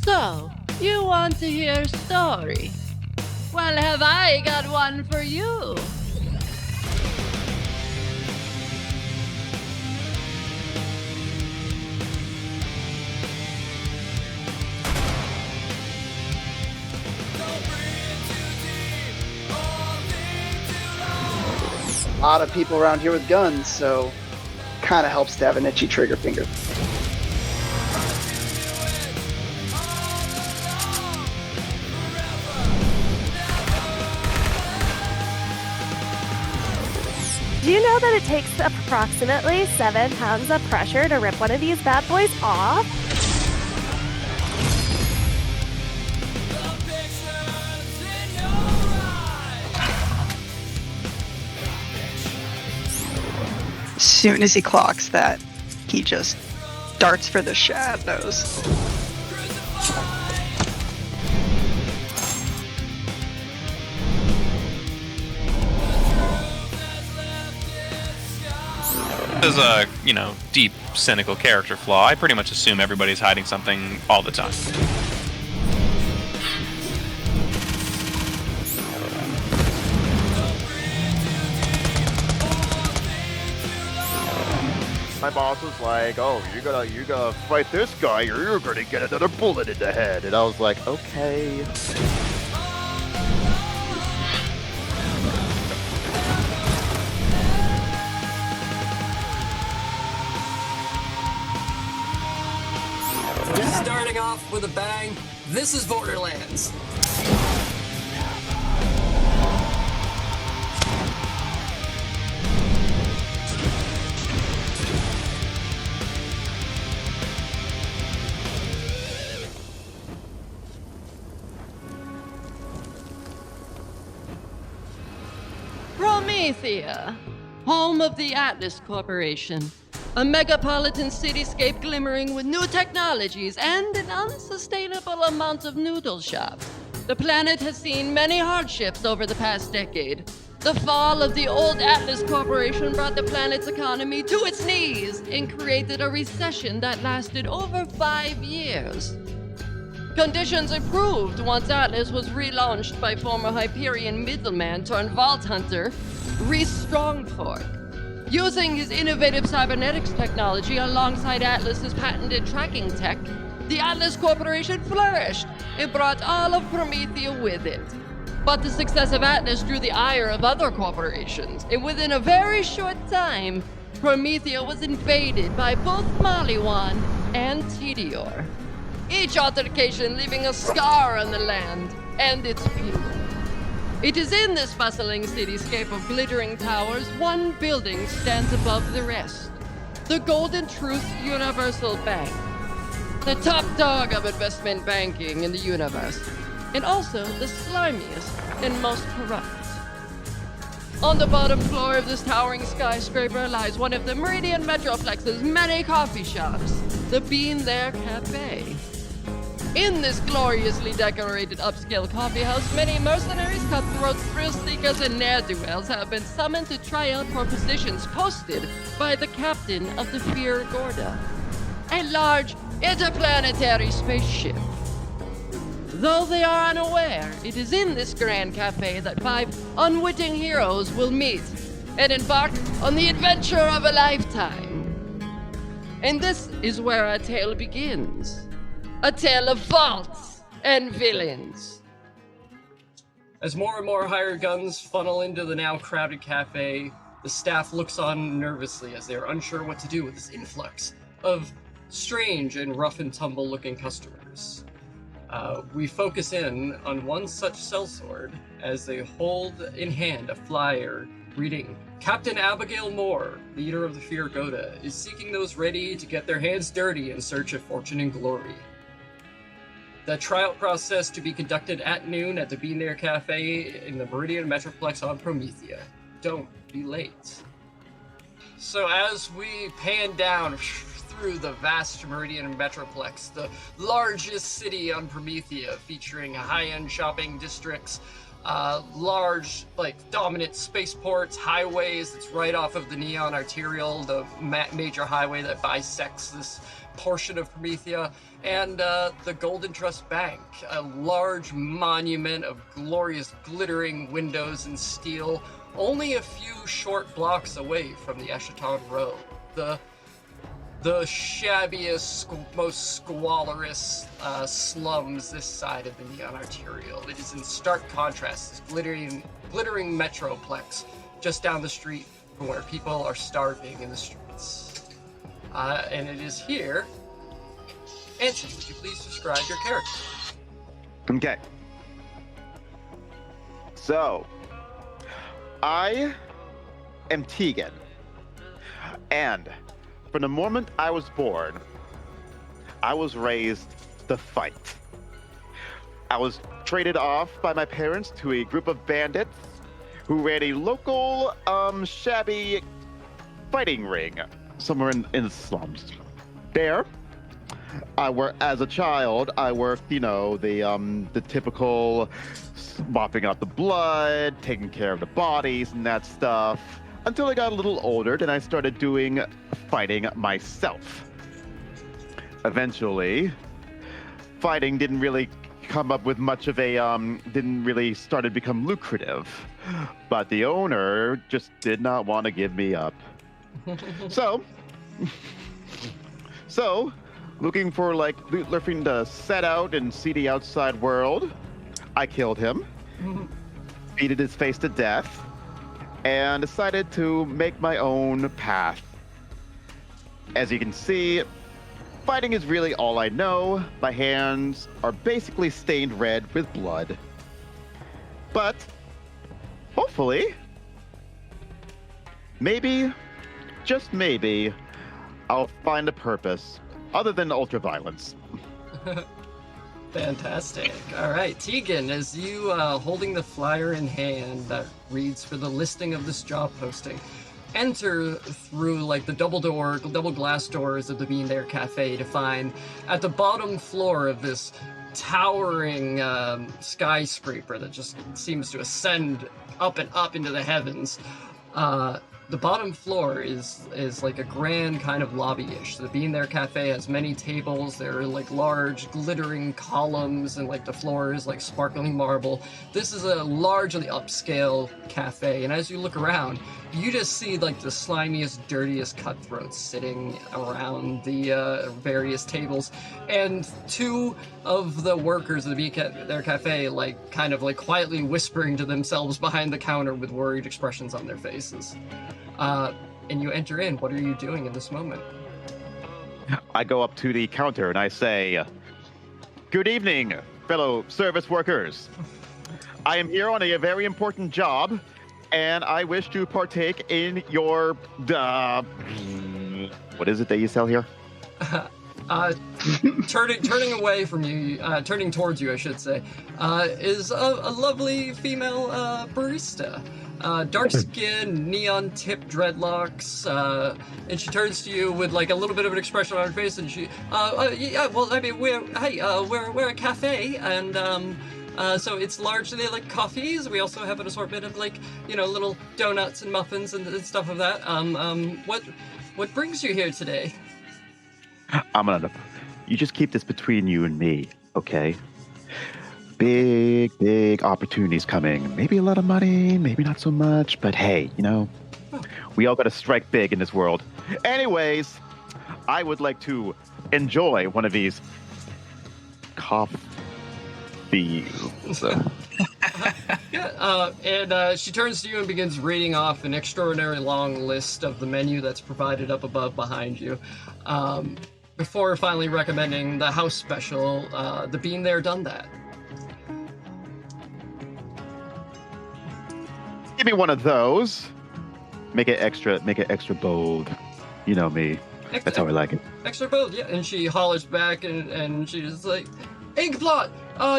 So, you want to hear a story? Well, have I got one for you? A lot of people around here with guns, so kind of helps to have an itchy trigger finger. Do you know that it takes approximately 7 pounds of pressure to rip one of these bad boys off? As soon as he clocks that, he just darts for the shadows. As a, deep, cynical character flaw, I pretty much assume everybody's hiding something all the time. My boss was like, "Oh, you gotta fight this guy, or you're gonna get another bullet in the head." And I was like, "Okay." Starting off with a bang, this is Borderlands. Promethea, home of the Atlas Corporation. A megapolitan cityscape glimmering with new technologies and an unsustainable amount of noodle shop. The planet has seen many hardships over the past decade. The fall of the old Atlas Corporation brought the planet's economy to its knees and created a recession that lasted over 5 years. Conditions improved once Atlas was relaunched by former Hyperion middleman turned vault hunter, Reese Strongfork. Using his innovative cybernetics technology alongside Atlas's patented tracking tech, the Atlas Corporation flourished and brought all of Promethea with it. But the success of Atlas drew the ire of other corporations, and within a very short time, Promethea was invaded by both Maliwan and Tedior. Each altercation leaving a scar on the land and its people. It is in this bustling cityscape of glittering towers, one building stands above the rest. The Golden Truth Universal Bank. The top dog of investment banking in the universe. And also the slimiest and most corrupt. On the bottom floor of this towering skyscraper lies one of the Meridian Metroplex's many coffee shops, the Bean There Cafe. In this gloriously decorated upscale coffeehouse, many mercenaries, cutthroats, thrill-seekers, and ne'er-do-wells have been summoned to try out for positions posted by the captain of the Fear Gorda, a large interplanetary spaceship. Though they are unaware, it is in this grand cafe that 5 unwitting heroes will meet and embark on the adventure of a lifetime. And this is where our tale begins. A tale of vaults and villains. As more and more hired guns funnel into the now crowded cafe, the staff looks on nervously as they are unsure what to do with this influx of strange and rough and tumble looking customers. We focus in on one such sellsword as they hold in hand a flyer reading, "Captain Abigail Moore, leader of the Fear Goda, is seeking those ready to get their hands dirty in search of fortune and glory. The tryout process to be conducted at noon at the Bean There Cafe in the Meridian Metroplex on Promethea. Don't be late." So as we pan down through the vast Meridian Metroplex, the largest city on Promethea, featuring high-end shopping districts, large, like, dominant spaceports, highways that's right off of the Neon Arterial, the major highway that bisects this portion of Promethea, and the Golden Trust Bank, a large monument of glorious glittering windows and steel, only a few short blocks away from the Eschaton Road. The shabbiest, most squalorous slums this side of the Neon Arterial. It is in stark contrast, this glittering metroplex just down the street from where people are starving in the streets. And it is here. Anson, would you please describe your character? Okay. So, I am Tegan. And from the moment I was born, I was raised to fight. I was traded off by my parents to a group of bandits who ran a local, shabby fighting ring somewhere in the slums. There, as a child, I worked, the typical mopping up the blood, taking care of the bodies and that stuff, until I got a little older, then I started doing fighting myself. Eventually, fighting didn't really come up with much of a, didn't really start to become lucrative, but the owner just did not want to give me up. So, looking for looking to set out and see the outside world, I killed him, beated his face to death, and decided to make my own path. As you can see, fighting is really all I know. My hands are basically stained red with blood. But, hopefully, maybe, just maybe, I'll find a purpose other than ultraviolence. Fantastic. All right, Tegan, as you holding the flyer in hand that reads for the listing of this job posting, enter through the double glass doors of the Bean There Cafe to find at the bottom floor of this towering skyscraper that just seems to ascend up and up into the heavens. The bottom floor is like a grand kind of lobby-ish. The Bean There Cafe has many tables. There are large glittering columns, and the floor is sparkling marble. This is a largely upscale cafe, and as you look around, you just see the slimiest, dirtiest cutthroats sitting around the various tables, and two of the workers of the Bean There Cafe quietly whispering to themselves behind the counter with worried expressions on their faces. And you enter in. What are you doing in this moment? I go up to the counter and I say, "Good evening, fellow service workers. I am here on a very important job, and I wish to partake in your, what is it that you sell here?" Turning away from you, turning towards you, I should say, is a lovely female barista. Dark skin, neon tip dreadlocks, and she turns to you with a little bit of an expression on her face, and she, we're a cafe, and so it's largely coffees. We also have an assortment of little donuts and muffins and stuff of that. What brings you here today? You just keep this between you and me, okay? Big opportunities coming. Maybe a lot of money, maybe not so much, but hey, we all gotta strike big in this world. Anyways, I would like to enjoy one of these coffees. Yeah, and she turns to you and begins reading off an extraordinarily long list of the menu that's provided up above behind you. Before finally recommending the house special, the Bean There Done That. Give me one of those. Make it extra bold. You know me. That's how I like it. Extra bold, yeah. And she hollers back and she's like, "Inkblot!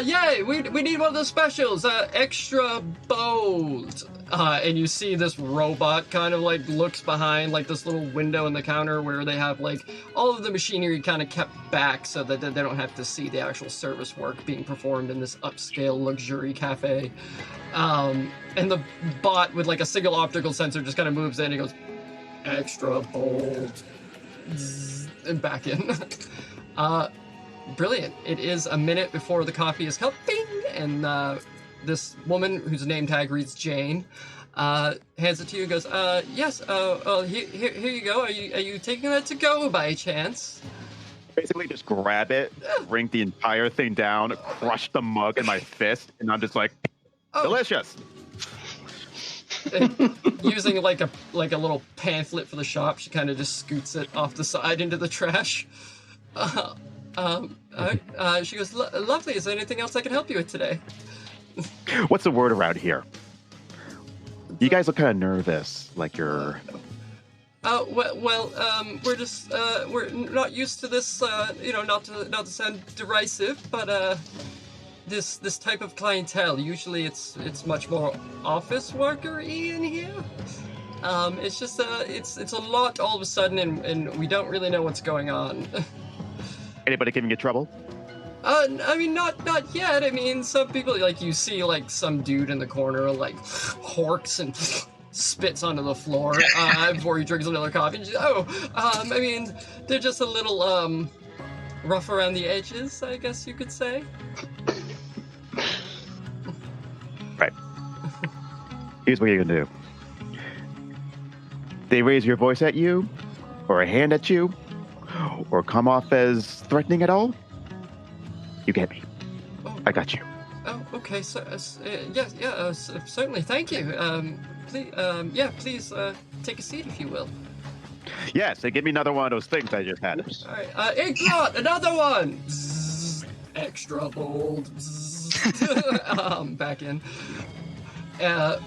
Yay! We need one of those specials. Extra bold. And you see this robot kind of like looks behind like this little window in the counter where they have like all of the machinery kind of kept back so that they don't have to see the actual service work being performed in this upscale luxury cafe. And the bot with like a single optical sensor just kind of moves in and goes, extra bold, and back in. Brilliant. It is a minute before the coffee is cupped, bing, and this woman whose name tag reads Jane hands it to you and goes, yes, here you go. Are you taking that to go by chance? Basically, just grab it, drink the entire thing down, crush the mug in my fist, and I'm just like, delicious. Using like a little pamphlet for the shop, she kind of just scoots it off the side into the trash. She goes, lovely. Is there anything else I can help you with today? What's the word around here? You guys look kind of nervous, like you're... we're just, we're not used to this, not to sound derisive, but, this type of clientele, usually it's much more office worker-y in here. It's just, it's a lot all of a sudden, and we don't really know what's going on. Anybody giving you trouble? I mean, not yet. I mean, some people, like, you see, like, some dude in the corner, like, horks and spits onto the floor, before he drinks another coffee. And just, I mean, they're just a little, rough around the edges, I guess you could say. Right. Here's what you're gonna do. They raise your voice at you, or a hand at you, or come off as threatening at all, you get me. I got you. Oh, okay. So, certainly. Thank you. Please take a seat if you will. Yes, and give me another one of those things I just had. All right. Inkblot, another one. Bzzz, extra bold. Bzzz. Back in.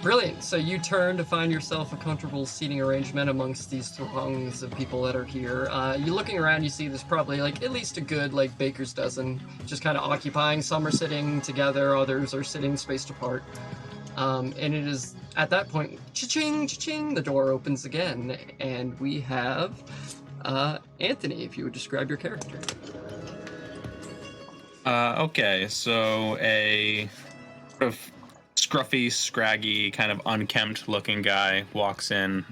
Brilliant. So you turn to find yourself a comfortable seating arrangement amongst these throngs of people that are here. You're looking around, you see there's probably like at least a good like baker's dozen just kind of occupying. Some are sitting together, others are sitting spaced apart. And it is at that point, cha-ching, cha-ching, the door opens again, and we have Anthony, if you would describe your character. Okay, so a sort of scruffy, scraggy, kind of unkempt-looking guy walks in,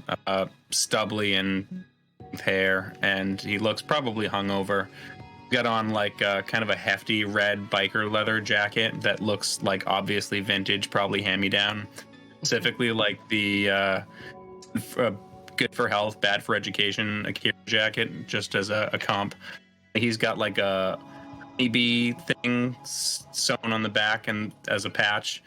stubbly and with hair, and he looks probably hungover. Got on like kind of a hefty red biker leather jacket that looks like obviously vintage, probably hand-me-down. Specifically like the good for health, bad for education Akira jacket, just as a comp. He's got like a honeybee thing sewn on the back and as a patch.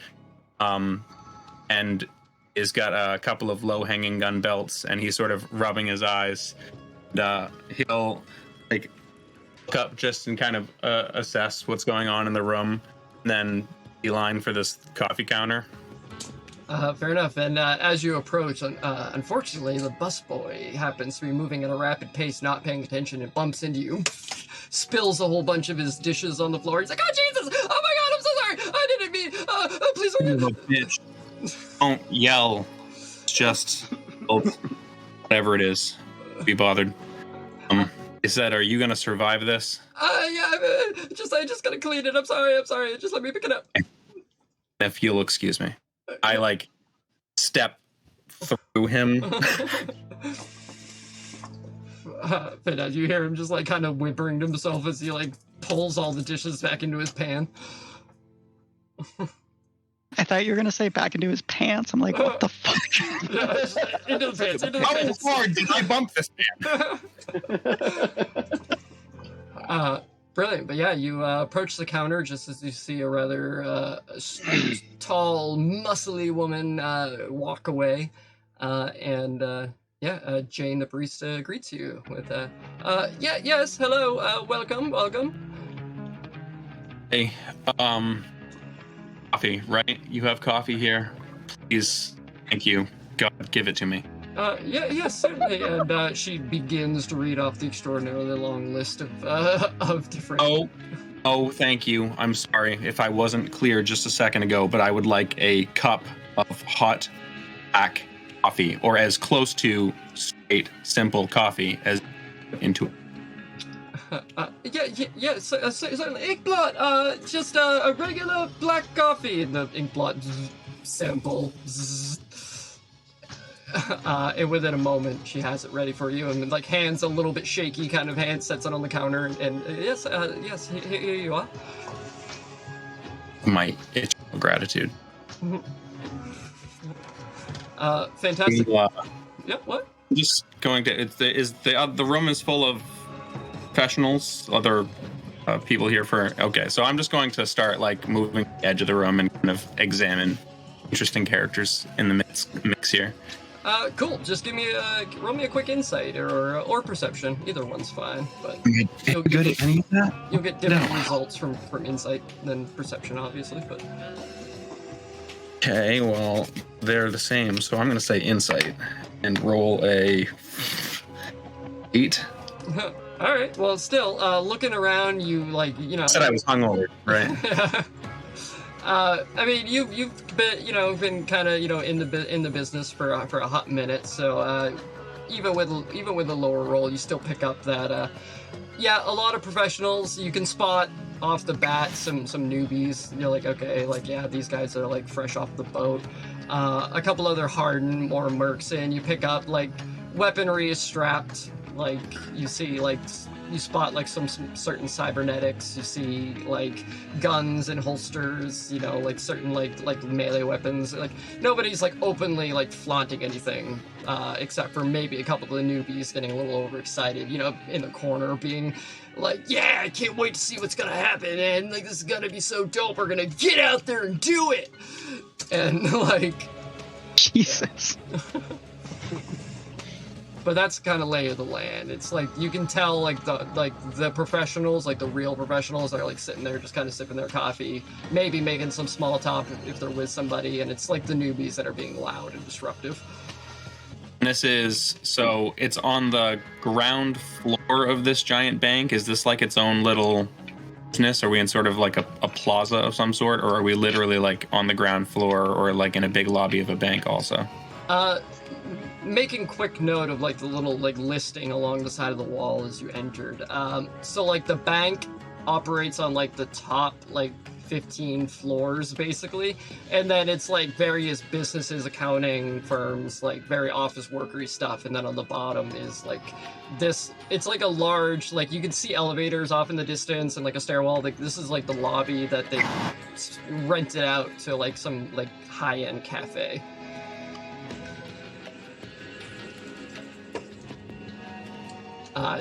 And he's got a couple of low-hanging gun belts, and he's sort of rubbing his eyes. He'll like look up just and kind of assess what's going on in the room, and then beeline for this coffee counter. Fair enough. And as you approach, unfortunately, the busboy happens to be moving at a rapid pace, not paying attention, and bumps into you. Spills a whole bunch of his dishes on the floor. He's like, "Oh Jesus! Oh my God! I'm so sorry! I didn't mean. Please forgive me." Bitch. Don't yell. It's just whatever it is. Be bothered. He said, "Are you gonna survive this?" Yeah. I just gotta clean it. I'm sorry. Just let me pick it up. If you'll excuse me, I like step through him. But as you hear him just like kind of whimpering to himself as he like pulls all the dishes back into his pan. I thought you were gonna say back into his pants. I'm like, what the fuck? Yeah, into the pants. How hard did I bump this man? Brilliant. But yeah, you approach the counter just as you see a rather tall, muscly woman walk away, and Jane the barista greets you with yes, hello, welcome. Hey, coffee, right? You have coffee here. Please, thank you. God, give it to me. Yes, certainly. And she begins to read off the extraordinarily long list of different... Oh, thank you. I'm sorry if I wasn't clear just a second ago, but I would like a cup of hot black coffee, or as close to straight, simple coffee as into it. Inkblot, just a regular black coffee. And the Inkblot sample. And within a moment, she has it ready for you, and like hands a little bit shaky, kind of hand, sets it on the counter, and yes, here you are. My itch of gratitude. Fantastic. Yep. What? Just going to. The room is full of professionals, other people here for. Okay, so I'm just going to start like moving the edge of the room and kind of examine interesting characters in the mix here. Cool. Just roll me a quick insight or perception. Either one's fine. But You'll good at any of that? You'll get different results from insight than perception, obviously. But okay, well they're the same, so I'm going to say insight and roll a 8. All right. Well, still looking around, you like I said I was hungover, right? I mean, you've been kind of in the business for a hot minute, so even with a lower roll, you still pick up that a lot of professionals. You can spot off the bat some newbies. You're like, okay, like these guys are like fresh off the boat. A couple other hardened, more mercs, and you pick up like weaponry is strapped. Like you see you spot like some certain cybernetics. You see like guns and holsters, like certain like melee weapons. Like nobody's like openly like flaunting anything, except for maybe a couple of the newbies getting a little overexcited, in the corner being like, yeah, I can't wait to see what's gonna happen, and like this is gonna be so dope, we're gonna get out there and do it. And like Jesus. But that's kind of lay of the land. It's like you can tell like the professionals, like the real professionals, are like sitting there just kind of sipping their coffee, maybe making some small talk if they're with somebody, and it's like the newbies that are being loud and disruptive. This is so it's on the ground floor of this giant bank. Is this like its own little business? Are we in sort of like a plaza of some sort, or are we literally like on the ground floor or like in a big lobby of a bank also? Making quick note of like the little like listing along the side of the wall as you entered. So like the bank operates on like the top like 15 floors basically, and then it's like various businesses, accounting firms, like very office workery stuff, and then on the bottom is like this. It's like a large, like you can see elevators off in the distance and like a stairwell. Like this is like the lobby that they rented out to like some like high-end cafe.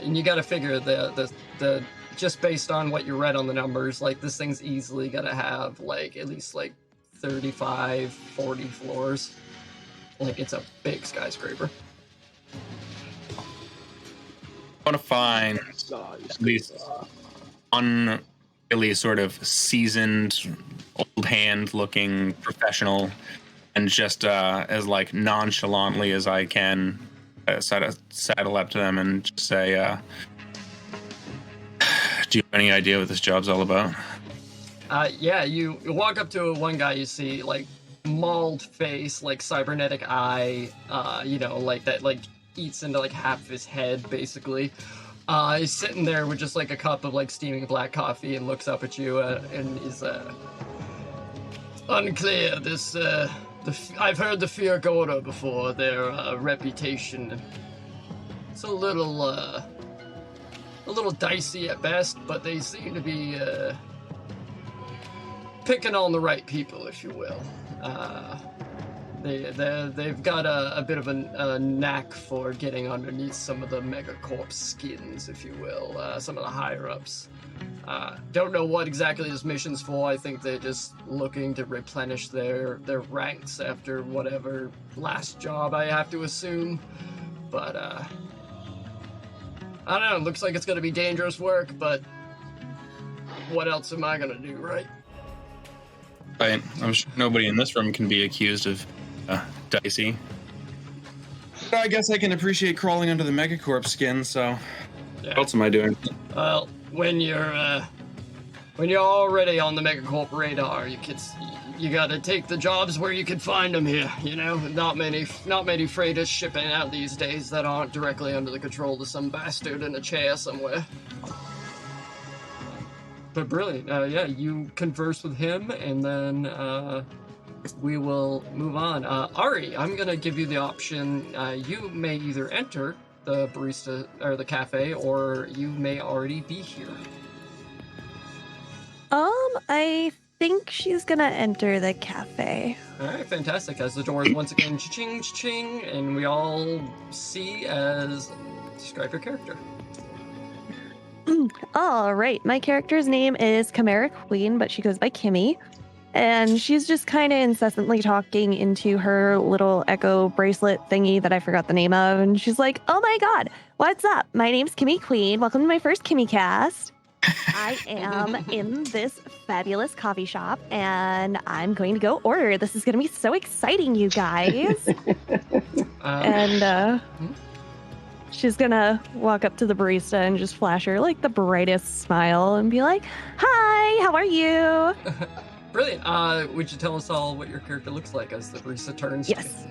And you got to figure the just based on what you read on the numbers, like this thing's easily gonna have like at least like 35, 40 floors. Like it's a big skyscraper. I want to find at least one really sort of seasoned, old hand looking professional, and just as like nonchalantly as I can saddle up to them and just say, do you have any idea what this job's all about? Yeah, you walk up to one guy, you see like mauled face, like cybernetic eye, like that like eats into like half of his head basically. He's sitting there with just like a cup of like steaming black coffee and looks up at you and is unclear. This I've heard the Fear Gorda before. Their reputation, it's a little dicey at best, but they seem to be picking on the right people, if you will. They've got a bit of a knack for getting underneath some of the megacorp skins, if you will, some of the higher ups. Don't know what exactly this mission's for. I think they're just looking to replenish their ranks after whatever last job, I have to assume. But I don't know, looks like it's gonna be dangerous work, but what else am I gonna do, right? Right. I'm sure nobody in this room can be accused of dicey. But I guess I can appreciate crawling under the megacorp skin, so Yeah. what else am I doing? Well, when you're when you're already on the megacorp radar, you gotta take the jobs where you can find them here. You know, not many freighters shipping out these days that aren't directly under the control of some bastard in a chair somewhere. But brilliant. Yeah, you converse with him, and then we will move on. Ari, I'm gonna give you the option. You may either enter the barista or the cafe, or you may already be here. I think she's gonna enter the cafe. All right, fantastic. As the doors once again ching ching, and we all see as describe your character. All right, my character's name is Chimera Queen, but she goes by Kimmy. And she's just kind of incessantly talking into her little echo bracelet thingy that I forgot the name of. And she's like, oh my God, what's up? My name's Kimmy Queen. Welcome to my first Kimmy cast. I am in this fabulous coffee shop and I'm going to go order. This is going to be so exciting, you guys. And she's going to walk up to the barista and just flash her like the brightest smile and be like, hi, how are you? Brilliant. Would you tell us all what your character looks like as the barista turns? Yes.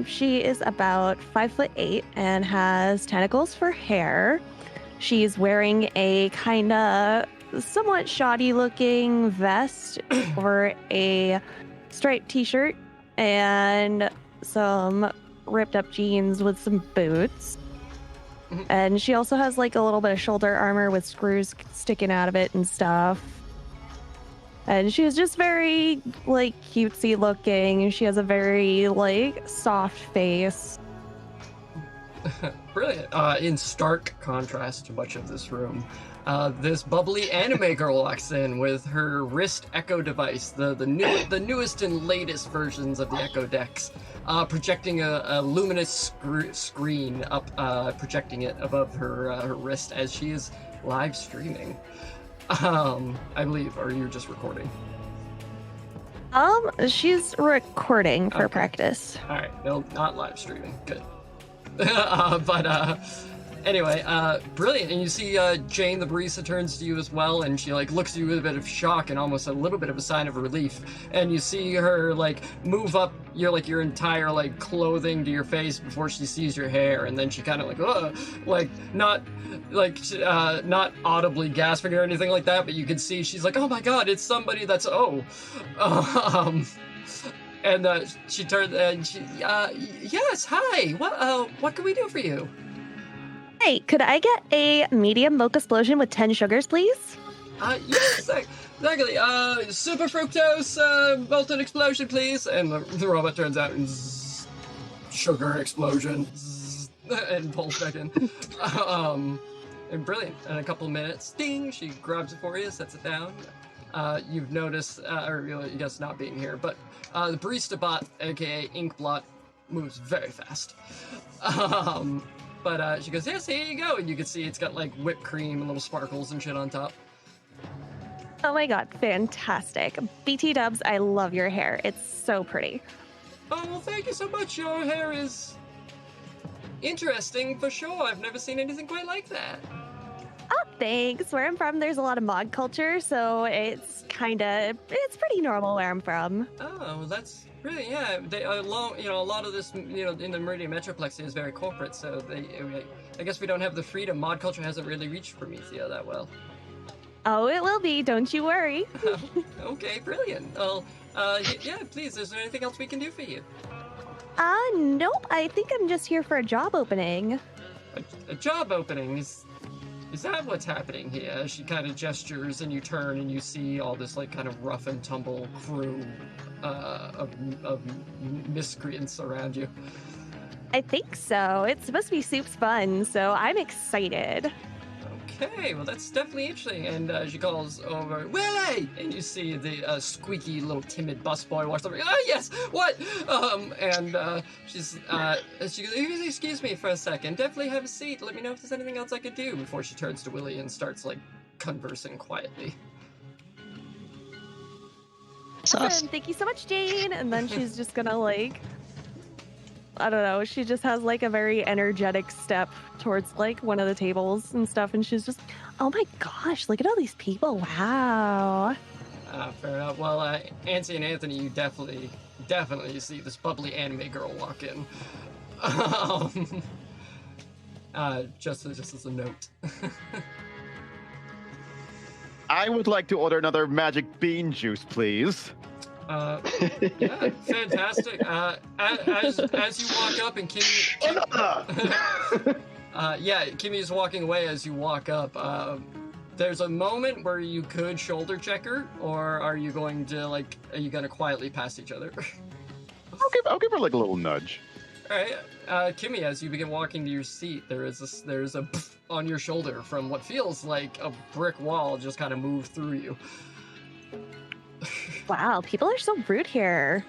She is about 5'8" and has tentacles for hair. She's wearing a kind of somewhat shoddy looking vest or a striped t-shirt and some ripped up jeans with some boots. And she also has like a little bit of shoulder armor with screws sticking out of it and stuff. And she's just very, like, cutesy looking. She has a very, like, soft face. Brilliant. In stark contrast to much of this room, this bubbly anime girl walks in with her wrist Echo device, the newest and latest versions of the Echo decks, projecting a luminous screen up, projecting it above her wrist as she is live streaming. I believe, or you're just recording? She's recording for practice. All right, no, not live streaming. Good. Anyway, brilliant. And you see Jane, the barista, turns to you as well, and she like looks at you with a bit of shock and almost a little bit of a sign of relief. And you see her like move up your entire like clothing to your face before she sees your hair, and then she kind of like not audibly gasping or anything like that, but you can see she's like, oh my God, it's somebody that's And she turned and she, yes, hi. What can we do for you? Hey, could I get a medium mocha explosion with 10 sugars, please? Yes, exactly. Super fructose molten explosion, please. And the robot turns out and sugar explosion and pulls back in. And brilliant. In a couple minutes, ding, she grabs it for you, sets it down. You've noticed, or you guess not being here, but the barista bot, aka Inkblot, moves very fast. But she goes, yes, here you go. And you can see it's got like whipped cream and little sparkles and shit on top. Oh my God, fantastic. BT Dubs, I love your hair. It's so pretty. Oh, well, thank you so much. Your hair is interesting for sure. I've never seen anything quite like that. Oh, thanks. Where I'm from, there's a lot of mod culture, so it's pretty normal where I'm from. Oh, well, that's really, yeah. A lot of this, in the Meridian Metroplex is very corporate, so I guess we don't have the freedom. Mod culture hasn't really reached Promethea that well. Oh, it will be. Don't you worry. Okay, brilliant. Well, yeah, please, is there anything else we can do for you? Nope. I think I'm just here for a job opening. A job opening? Is that what's happening here? She kind of gestures and you turn and you see all this like kind of rough and tumble crew of miscreants around you. I think so. It's supposed to be soup's fun, so I'm excited. Okay, well that's definitely interesting. And she calls over, Willie! And you see the squeaky little timid busboy walks over. Oh yes, what? She goes, excuse me for a second. Definitely have a seat. Let me know if there's anything else I could do. Before she turns to Willie and starts like conversing quietly. Awesome. Thank you so much, Jane. And then she's just gonna like I don't know. She just has like a very energetic step towards like one of the tables and stuff, and she's just, oh my gosh, look at all these people! Wow. Fair enough. Well, Auntie and Anthony, you definitely see this bubbly anime girl walk in. Just as a note. I would like to order another magic bean juice, please. Yeah, fantastic. As you walk up and Kimmy, Kimmy is walking away as you walk up. There's a moment where you could shoulder check her, or are you going to quietly pass each other? I'll give her like a little nudge. All right, Kimmy, as you begin walking to your seat, there's a pff on your shoulder from what feels like a brick wall just kind of moved through you. Wow, people are so rude here.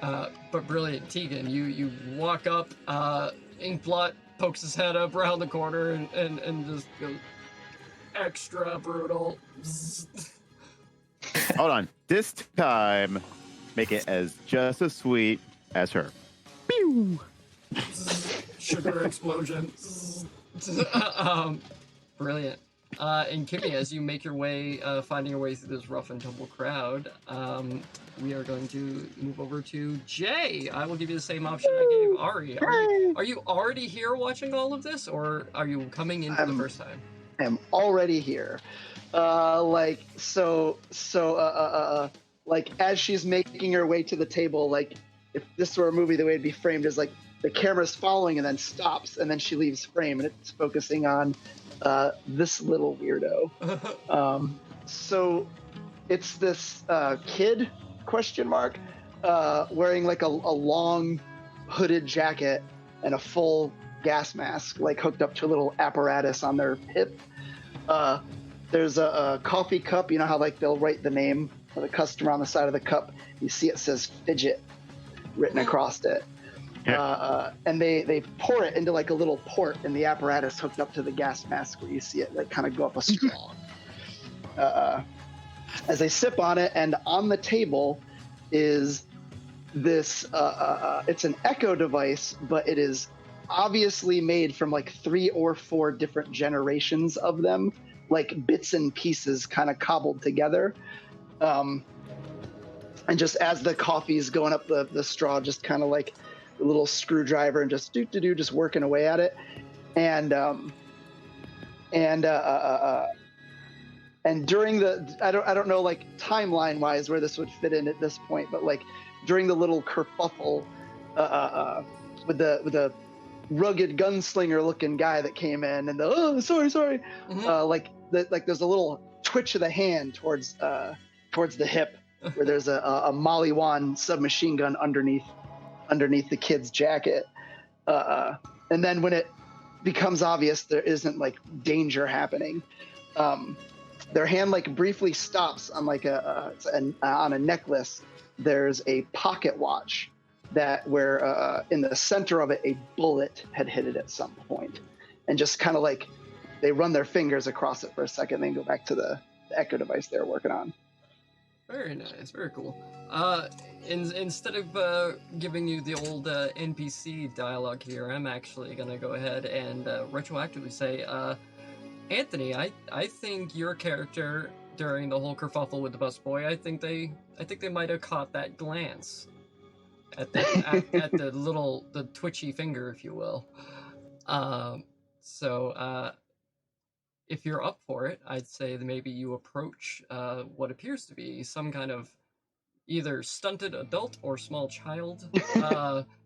But brilliant, Tegan. You walk up. Inkblot pokes his head up around the corner and just goes extra brutal. Hold on. This time, make it just as sweet as her. Pew! Sugar explosion. Brilliant. And Kimmy, as you make your way, finding your way through this rough and tumble crowd, we are going to move over to Jay. I will give you the same option I gave Ari. Are you already here watching all of this, or are you coming in for the first time? I'm already here. Like as she's making her way to the table, like if this were a movie, the way it'd be framed is like the camera's following and then stops, and then she leaves frame, and it's focusing on this little weirdo. So it's this kid, ? Wearing like a long hooded jacket and a full gas mask, like hooked up to a little apparatus on their hip. There's a coffee cup. You know how like they'll write the name of the customer on the side of the cup? You see it says fidget written across it. And they pour it into like a little port in the apparatus hooked up to the gas mask, where you see it like kind of go up a straw. As they sip on it, and on the table is this it's an echo device, but it is obviously made from like 3 or 4 different generations of them, like bits and pieces kind of cobbled together. And just as the coffee's going up the straw, just kind of like a little screwdriver and just just working away at it. And during the, I don't know like timeline wise where this would fit in at this point, but like during the little kerfuffle with the rugged gunslinger looking guy that came in, and sorry, like there's a little twitch of the hand towards the hip, where there's a Molly Wan submachine gun underneath the kid's jacket, and then when it becomes obvious there isn't like danger happening, their hand like briefly stops on like on a necklace. There's a pocket watch that where in the center of it a bullet had hit it at some point, and just kind of like they run their fingers across it for a second, then go back to the echo device they were working on. Very nice, very cool. Instead of giving you the old NPC dialogue here, I'm actually gonna go ahead and retroactively say, Anthony, I think your character during the whole kerfuffle with the busboy, I think they might have caught that glance at the little twitchy finger, if you will. So if you're up for it, I'd say that maybe you approach what appears to be some kind of either stunted adult or small child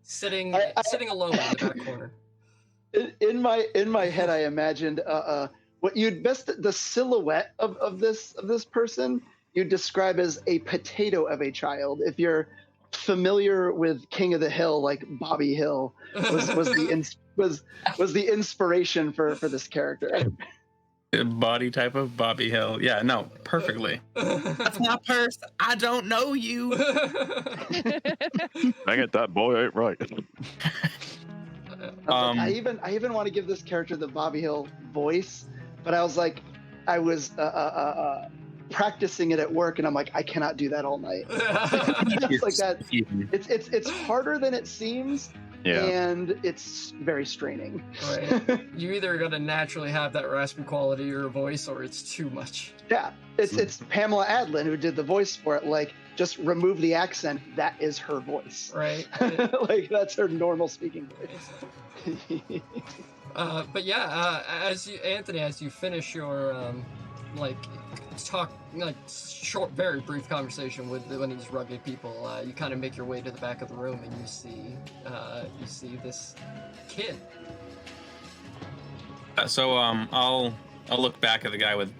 sitting alone in the back corner. In my head, I imagined what you'd best the silhouette of this person you'd describe as a potato of a child. If you're familiar with King of the Hill, like Bobby Hill was the inspiration for this character. Body type of Bobby Hill. Yeah, no, perfectly. That's my purse. I don't know you. Dang it, that boy ain't right. I even want to give this character the Bobby Hill voice, but I was like, practicing it at work, and I'm like, I cannot do that all night. It's like that. It's harder than it seems, and it's very straining. Right. You either gotta naturally have that raspy quality of your voice, or it's too much. Yeah, it's Pamela Adlin who did the voice for it. Like, just remove the accent. That is her voice. Right. Like, that's her normal speaking voice. But yeah, Anthony, as you finish your short, very brief conversation with one of these rugged people, you kind of make your way to the back of the room, and you see this kid. So I'll look back at the guy with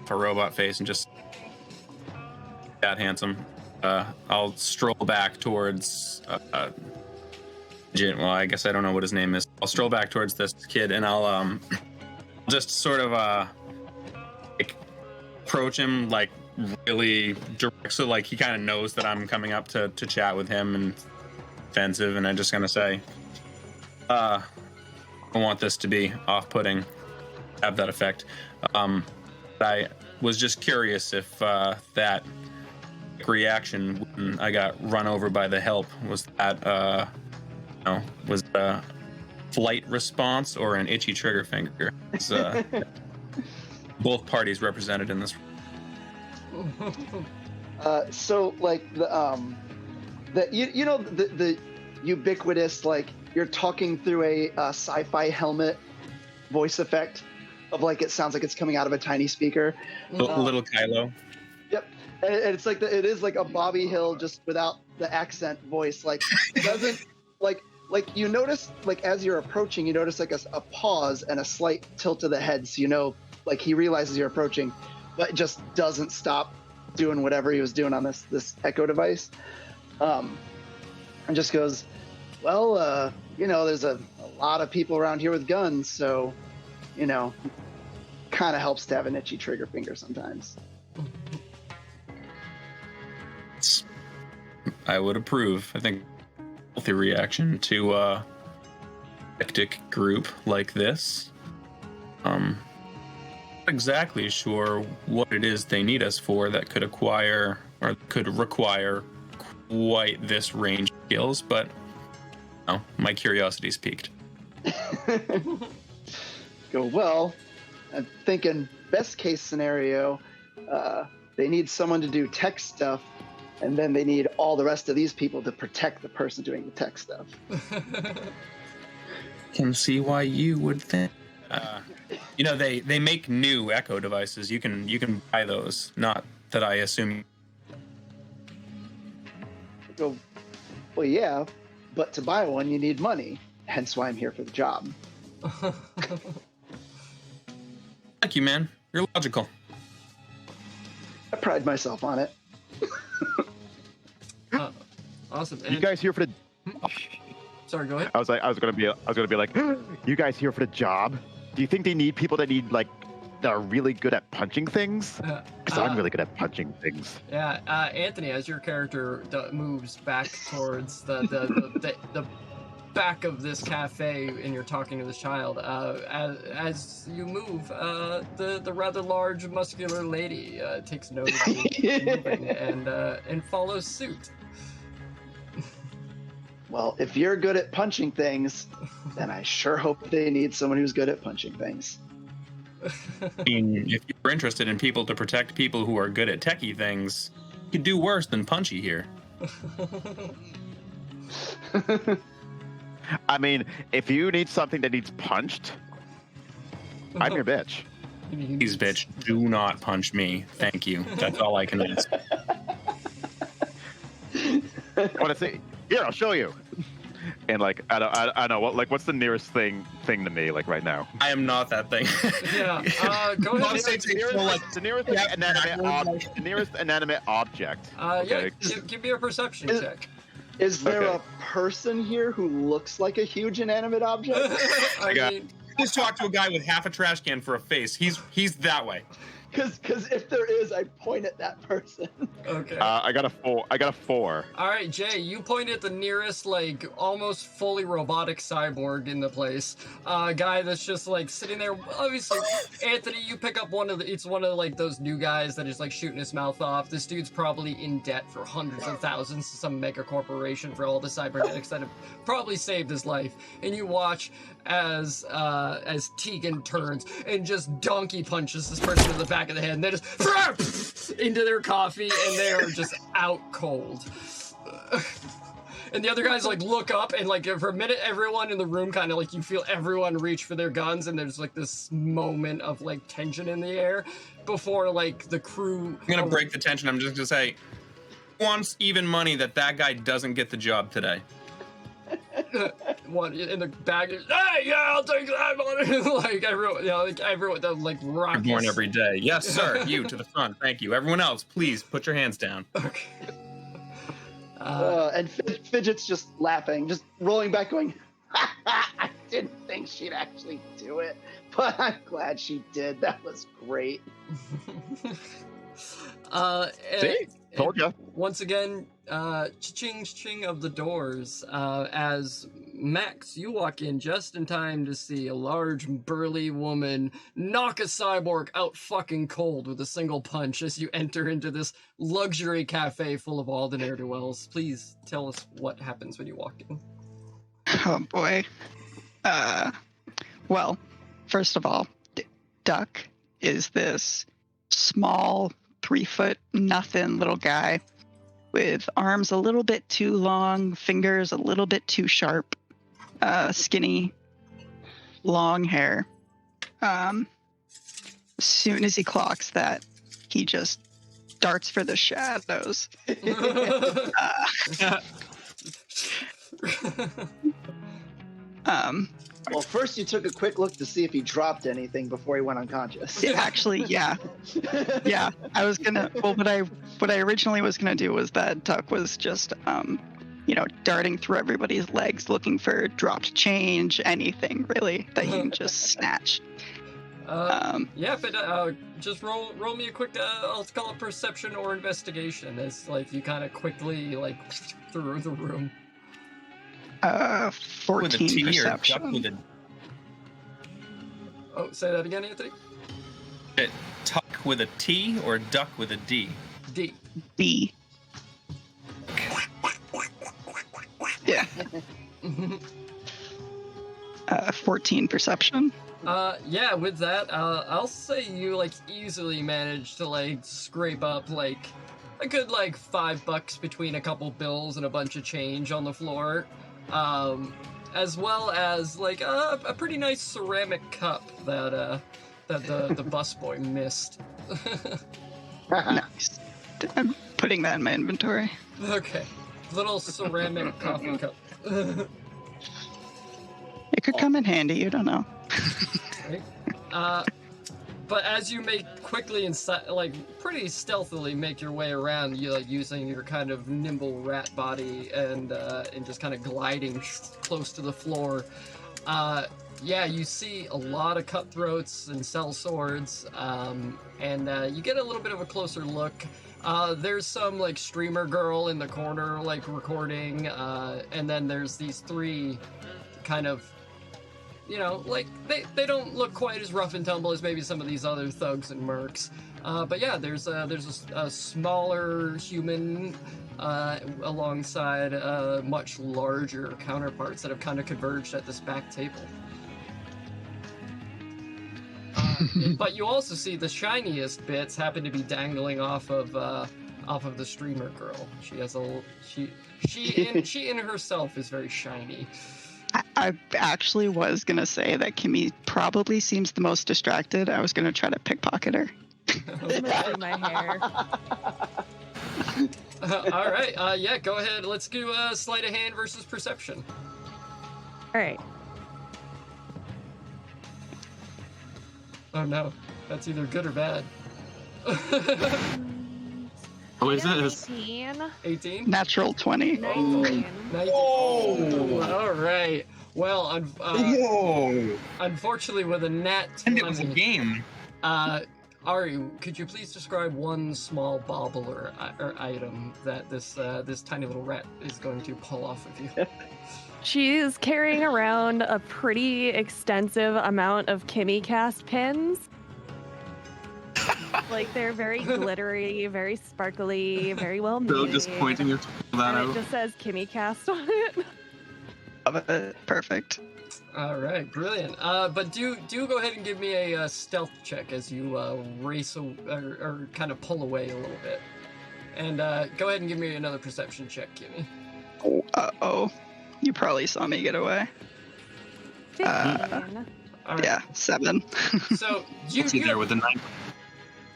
a robot face and just that handsome. I'll stroll back towards. Well, I guess I don't know what his name is. I'll stroll back towards this kid, and I'll just sort of like approach him like really direct, so like he kind of knows that I'm coming up to chat with him, and offensive, and I'm just gonna say, I don't want this to be off-putting, have that effect. I was just curious if that reaction when I got run over by the help was that was a flight response or an itchy trigger finger. It's, both parties represented in this. So like the ubiquitous, like, you're talking through a sci-fi helmet voice effect of like it sounds like it's coming out of a tiny speaker. Little Kylo. Yep, and it's like it is like a Bobby Hill just without the accent voice. Like, it doesn't like you notice, like, as you're approaching, you notice like a pause and a slight tilt of the head, so you know, like, he realizes you're approaching, but it just doesn't stop doing whatever he was doing on this echo device, and just goes, well, there's a lot of people around here with guns, so, kind of helps to have an itchy trigger finger sometimes. I would approve. I think healthy reaction to a hectic group like this. Not exactly sure what it is they need us for that could require quite this range of skills, but my curiosity's piqued. Go, well, I'm thinking best case scenario, they need someone to do tech stuff, and then they need all the rest of these people to protect the person doing the tech stuff. Can see why you would think. They make new echo devices. You can buy those. Not that I assume. Go, well, yeah, but to buy one you need money. Hence why I'm here for the job. Thank you, man. You're logical. I pride myself on it. Awesome. You guys here for the? Sorry, go ahead. I was gonna be like, you guys here for the job? Do you think they need people that are really good at punching things? Because I'm really good at punching things. Yeah, Anthony, as your character moves back towards the back of this cafe, and you're talking to this child, as you move, the rather large, muscular lady takes note of you moving and follows suit. Well, if you're good at punching things, then I sure hope they need someone who's good at punching things. I mean, if you're interested in people to protect people who are good at techie things, you could do worse than punchy here. I mean, if you need something that needs punched, I'm your bitch. Please, bitch, do not punch me. Thank you. That's all I can ask. Want to see? Here, I'll show you. And like, I know what's the nearest thing to me like right now? I am not that thing. Yeah. Go ahead. The nearest inanimate object. Okay. Yeah. Give me a perception check. Is there a person here who looks like a huge inanimate object? Just talk to a guy with half a trash can for a face. He's that way. Because if there is, I point at that person. Okay. I got a 4. I got a 4. All right, Jay, you point at the nearest, like, almost fully robotic cyborg in the place. Guy that's just, like, sitting there. Obviously, Anthony, you pick up it's one of, like, those new guys that is, like, shooting his mouth off. This dude's probably in debt for hundreds of thousands to some mega corporation for all the cybernetics that have probably saved his life. And you watch as Tegan turns and just donkey punches this person in the back of the head, and they just into their coffee, and they are just out cold. And the other guys like look up, and like for a minute, everyone in the room kind of like, you feel everyone reach for their guns, and there's like this moment of like tension in the air before like the crew. I'm gonna break the tension. I'm just gonna say, who wants even money that guy doesn't get the job today? One in the bag. Hey, yeah, I'll take that money. Like everyone, like rock. You're born every day. Yes, sir. You to the front. Thank you. Everyone else, please put your hands down. Okay. And Fidget's just laughing, just rolling back, going, I didn't think she'd actually do it, but I'm glad she did. That was great. See? Told ya. Once again, ching of the doors, as Max, you walk in just in time to see a large, burly woman knock a cyborg out fucking cold with a single punch as you enter into this luxury cafe full of all the ne'er-do-wells. Please tell us what happens when you walk in. Oh boy. Well, first of all, Duck is this small, 3-foot nothing little guy with arms a little bit too long, fingers a little bit too sharp, skinny, long hair. As soon as he clocks that, he just darts for the shadows. Well, first you took a quick look to see if he dropped anything before he went unconscious. Actually, yeah. Yeah, I was gonna, well, what I originally was gonna do was that Tuck was just, darting through everybody's legs looking for dropped change, anything really that you can just snatch. Yeah, but just roll me a quick, I'll call it perception or investigation. It's like you kind of quickly, like, through the room. 14 with a T perception. or duck with a Oh, say that again, Anthony? tuck with a T or duck with a D? D. B. Yeah. 14 perception. Yeah, with that, I'll say you, like, easily managed to, like, scrape up, like, a good, like, $5 between a couple bills and a bunch of change on the floor. As well as, like, a pretty nice ceramic cup that the busboy missed. Nice. I'm putting that in my inventory. Okay. Little ceramic coffee cup. It could come in handy, you don't know. Right? But as you quickly and pretty stealthily make your way around, you like using your kind of nimble rat body and just kind of gliding close to the floor. Yeah, you see a lot of cutthroats and sellswords, and you get a little bit of a closer look. There's some like streamer girl in the corner like recording, and then there's these 3 kind of, like they don't look quite as rough and tumble as maybe some of these other thugs and mercs. But yeah, there's a smaller human alongside much larger counterparts that have kind of converged at this back table. But you also see the shiniest bits happen to be dangling off of the streamer girl. She has she in herself is very shiny. I actually was going to say that Kimmy probably seems the most distracted. I was going to try to pickpocket her. In my hair. All right. Yeah, go ahead. Let's do sleight of hand versus perception. All right. Oh no, that's either good or bad. What is this? 18? Natural 20. 19. Oh, all right. Well, unfortunately, with a nat 20, And it was a game. Ari, could you please describe one small bauble or item that this tiny little rat is going to pull off of you? She's carrying around a pretty extensive amount of Kimmy cast pins. Like they're very glittery, very sparkly, very well made. So disappointing you to pull that And it out. just says Kimmy cast on it. Perfect. All right, brilliant. But do go ahead and give me a stealth check as you race or kind of pull away a little bit, and go ahead and give me another perception check, Kimmy. Uh-oh. You probably saw me get away. 15. All right. Yeah, 7. So you What's he there with the knife?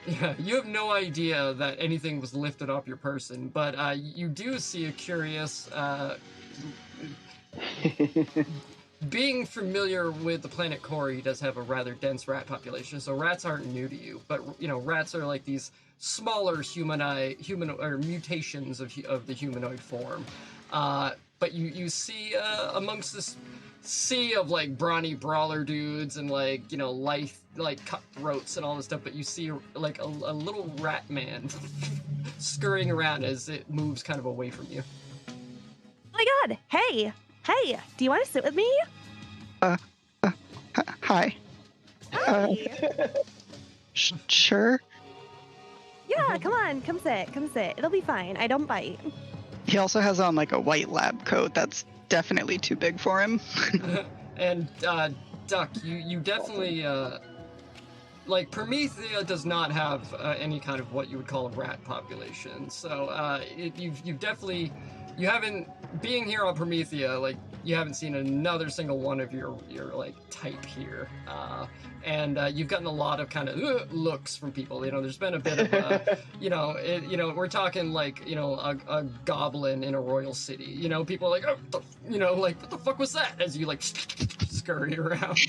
Yeah, you have no idea that anything was lifted off your person, but you do see a curious. Being familiar with the planet Cori does have a rather dense rat population, so rats aren't new to you. But rats are like these smaller human or mutations of the humanoid form. But you see amongst this sea of like brawny brawler dudes and lithe cutthroats and all this stuff, but you see like a little rat man scurrying around as it moves kind of away from you. Oh my god! Hey, do you want to sit with me? Hi. Hi. Sure. Yeah, come on, come sit. It'll be fine. I don't bite. He also has on like a white lab coat that's definitely too big for him. And Duck, you definitely like Promethea does not have any kind of what you would call a rat population. So you've definitely haven't being here on Promethea, like you haven't seen another single one of your like type here. And you've gotten a lot of kind of looks from people. There's been a bit of we're talking like a goblin in a royal city. People are like, like what the fuck was that? As you like scurry around.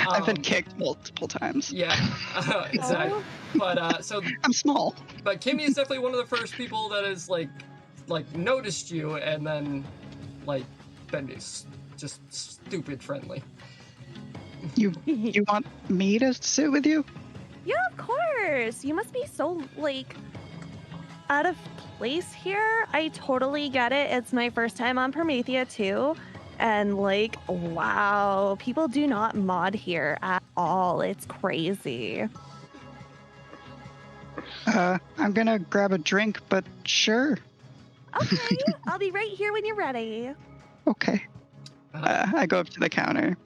I've been kicked multiple times. Yeah, exactly. But so I'm small. But Kimmy is definitely one of the first people that has like noticed you and then like been just stupid friendly. You want me to sit with you? Yeah, of course. You must be so like out of place here. I totally get it. It's my first time on Promethea too. And like, wow, people do not mod here at all. It's crazy. I'm gonna grab a drink, but sure. Okay, I'll be right here when you're ready. Okay. I go up to the counter.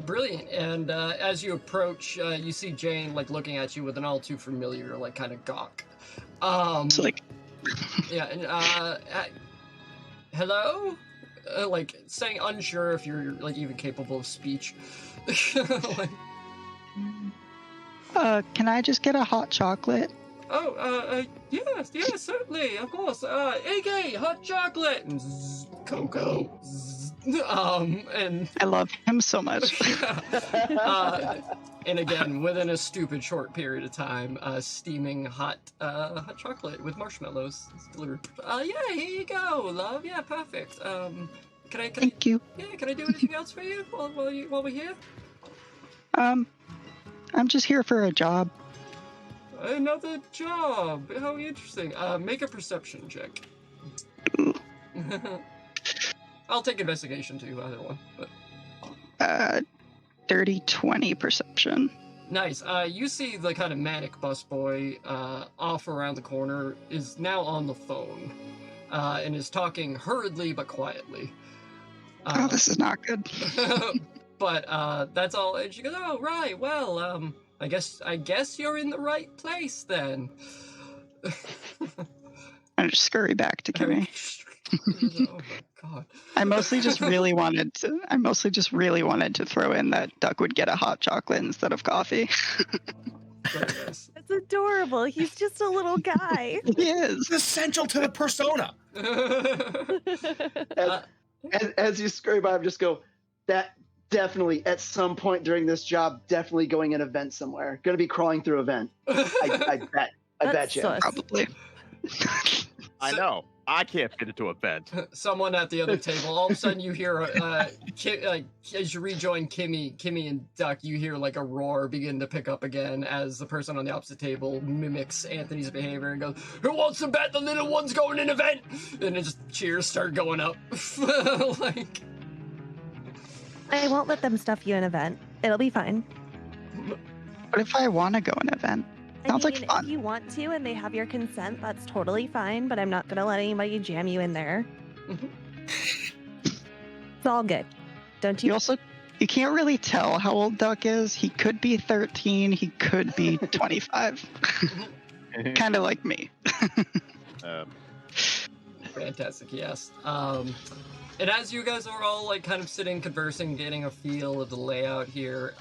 Brilliant. And as you approach, you see Jane like looking at you with an all too familiar like kind of gawk. It's like, Yeah. And hello. Like saying unsure if you're like even capable of speech. Like, can I just get a hot chocolate? yes, certainly, of course. AK, hot chocolate, and zzz, cocoa, zzz, and I love him so much. and again, within a stupid short period of time, steaming hot chocolate with marshmallows is delivered. Yeah, here you go, love. Yeah, perfect. Thank you. Yeah, can I do anything else for you while we're here? I'm just here for a job. Another job. How interesting. Make a perception check. I'll take investigation too, either one. But Dirty 20 perception. nice. You see the kind of manic busboy off around the corner is now on the phone and is talking hurriedly but quietly. Oh, this is not good. But that's all. And she goes, "Oh, right. Well, I guess you're in the right place then." I just scurry back to Kimmy. Oh my god. I mostly just really wanted to throw in that Duck would get a hot chocolate instead of coffee. Very nice. That's adorable. He's just a little guy. He is. It's essential to the persona. As you scurry by, I just go, that definitely at some point during this job, definitely going an event somewhere. Going to be crawling through a vent. I bet. I bet you. Sus. Probably. I know. I can't fit into a vent. Someone at the other table. All of a sudden, you hear, as you rejoin Kimmy and Duck, you hear like a roar begin to pick up again as the person on the opposite table mimics Anthony's behavior and goes, "Who wants to bet the little one's going in a vent?" And it just cheers start going up. Like, I won't let them stuff you in a vent. It'll be fine. What if I want to go an event? Sounds like fun. If you want to and they have your consent, that's totally fine, but I'm not going to let anybody jam you in there. It's all good. Don't you? You can't really tell how old Duck is. He could be 13. He could be 25. Kind of like me. Fantastic, yes. And as you guys are all like kind of sitting, conversing, getting a feel of the layout here,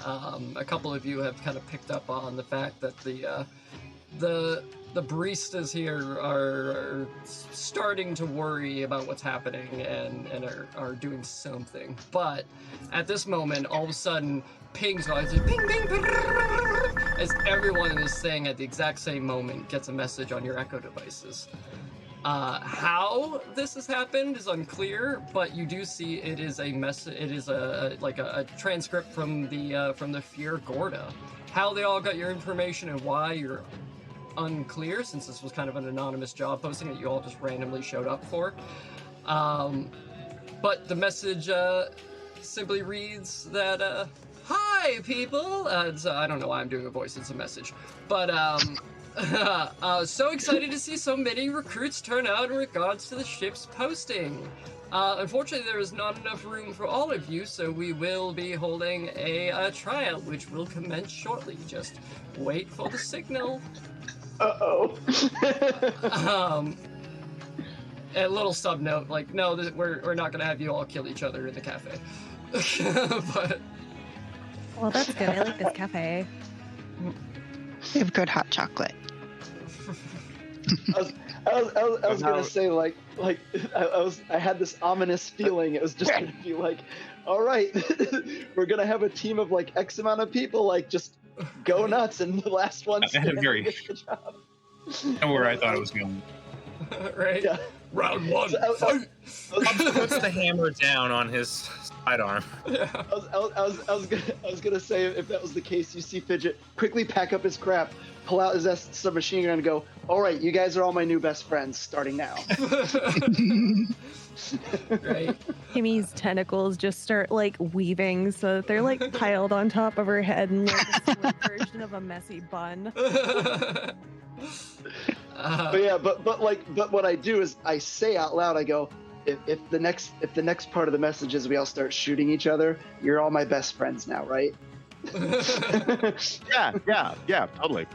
a couple of you have kind of picked up on the fact that the baristas here are starting to worry about what's happening and are doing something. But at this moment, all of a sudden, pings are like, ping, ping, ping, as everyone in this thing at the exact same moment gets a message on your Echo devices. How this has happened is unclear, but you do see it is a message. It is a transcript from the Fear Gorda. How they all got your information and why you're unclear, since this was kind of an anonymous job posting that you all just randomly showed up for. But the message simply reads that, "Hi, people." I don't know why I'm doing a voice. It's a message, but so excited to see so many recruits turn out in regards to the ship's posting. Unfortunately, there is not enough room for all of you, so we will be holding a tryout, which will commence shortly. Just wait for the signal. Uh-oh. A little sub note, like, no, we're not gonna have you all kill each other in the cafe. But Well, that's good. I like this cafe. They have good hot chocolate. I was gonna say I had this ominous feeling it was just gonna be like, all right, we're gonna have a team of like X amount of people, like just go nuts, and the last one's I had a very- get the job. Where I thought it was going. right? Yeah. Round one, So, fight! Puts the hammer down on his sidearm. Yeah. I was gonna say, if that was the case, you see Fidget quickly pack up his crap, pull out his submachine gun, and go, "All right, you guys are all my new best friends, starting now." Right. Kimmy's tentacles just start like weaving so that they're like piled on top of her head and like a split version of a messy bun. But yeah, but what I do is I say out loud, I go, if the next part of the message is we all start shooting each other, you're all my best friends now, right? Yeah, totally.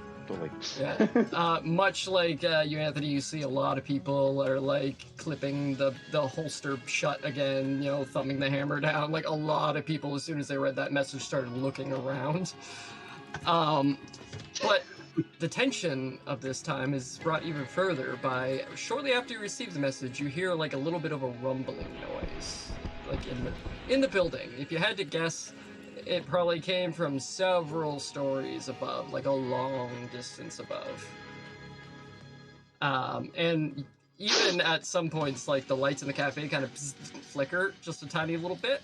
Yeah. Much like you, Anthony, you see a lot of people are like clipping the holster shut again, you know, thumbing the hammer down. Like a lot of people, as soon as they read that message, started looking around. But the tension of this time is brought even further by shortly after you receive the message, you hear like a little bit of a rumbling noise, like in the building. If you had to guess, it probably came from several stories above, like a long distance above. And even at some points, like the lights in the cafe kind of flicker just a tiny little bit.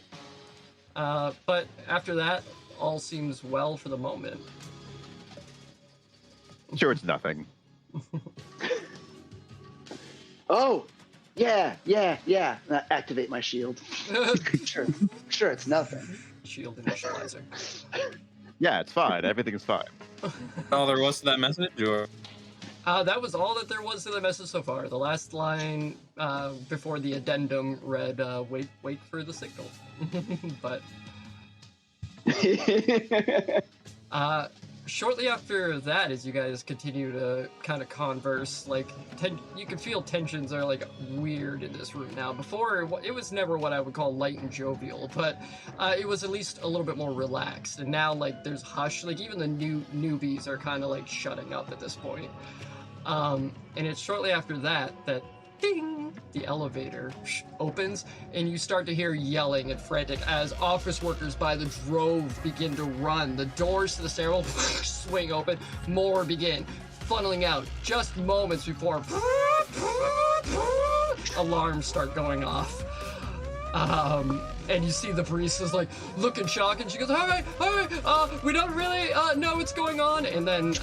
But after that, all seems well for the moment. Sure, it's nothing. Oh, yeah. Activate my shield. Sure, it's nothing. Shield initializer. Yeah, it's fine. Everything's fine. All there was to that message, or That was all that there was to the message so far. The last line before the addendum read, wait for the signal. But shortly after that, as you guys continue to kind of converse, like you can feel tensions are like weird in this room now. Before, it was never what I would call light and jovial, but it was at least a little bit more relaxed. And now, like, there's hush. Like even the newbies are kind of like shutting up at this point. And it's shortly after that ding, the elevator opens, and you start to hear yelling and frantic as office workers by the drove begin to run. The doors to the stairwell swing open, more begin funneling out just moments before alarms start going off. And you see the barista's like looking shocked, and she goes, all right, we don't really know what's going on. And then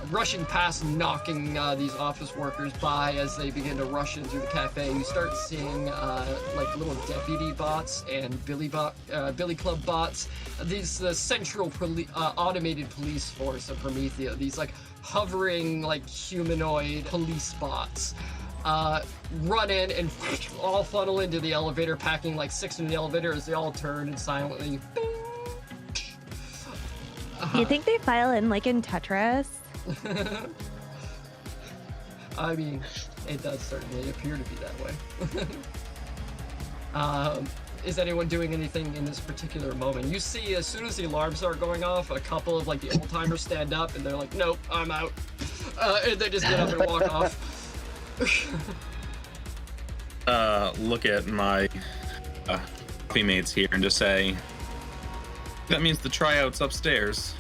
rushing past, knocking these office workers by as they begin to rush in through the cafe, you start seeing like little deputy bots and billy club bots. These the central automated police force of Promethea. These like hovering like humanoid police bots. Run in and all funnel into the elevator, packing like 6 in the elevator as they all turn and silently. Do you think they file in like in Tetris? I mean, it does certainly appear to be that way. Is anyone doing anything in this particular moment? You see, as soon as the alarms start going off, a couple of like the old timers stand up and they're like, "Nope, I'm out," and they just get up and walk off. Look at my teammates here and just say, that means the tryout's upstairs.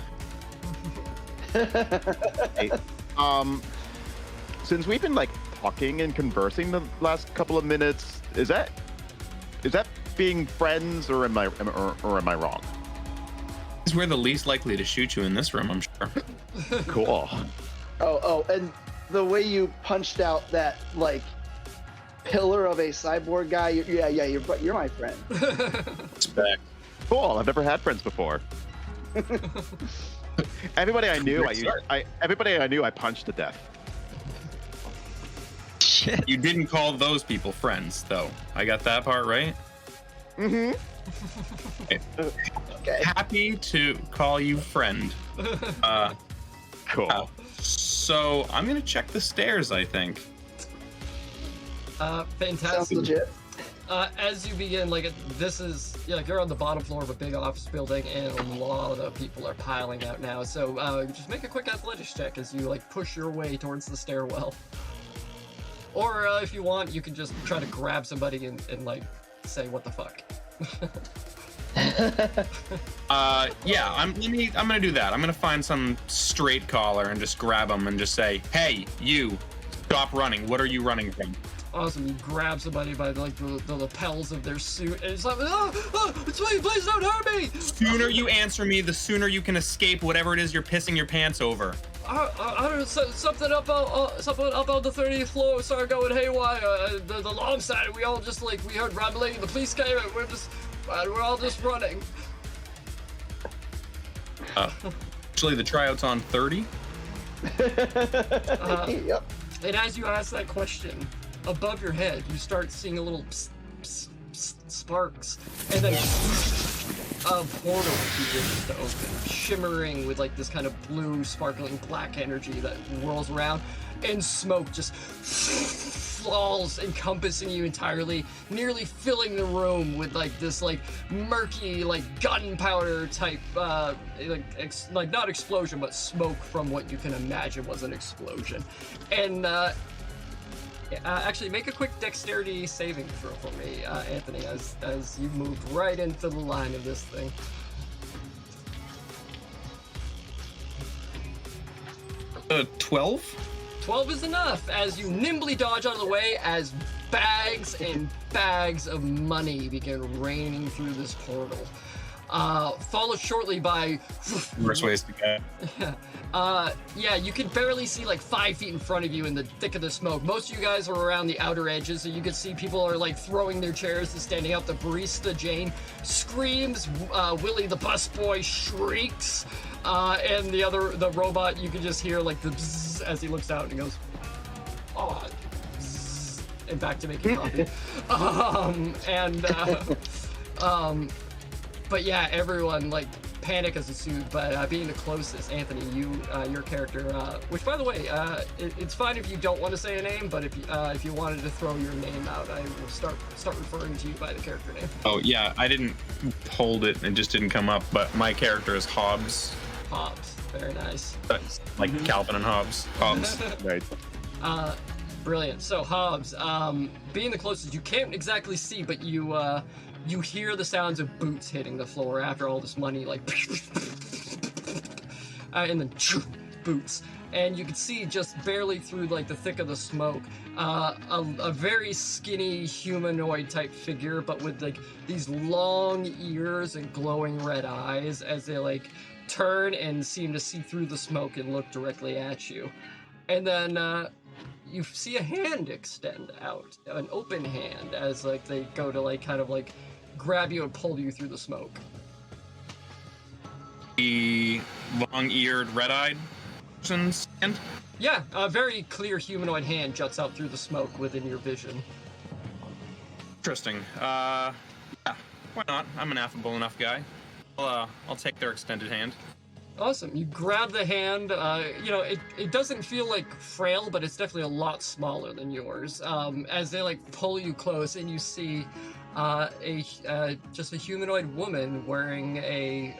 Hey, since we've been like talking and conversing the last couple of minutes, is that being friends, or am I wrong? Because we're the least likely to shoot you in this room, I'm sure. Cool. Oh, and the way you punched out that like pillar of a cyborg guy, you're my friend. Respect. Cool. I've never had friends before. Everybody I knew, I punched to death. Shit. You didn't call those people friends, though. I got that part right? Mm-hmm. Okay. Happy to call you friend. Cool. Oh. So I'm gonna check the stairs, I think. Sounds Fantastic. legit. As you begin, like this is you're on the bottom floor of a big office building, and a lot of people are piling out now. So just make a quick athletics check as you like push your way towards the stairwell. Or if you want, you can just try to grab somebody and like say what the fuck. Yeah, I'm gonna do that. I'm gonna find some straight collar and just grab them and just say, "Hey, you, stop running. What are you running from?" Awesome. You grab somebody by like the lapels of their suit, and it's like, please don't hurt me. Sooner you answer me, the sooner you can escape whatever it is you're pissing your pants over. I don't know, something up on the 30th floor started going haywire. The long side, we all just like we heard rumbling. The police came, and we're all just running. Actually, the tryout's on 30. Yep. And as you ask that question, above your head, you start seeing a little sparks, and then a portal begins to open, shimmering with like this kind of blue, sparkling black energy that whirls around, and smoke just falls, encompassing you entirely, nearly filling the room with like this like murky, like gunpowder type, like not explosion, but smoke from what you can imagine was an explosion, and actually, make a quick dexterity saving throw for me, Anthony, as you moved right into the line of this thing. 12? 12 is enough, as you nimbly dodge out of the way as bags and bags of money begin raining through this portal. Followed shortly by... Worst ways to go. Yeah, you can barely see like 5 feet in front of you in the thick of the smoke. Most of you guys are around the outer edges, so you can see people are like throwing their chairs and standing up. The barista, Jane, screams. Willie, the busboy, shrieks. And the robot, you can just hear like the bzzz as he looks out and he goes, oh, bzzz, and back to making coffee. But yeah, everyone like panic has ensued. But being the closest, Anthony, your character, which by the way, it's fine if you don't want to say a name, but if you wanted to throw your name out, I will start referring to you by the character name. Oh yeah, I didn't hold it; it just didn't come up. But my character is Hobbs. Hobbs, very nice. That's like Calvin and Hobbes. Hobbs. Right. Brilliant. So Hobbs, being the closest, you can't exactly see, but you hear the sounds of boots hitting the floor after all this money, like, and then boots. and you can see just barely through like the thick of the smoke, a very skinny humanoid type figure, but with like these long ears and glowing red eyes as they like turn and seem to see through the smoke and look directly at you. And then you see a hand extend out, an open hand, as like they go to like kind of like grab you and pull you through the smoke. The long-eared, red-eyed person's hand? Yeah, a very clear humanoid hand juts out through the smoke within your vision. Interesting. Yeah, why not? I'm an affable enough guy. I'll take their extended hand. Awesome. You grab the hand. You know, it doesn't feel like frail, but it's definitely a lot smaller than yours. As they like pull you close, and you see just a humanoid woman wearing a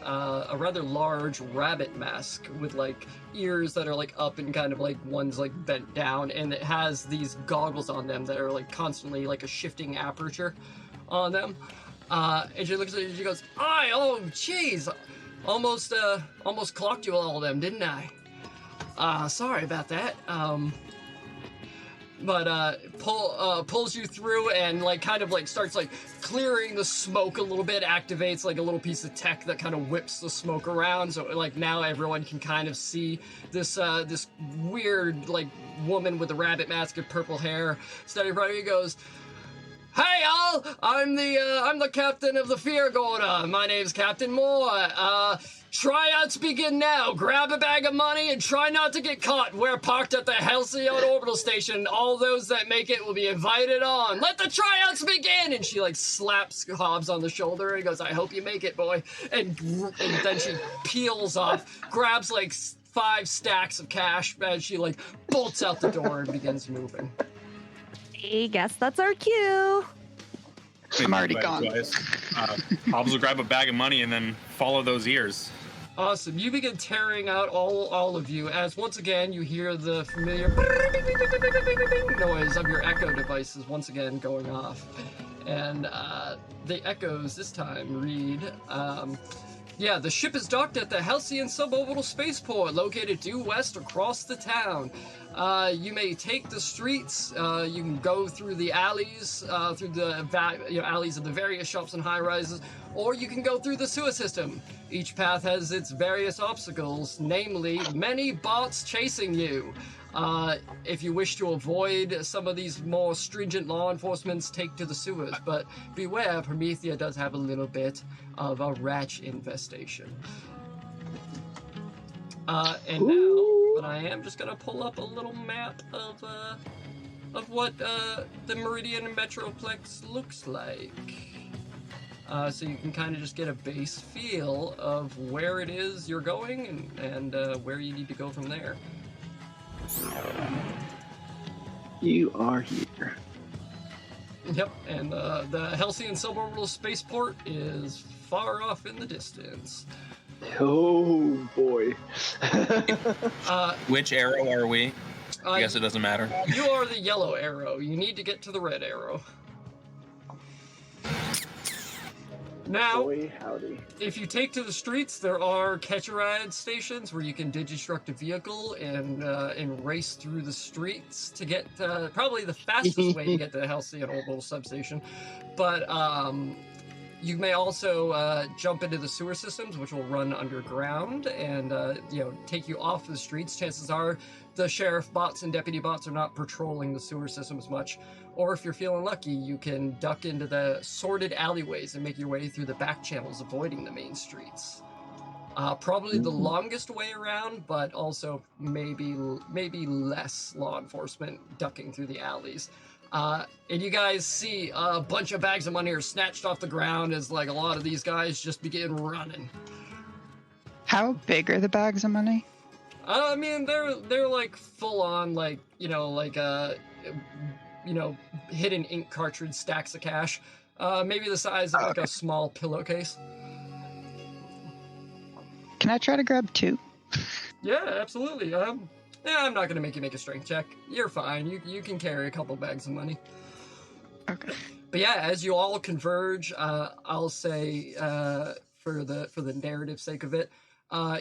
rather large rabbit mask with like ears that are like up and kind of like one's like bent down, and it has these goggles on them that are like constantly like a shifting aperture on them. And she looks at you and she goes, oh, jeez. Almost clocked you all of them, didn't I? Sorry about that. But pulls you through and like kind of like starts like clearing the smoke a little bit, activates like a little piece of tech that kind of whips the smoke around, so like now everyone can kind of see this this weird like woman with a rabbit mask and purple hair standing in front of you. Goes, hey all, I'm the captain of the Fear Gorda. My name's Captain Moore. Tryouts begin now. Grab a bag of money and try not to get caught. We're parked at the Halcyon Orbital Station. All those that make it will be invited on. Let the tryouts begin! And she like slaps Hobbs on the shoulder and goes, I hope you make it, boy. And then she peels off, grabs like 5 stacks of cash as she like bolts out the door and begins moving. I guess that's our cue. I'm already gone. Hobbs will grab a bag of money and then follow those ears. Awesome. You begin tearing out all of you as once again you hear the familiar noise of your echo devices once again going off. And the echoes this time read, yeah, the ship is docked at the Halcyon suborbital spaceport located due west across the town. You may take the streets, you can go through the alleys, through the alleys of the various shops and high-rises, or you can go through the sewer system. Each path has its various obstacles, namely many bots chasing you. If you wish to avoid some of these more stringent law enforcements, take to the sewers, but beware, Promethea does have a little bit of a rat infestation. And now, but I am just gonna pull up a little map of what the Meridian Metroplex looks like. So you can kind of just get a base feel of where it is you're going and where you need to go from there. You are here. Yep, and the Halcyon suborbital spaceport is far off in the distance. Oh boy. Which arrow are we? I guess it doesn't matter. You are the yellow arrow. You need to get to the red arrow. Now, Boy, howdy. if you take to the streets, there are catch-a-ride stations where you can digistruct a vehicle and race through the streets to get probably the fastest way to get to the Halcyon Orbital substation. But you may also jump into the sewer systems, which will run underground and take you off the streets. Chances are the sheriff bots and deputy bots are not patrolling the sewer systems much. Or if you're feeling lucky, you can duck into the sordid alleyways and make your way through the back channels, avoiding the main streets. Probably the longest way around, but also maybe less law enforcement ducking through the alleys. And you guys see a bunch of bags of money are snatched off the ground as like a lot of these guys just begin running. How big are the bags of money? I mean, they're like full on hidden ink cartridge stacks of cash. Maybe the size of like a small pillowcase. Can I try to grab 2? Yeah, absolutely. I'm not gonna make you make a strength check. You're fine. You can carry a couple bags of money. Okay. But yeah, as you all converge, I'll say for the narrative sake of it,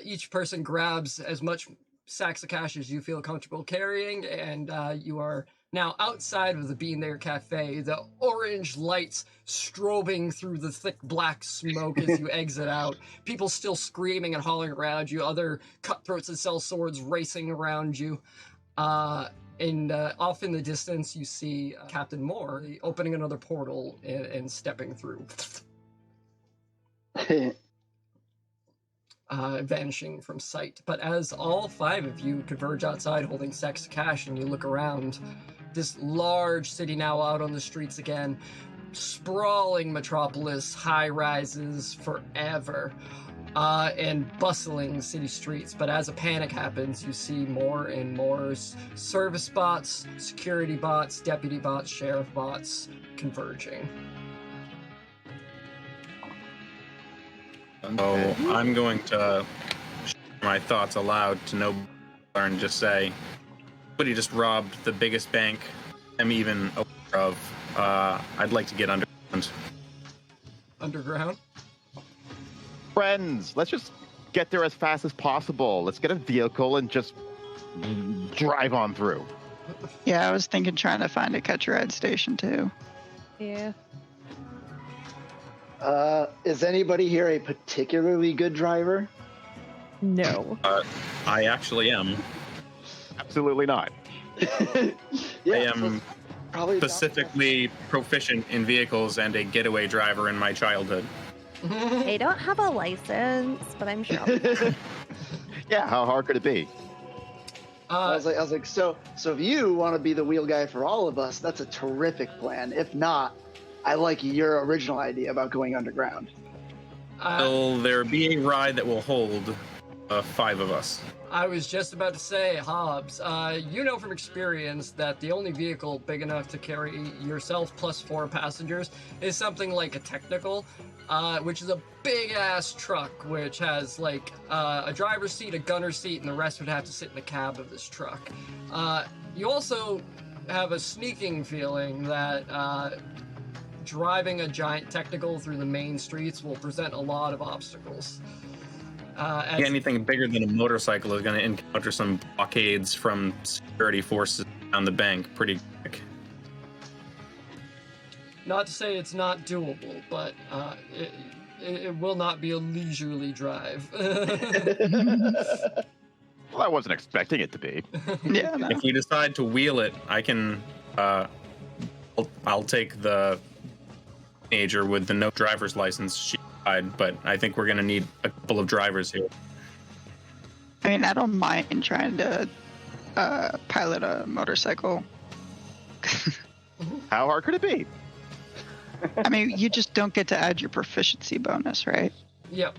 each person grabs as much sacks of cash as you feel comfortable carrying, and you are now outside of the Bean There Cafe, the orange lights strobing through the thick black smoke as you exit out. People still screaming and hollering around you, other cutthroats that sell swords racing around you. And off in the distance, you see Captain Moore opening another portal and stepping through. Vanishing from sight. But as all 5 of you converge outside holding sacks of cash and you look around, this large city now out on the streets again, sprawling metropolis, high rises forever, and bustling city streets. But as a panic happens, you see more and more service bots, security bots, deputy bots, sheriff bots converging. So I'm going to share my thoughts aloud to no and just say, somebody just robbed the biggest bank I'm even aware of. I'd like to get underground. Underground? Friends, let's just get there as fast as possible. Let's get a vehicle and just drive on through. Yeah, I was thinking trying to find a catch-a-ride station too. Yeah. Is anybody here a particularly good driver? No. I actually am. Absolutely not. Yeah, I am so probably specifically proficient in vehicles and a getaway driver in my childhood. They don't have a license, but I'm sure. Yeah, how hard could it be? I was like, so if you want to be the wheel guy for all of us, that's a terrific plan. If not, I like your original idea about going underground. Will there be a ride that will hold 5 of us? I was just about to say, Hobbs, you know from experience that the only vehicle big enough to carry yourself plus 4 passengers is something like a technical, which is a big-ass truck, which has, like, a driver's seat, a gunner's seat, and the rest would have to sit in the cab of this truck. You also have a sneaking feeling that driving a giant technical through the main streets will present a lot of obstacles. Anything bigger than a motorcycle is going to encounter some blockades from security forces on the bank pretty quick. Not to say it's not doable, but it will not be a leisurely drive. Well, I wasn't expecting it to be. Yeah, no. If we decide to wheel it, I can. I'll take the teenager with the no driver's license. She died, but I think we're going to need a couple of drivers here. I mean, I don't mind trying to pilot a motorcycle. How hard could it be? I mean, you just don't get to add your proficiency bonus, right? Yep.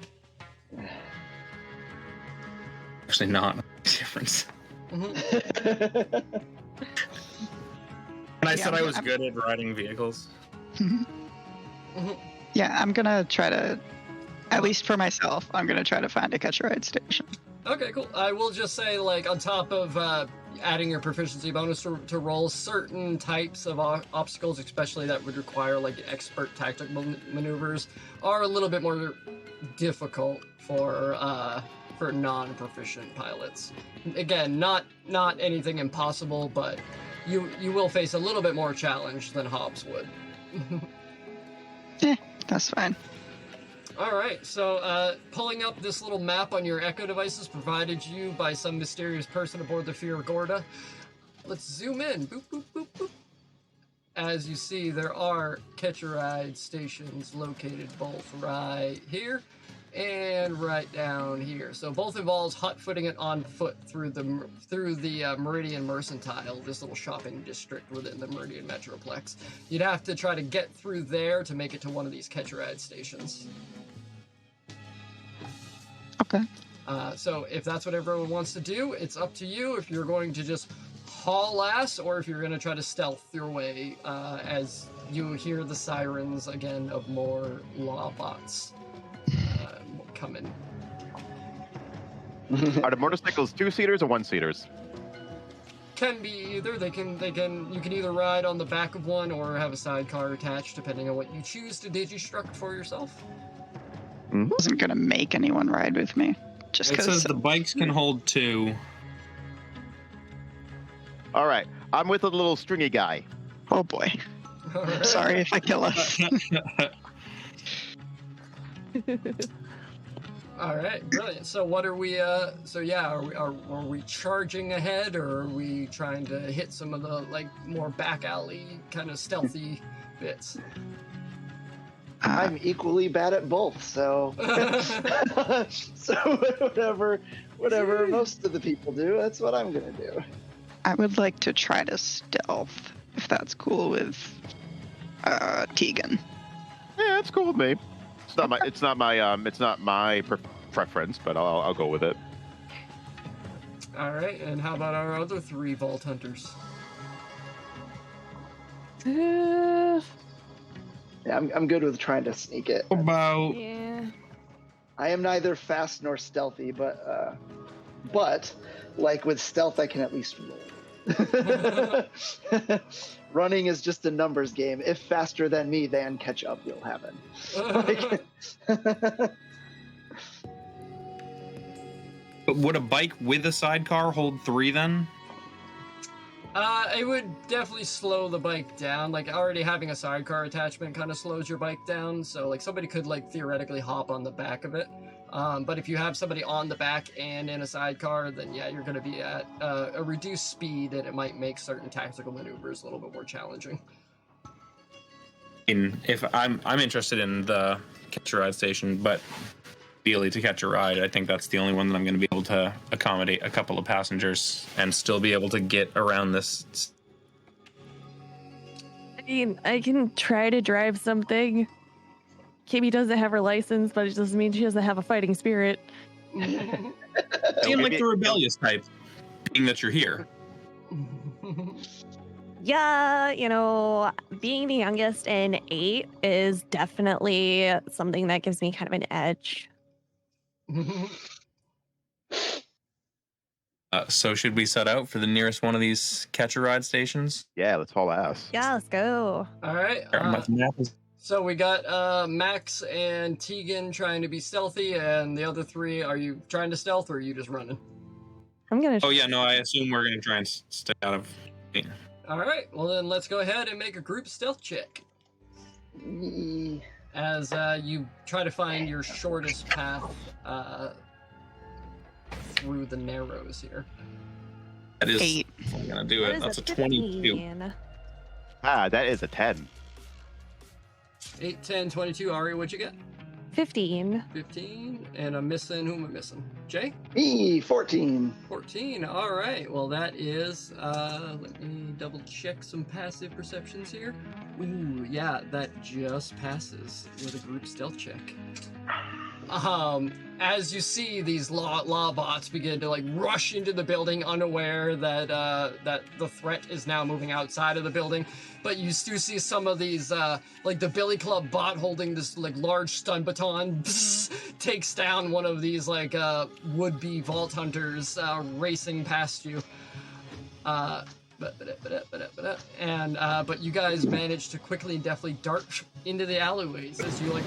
Actually, not a difference. Mm-hmm. And I said I was good at riding vehicles. Mm-hmm. Yeah, I'm gonna try to, at least for myself, I'm gonna try to find a catch-a-ride station. Okay, cool. I will just say, like, on top of adding your proficiency bonus to roll, certain types of obstacles, especially that would require, like, expert tactical maneuvers, are a little bit more difficult for non-proficient pilots. Again, not anything impossible, but you will face a little bit more challenge than Hobbs would. That's fine. All right, so pulling up this little map on your Echo devices provided you by some mysterious person aboard the Fear Gorda. Let's zoom in. Boop, boop, boop, boop. As you see, there are catch-a-ride stations located both right here and right down here. So both involves hot-footing it on foot through the Meridian Mercantile, this little shopping district within the Meridian Metroplex. You'd have to try to get through there to make it to one of these catch-a-ride stations. Okay. So if that's what everyone wants to do, it's up to you if you're going to just haul ass or if you're going to try to stealth your way as you hear the sirens again of more law bots coming. Are the motorcycles 2-seaters or 1-seaters? Can be either. You can either ride on the back of one or have a sidecar attached, depending on what you choose to digistruct for yourself. I wasn't gonna make anyone ride with me, just It because. says the bikes can hold 2, All right, I'm with a little stringy guy. Oh boy. All right. Sorry if I kill us. All right, brilliant. So what are we? Are we charging ahead, or are we trying to hit some of the like more back alley kind of stealthy bits? I'm equally bad at both, so so whatever most of the people do, that's what I'm gonna do. I would like to try to stealth, if that's cool with Tegan. Yeah, it's cool with me. It's not my preference, but I'll go with it. All right, and how about our other 3 vault hunters? Yeah, I'm good with trying to sneak it. About Yeah. I am neither fast nor stealthy, but like with stealth, I can at least roll. Running is just a numbers game. If faster than me, then catch up, you'll have it. But would a bike with a sidecar hold 3 then? It would definitely slow the bike down. Like already having a sidecar attachment kind of slows your bike down. So like somebody could like theoretically hop on the back of it. But if you have somebody on the back and in a sidecar, then yeah, you're going to be at a reduced speed, and it might make certain tactical maneuvers a little bit more challenging. If I'm interested in the catch a ride station, but ideally to catch a ride, I think that's the only one that I'm going to be able to accommodate a couple of passengers and still be able to get around this. I mean, I can try to drive something. Kimmy doesn't have her license, but it doesn't mean she doesn't have a fighting spirit. Seem like the rebellious type, being that you're here. Yeah, you know, being the youngest in 8 is definitely something that gives me kind of an edge. So should we set out for the nearest one of these catch a ride stations? Yeah, let's haul ass. Yeah, let's go. All right. So we got Max and Tegan trying to be stealthy, and the other 3, are you trying to stealth, or are you just running? I'm gonna. Oh yeah, no, I assume we're going to try and stay out of. All right. Well, then let's go ahead and make a group stealth check. As you try to find your shortest path through the narrows here. That is 8. I'm going to do That it. is That's a 15. 22. That is a 10. 8, 10, 22. Ari, what'd you get? 15. 15. And I'm missing. Who am I missing? Jay? Me, 14. 14. All right. Well, that is. Let me double check some passive perceptions here. Ooh, yeah, that just passes with a group stealth check. As you see these law bots begin to like rush into the building, unaware that that the threat is now moving outside of the building, but you do see some of these like the Billy Club bot holding this like large stun baton takes down one of these like would-be vault hunters racing past you. But you guys manage to quickly and deftly dart into the alleyways as you like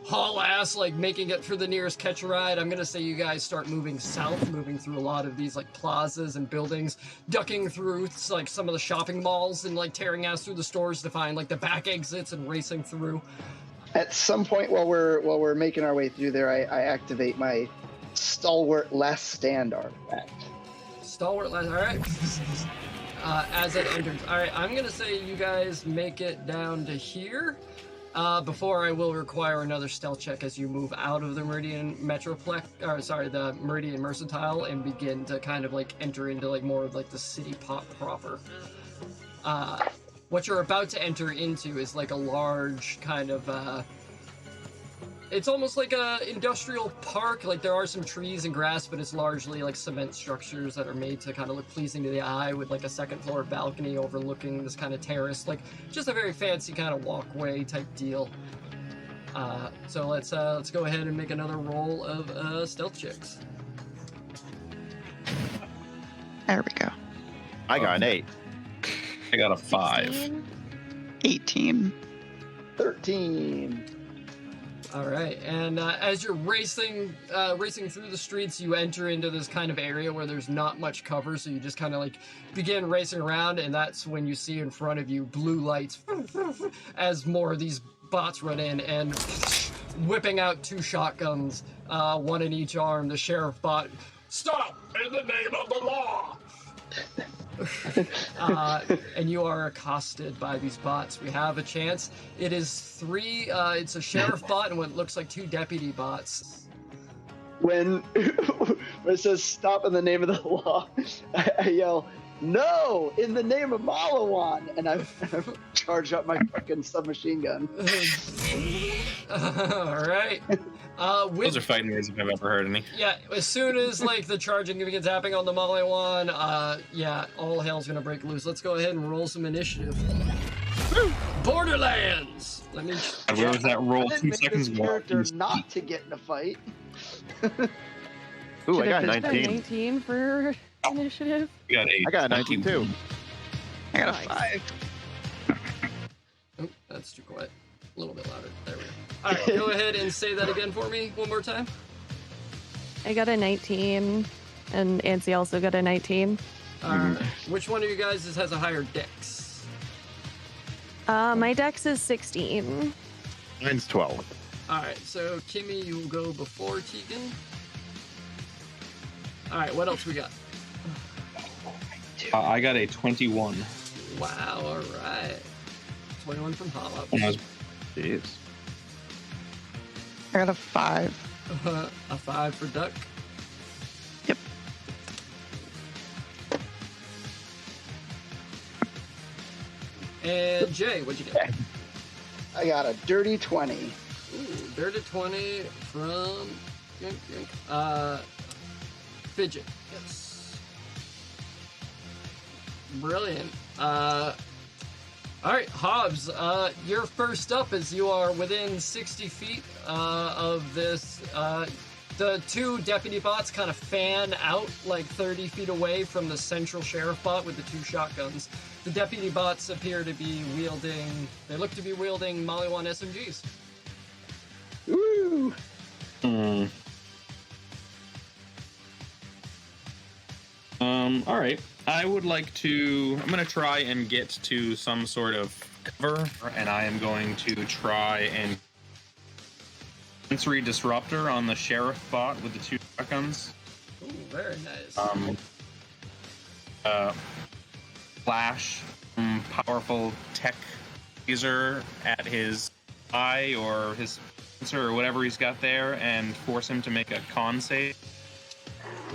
haul ass, like making it for the nearest catch a ride. I'm gonna say you guys start moving south, moving through a lot of these like plazas and buildings, ducking through like some of the shopping malls and like tearing ass through the stores to find like the back exits and racing through. At some point while we're making our way through there, I activate my stalwart last stand artifact. Stalwart last, all right. As it enters. All right, I'm gonna say you guys make it down to here. Before I will require another stealth check as you move out of the Meridian Metroplex, or sorry, the Meridian Mercantile, and begin to kind of like enter into like more of like the city pop proper. What you're about to enter into is like a large kind of it's almost like a industrial park. Like there are some trees and grass, but it's largely like cement structures that are made to kind of look pleasing to the eye, with like a second floor balcony overlooking this kind of terrace. Like just a very fancy kind of walkway type deal. So let's go ahead and make another roll of stealth checks. There we go. I got an 8. I got a 5. 16? 18. 13. All right, and as you're racing through the streets, you enter into this kind of area where there's not much cover, so you just kind of like begin racing around, and that's when you see in front of you blue lights as more of these bots run in and whipping out 2 shotguns, one in each arm. The sheriff bot, stop in the name of the law. And you are accosted by these bots. We have a chance. It is 3. It's a sheriff bot and what looks like 2 deputy bots. When it says stop in the name of the law, I yell, no, in the name of Malawan, and I charge up my fucking submachine gun. All right. Those are fighting words if I've ever heard any. Yeah, as soon as like the charging begins happening on the Malawan, yeah, all hell's gonna break loose. Let's go ahead and roll some initiative. Borderlands. Let me. Where was that roll? I didn't 2 make seconds this ago. character not to get in a fight. Ooh, I got Should've been 19. 19 for initiative. You got 8. I got a 19 too. I got a Nice. 5. Oh, that's too quiet. A little bit louder. There we go. All right, go ahead and say that again for me one more time. I got a 19, and Ansi also got a 19. Which one of you guys has a higher dex? My dex is 16. Mine's 12. All right, so Kimmy, you will go before Tegan. All right, what else we got? I got a 21. Wow, all right. 21 from Hobbs. When I was Jeez. I got a 5. A 5 for Duck. Yep. And Jay, what'd you get? I got a dirty 20. Ooh, dirty 20 from Fidget. Yes. Brilliant. All right, Hobbs, you're first up as you are within 60 feet of this. The 2 deputy bots kind of fan out like 30 feet away from the central sheriff bot with the 2 shotguns. The deputy bots appear to be wielding, they look to be wielding Molly-1 SMGs. Woo! All right. I would like to. I'm going to try and get to some sort of cover, and I am going to try and sensory disruptor on the sheriff bot with the 2 shotguns. Ooh, very nice. Flash powerful tech laser at his eye or his sensor or whatever he's got there, and force him to make a con save.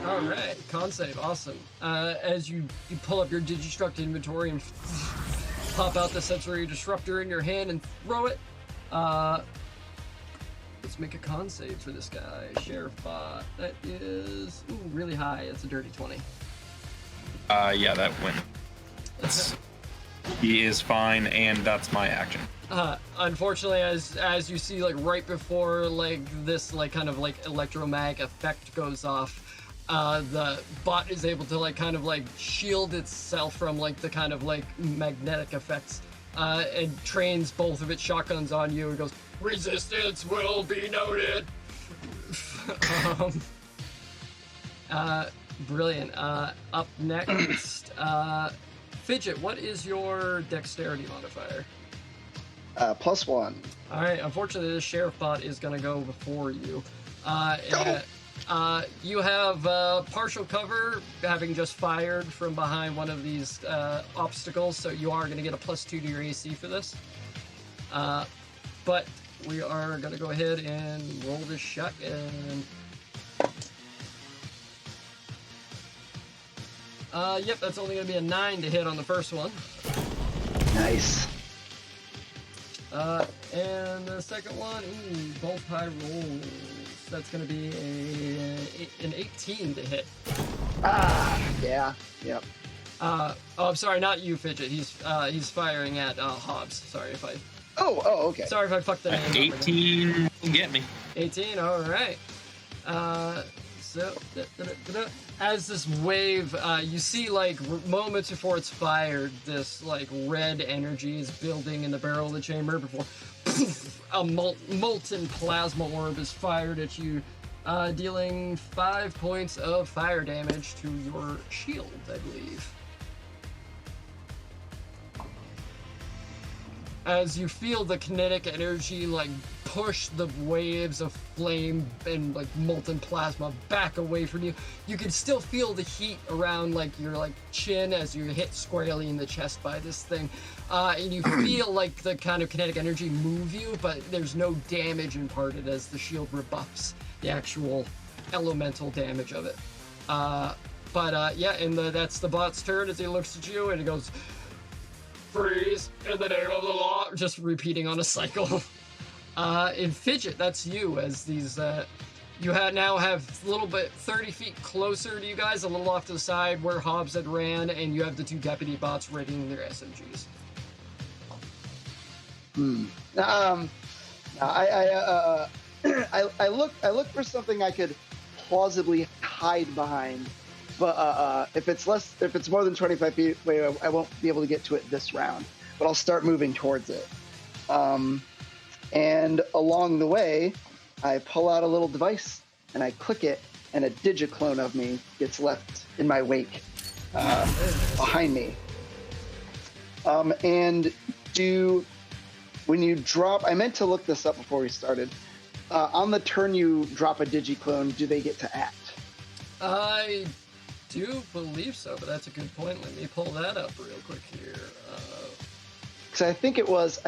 All right, con save, awesome. As you pull up your Digistruct inventory and pop out the sensory disruptor in your hand and throw it. Let's make a con save for this guy, Sheriff Bot. That is really high. That's a dirty 20. Yeah, that wins. He is fine, and that's my action. Unfortunately, as you see, like right before like this like kind of like electromag effect goes off, the bot is able to like kind of like shield itself from like the kind of like magnetic effects, and trains both of its shotguns on you and goes, resistance will be noted. Brilliant. Up next, Fidget, what is your dexterity modifier? +1. All right. Unfortunately, this sheriff bot is going to go before you. You have partial cover, having just fired from behind one of these obstacles, so you are going to get a +2 to your AC for this. But we are going to go ahead and roll this shotgun. Yep, that's only going to be a 9 to hit on the first one. Nice. And the second one, both high rolls. That's going to be an 18 to hit. Yeah, yep. Oh, I'm sorry, not you, Fidget. He's firing at Hobbs. Sorry if I. Oh, okay. Sorry if I fucked the name up. 18 will get me. 18. All right. So as this wave, you see like moments before it's fired, this like red energy is building in the barrel of the chamber before a molten plasma orb is fired at you, dealing 5 points of fire damage to your shield, I believe. As you feel the kinetic energy like push the waves of flame and like molten plasma back away from you, you can still feel the heat around like your like chin as you hit squarely in the chest by this thing, and you feel like the kind of kinetic energy move you, but there's no damage imparted as the shield rebuffs the actual elemental damage of it. Yeah, and that's the bot's turn as he looks at you and he goes, "Freeze in the name of the law," just repeating on a cycle. In Fidget, that's you, as these, you now have a little bit 30 feet closer to you guys, a little off to the side where Hobbs had ran, and you have the 2 deputy bots readying their SMGs. I look for something I could plausibly hide behind, but if it's more than 25 feet away, I won't be able to get to it this round. But I'll start moving towards it. And along the way, I pull out a little device and I click it, and a digiclone of me gets left in my wake behind me. And when you drop, I meant to look this up before we started. On the turn you drop a digiclone, do they get to act? I do believe so, but that's a good point. Let me pull that up real quick here. Because I think it was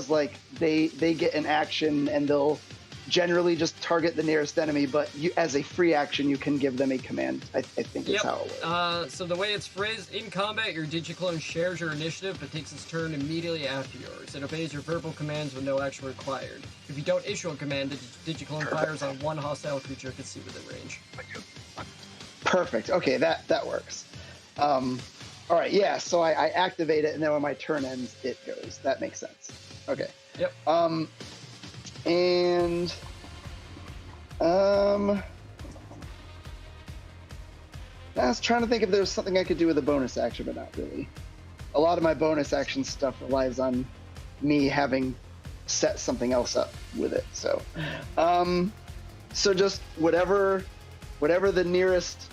like they get an action and they'll generally just target the nearest enemy, but you, as a free action, you can give them a command. I think that's how it works. So the way it's phrased, in combat, your digiclone shares your initiative but takes its turn immediately after yours. It obeys your verbal commands with no action required. If you don't issue a command, the digiclone fires on one hostile creature it can see within range. Perfect. Okay, that works. All right, yeah, so I activate it, and then when my turn ends, it goes. That makes sense. Okay. Yep. I was trying to think if there was something I could do with a bonus action, but not really. A lot of my bonus action stuff relies on me having set something else up with it. So, so just whatever the nearest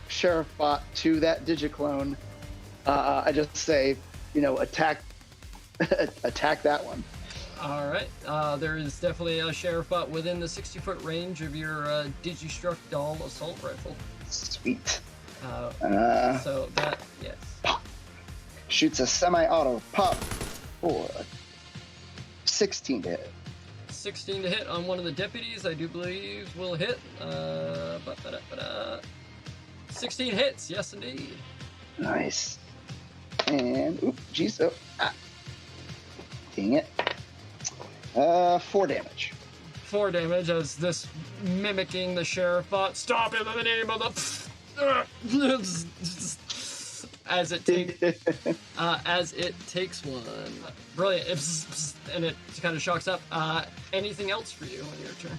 sheriff bot to that digiclone, I just say, attack that one. All right. There is definitely a sheriff bot within the 60-foot range of your Digistruct Doll assault rifle. Sweet. So that, yes. Pop. Shoots a semi-auto. Pop. For 16 to hit. 16 to hit on one of the deputies, I do believe will hit. 16 hits, yes indeed. Nice. And, geez, dang it. 4 damage. 4 damage as this mimicking the sheriff bot. Stop him in the name of the... as it takes one. Brilliant. And it kind of shocks up. Anything else for you on your turn?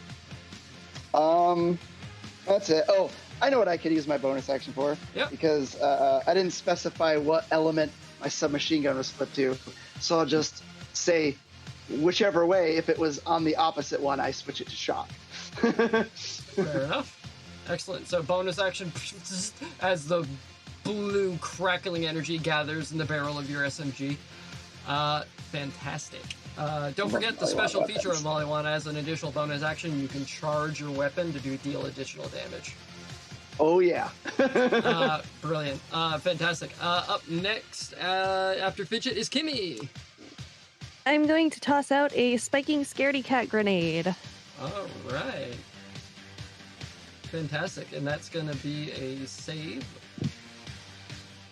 That's it. Oh, I know what I could use my bonus action for. Yep. Because I didn't specify what element my submachine gun was flipped to. So I'll just say whichever way. If it was on the opposite one, I switch it to shock. Fair enough. Excellent. So bonus action as the blue crackling energy gathers in the barrel of your SMG. Fantastic. Don't forget the special feature of Mollywan. As an additional bonus action, you can charge your weapon to deal additional damage. Oh yeah. Brilliant. Fantastic. Up next, after Fidget, is Kimmy. I'm going to toss out a spiking scaredy cat grenade. All right. Fantastic. And that's going to be a save.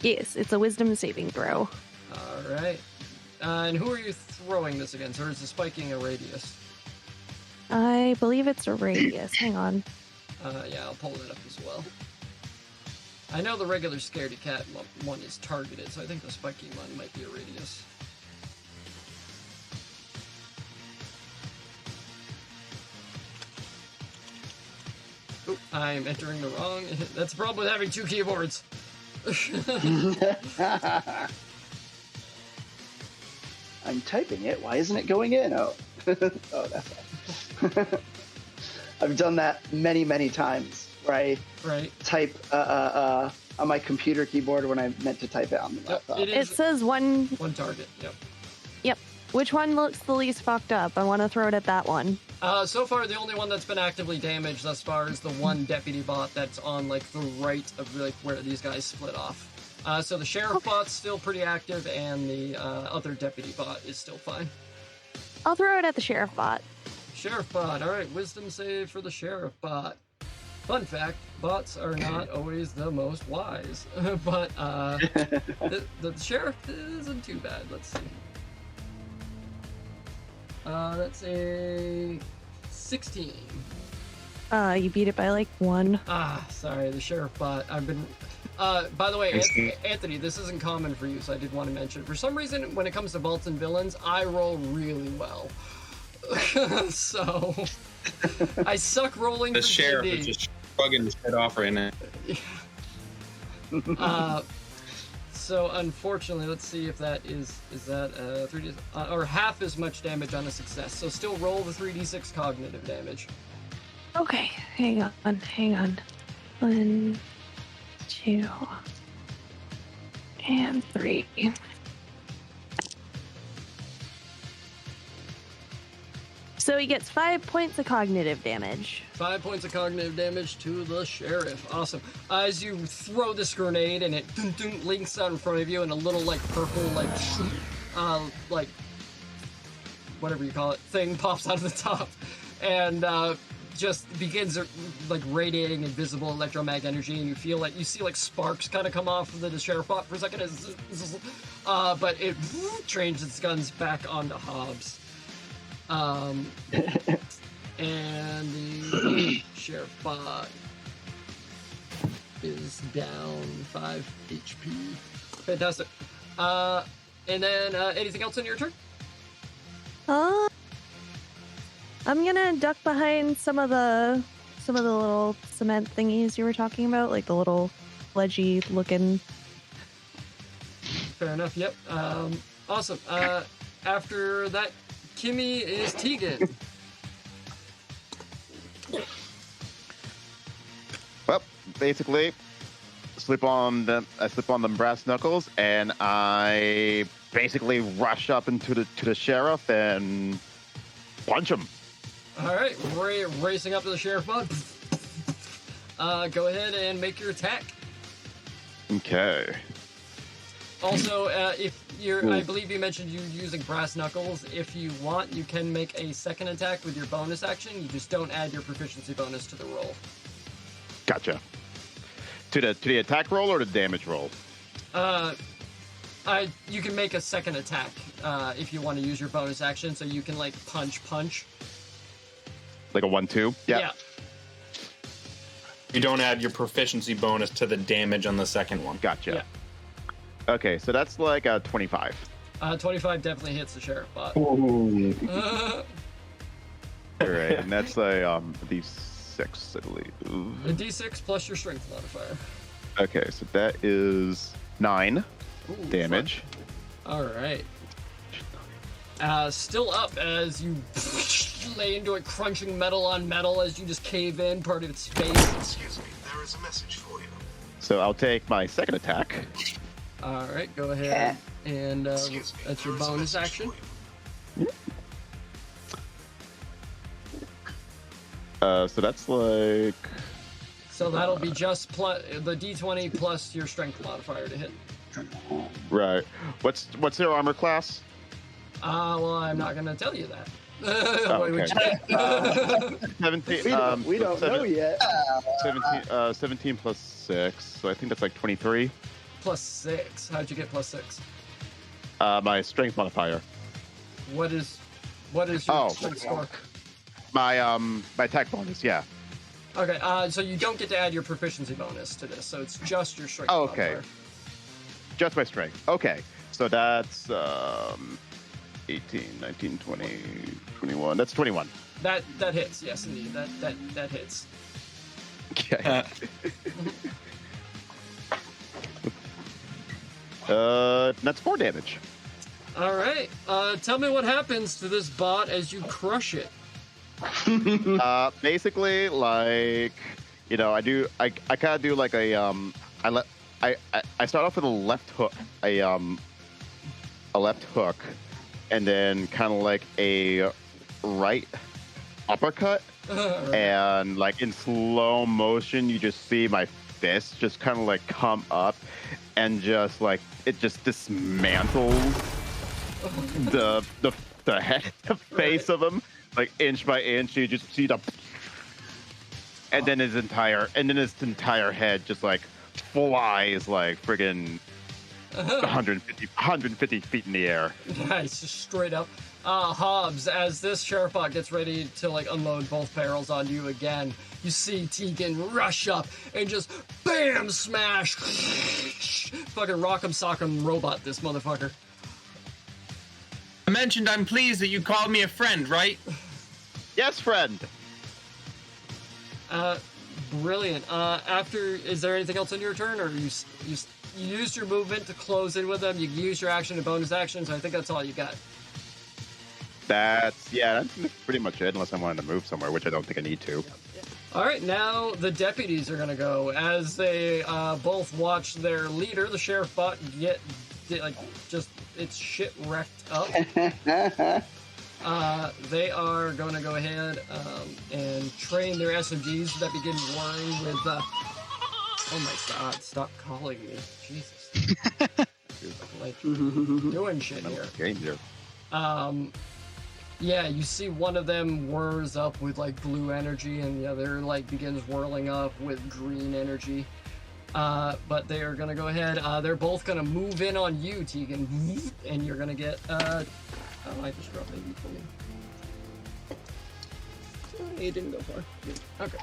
Yes, it's a wisdom saving throw. All right. And who are you throwing this against, or is the spiking a radius? I believe it's a radius. Hang on. Yeah, I'll pull that up as well. I know the regular scaredy cat one is targeted, so I think the spiking one might be a radius. Oop, I'm entering the wrong. That's the problem with having 2 keyboards. I'm typing it. Why isn't it going in? Oh, oh, that's why. I've done that many times where I type on my computer keyboard when I meant to type it on the laptop. It says one target. Yep. Yep. Which one looks the least fucked up? I want to throw it at that one. So far, the only one that's been actively damaged thus far is the one deputy bot that's on like the right of like where these guys split off. So the sheriff bot's still pretty active, and the other deputy bot is still fine. I'll throw it at the sheriff bot. Sheriff bot. All right, wisdom save for the sheriff bot. Fun fact: bots are not always the most wise, but the sheriff isn't too bad. Let's see. That's a 16. You beat it by like 1. Sorry, the sheriff bot. I've been. By the way, Anthony, this isn't common for you, so I did want to mention. For some reason, when it comes to vaults and villains, I roll really well. So I suck rolling. The for sheriff D&D. is just shrugging his head off right now. So unfortunately, let's see if that is that 3d or half as much damage on a success. So still roll the 3d6 cognitive damage. Okay, hang on. 1, 2, and 3. So he gets 5 points of cognitive damage. 5 points of cognitive damage to the sheriff. Awesome. As you throw this grenade and it links out in front of you, and a little like purple like whatever you call it thing pops out of the top, and just begins like radiating invisible electromagnetic energy, and you see like sparks kind of come off of the sheriff bot for a second, but it trains its guns back onto Hobbs. And the sheriff bot is down 5 HP. Fantastic. And then anything else in your turn? I'm gonna duck behind some of the little cement thingies you were talking about, like the little ledgy looking. Fair enough. Yep. Awesome. After that, Kimmy is Tegan. Well, basically, I slip on them brass knuckles, and I basically rush up into the sheriff and punch him. All right, racing up to the sheriff bot. Go ahead and make your attack. Okay. Also, if I believe you mentioned you using brass knuckles. If you want, you can make a second attack with your bonus action. You just don't add your proficiency bonus to the roll. Gotcha. To the attack roll or the damage roll? You can make a second attack if you want to use your bonus action, so you can like punch. Like a 1-2? Yeah. You don't add your proficiency bonus to the damage on the second one. Gotcha. Yeah. Okay, so that's like a 25. 25 definitely hits the sheriff bot. All right, and that's a D6, I believe. A D6 plus your strength modifier. Okay, so that is 9 damage. All right. Still up as you lay into it, crunching metal on metal as you just cave in part of its face. Excuse me, there is a message for you. So I'll take my second attack. All right, go ahead and that's your bonus action. So that's like. So that'll be just the D20 plus your strength modifier to hit. Right. What's their armor class? Well, I'm not gonna tell you that. Okay. 17. We don't know yet. 17 plus 6, so I think that's like 23. Plus 6. How'd you get plus 6? My strength modifier. What is your strength score? My attack bonus, yeah. Okay, so you don't get to add your proficiency bonus to this, so it's just your strength okay. modifier. Just my strength. Okay, so that's 18, 19, 20, 21. That's 21. That hits, yes indeed. That hits. Okay. That's 4 damage. All right. Tell me what happens to this bot as you crush it. Basically, like, you know, I kind of do like a I start off with a left hook, a left hook, and then kind of like a right uppercut, and like in slow motion, you just see my fist just kind of like come up, and just like it just dismantles the head, the face of him. Like inch by inch, you just see the, and then his entire head just like flies like friggin' 150 feet in the air. Nice, just straight up. Hobbs, as this sheriff bot gets ready to like unload both barrels on you again, you see Tegan rush up and just bam, smash, fucking rock'em sock'em robot this motherfucker. I mentioned I'm pleased that you called me a friend, right? Yes, friend. Brilliant. Is there anything else on your turn, or you used your movement to close in with them? You used your action and bonus action, so I think that's all you got. That's pretty much it, unless I wanted to move somewhere, which I don't think I need to. All right, now the deputies are gonna go as they both watch their leader, the sheriff bot, get like just its shit wrecked up. They are going to go ahead and train their SMGs that begin whirring with. Oh my God! Stop calling me, Jesus! Like doing shit here. Yeah, you see one of them whirs up with like blue energy, and the other like begins whirling up with green energy. But they are gonna go ahead. They're both gonna move in on you, Tegan, and you're gonna get. Oh, I just dropped maybe for me. It didn't go far. Okay.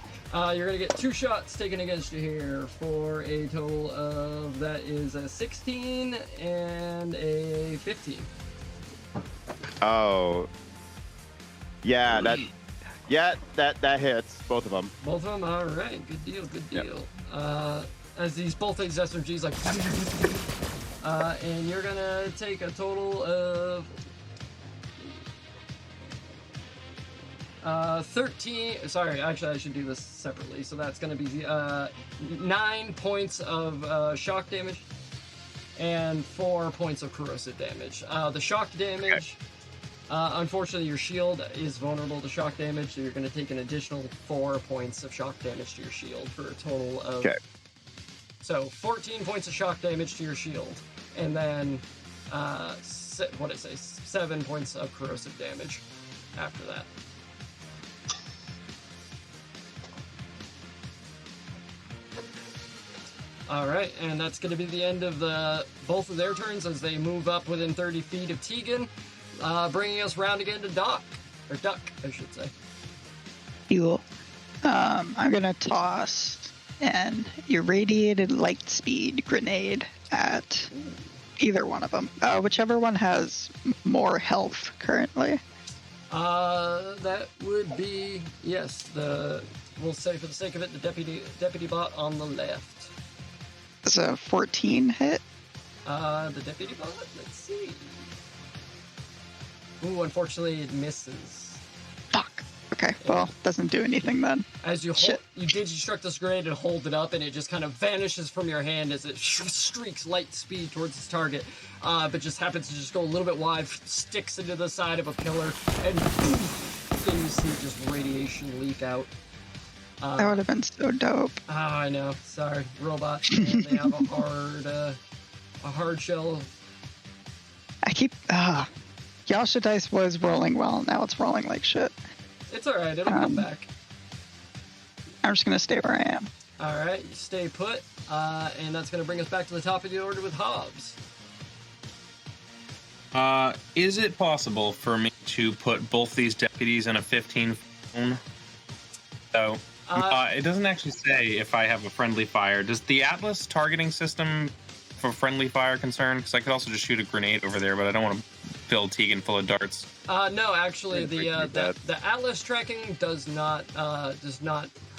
You're gonna get 2 shots taken against you here for a total of that is a 16 and a 15. Oh. Yeah, that hits both of them. Both of them. All right. Good deal. Good deal. Yep. As both these SMGs like, and you're gonna take a total of 13. Sorry, actually, I should do this separately. So that's gonna be 9 points of shock damage and 4 points of corrosive damage. The shock damage. Unfortunately, your shield is vulnerable to shock damage, so you're going to take an additional 4 points of shock damage to your shield for a total of. Okay. So 14 points of shock damage to your shield, and then 7 points of corrosive damage after that. All right, and that's going to be the end of both of their turns as they move up within 30 feet of Tegan. Bringing us round again to Duck, I should say. Cool. I'm gonna toss an irradiated light speed grenade at either one of them. Whichever one has more health currently. That would be yes. We'll say for the sake of it, the deputy bot on the left. It's a 14 hit. The deputy bot. Let's see. Ooh, unfortunately, it misses. Fuck. Okay, well, doesn't do anything then. As you deconstruct this grenade and hold it up, and it just kind of vanishes from your hand as it streaks light speed towards its target, but just happens to just go a little bit wide, sticks into the side of a pillar, and then you see just radiation leak out. That would have been so dope. I know. Sorry, robot. And they have a hard shell. I keep. Yasha Dice was rolling well, now it's rolling like shit. It's alright, it'll come back. I'm just gonna stay where I am. Alright, you stay put, and that's gonna bring us back to the top of the order with Hobbs. Is it possible for me to put both these deputies in a 15 zone? So, it doesn't actually say if I have a friendly fire. Does the Atlas targeting system for friendly fire concern? Because I could also just shoot a grenade over there, but I don't want to fill Tegan full of darts. No, actually, the Atlas tracking does not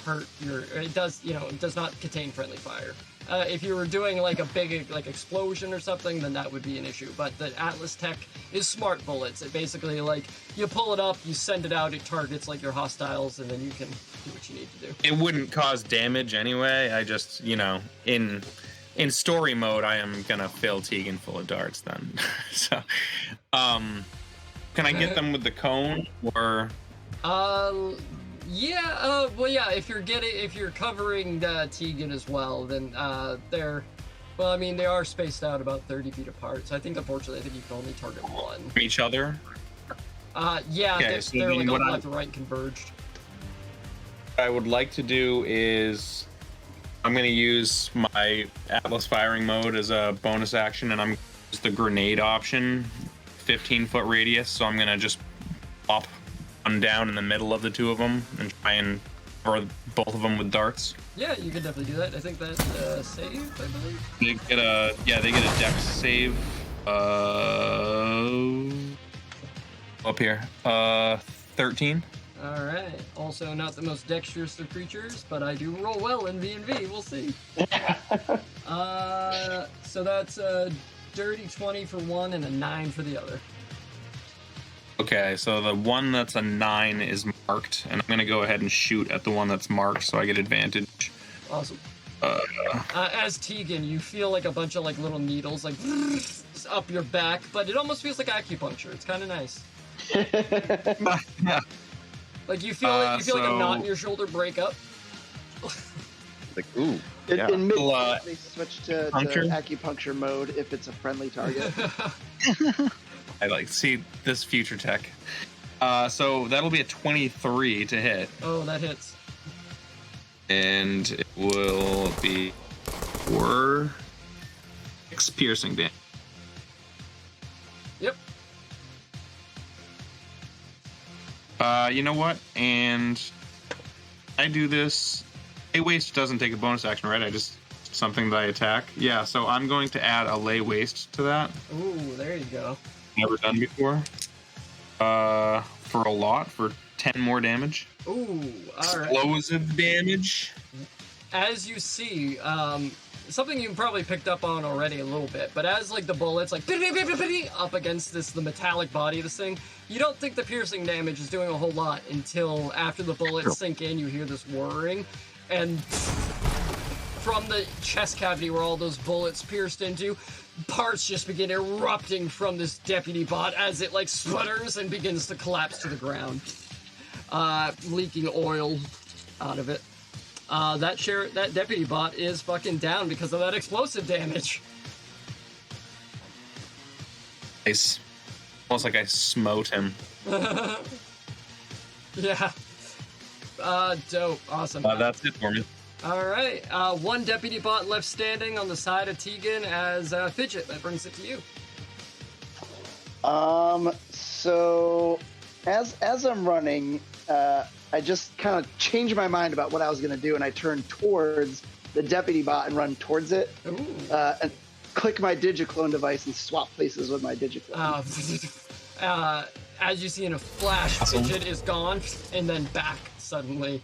hurt your. It does not contain friendly fire. If you were doing like a big like explosion or something, then that would be an issue. But the Atlas tech is smart bullets. It basically like you pull it up, you send it out, it targets like your hostiles, and then you can do what you need to do. It wouldn't cause damage anyway. I just, in story mode, I am gonna fill Tegan full of darts then. So, can I get them with the cone or? Yeah. Well, yeah. If you're covering Tegan as well, then they're. Well, I mean, they are spaced out about 30 feet apart. So I think, unfortunately, you can only target one. From each other? Yeah. Okay, they're like on left and right converged. What I would like to do is I'm going to use my Atlas firing mode as a bonus action, and I'm going to use the grenade option, 15-foot radius. So I'm going to just pop one down in the middle of the two of them and try and cover both of them with darts. Yeah, you could definitely do that. I think that's save, I believe. They get a dex save. Up here. 13. All right. Also, not the most dexterous of creatures, but I do roll well in V&V. We'll see. So that's a dirty 20 for one and a 9 for the other. Okay, so the one that's a 9 is marked, and I'm gonna go ahead and shoot at the one that's marked, so I get advantage. Awesome. As Tegan, you feel like a bunch of like little needles like up your back, but it almost feels like acupuncture. It's kind of nice. Like you feel like a knot in your shoulder break up. Like, ooh. In mid, Well, they switch to puncture? acupuncture mode if it's a friendly target. I like see this future tech. So that'll be a 23 to hit, Oh, that hits. and it will be 6 piercing damage. Yep. You know what? And I do this. Lay waste doesn't take a bonus action, right? I just something that I attack. Yeah, so I'm going to add a lay waste to that. Ooh, there you go. Never done before. For a lot, for 10 more damage. Ooh, all right. Explosive damage. As you see, something you probably picked up on already a little bit, but as like the bullets like up against the metallic body of this thing, you don't think the piercing damage is doing a whole lot until after the bullets sink in, you hear this whirring, and from the chest cavity where all those bullets pierced into, parts just begin erupting from this deputy bot as it like sputters and begins to collapse to the ground, leaking oil out of it. That deputy bot is fucking down because of that explosive damage. Nice. Almost like I smote him. Yeah. Dope. Awesome. That's it for me. All right. One deputy bot left standing on the side of Tegan as Fidget. That brings it to you. So as I'm running, I just kind of changed my mind about what I was going to do, and I turned towards the deputy bot and run towards it, and click my digiclone device and swap places with my digiclone. As you see in a flash, Awesome. Fidget is gone, and then back suddenly.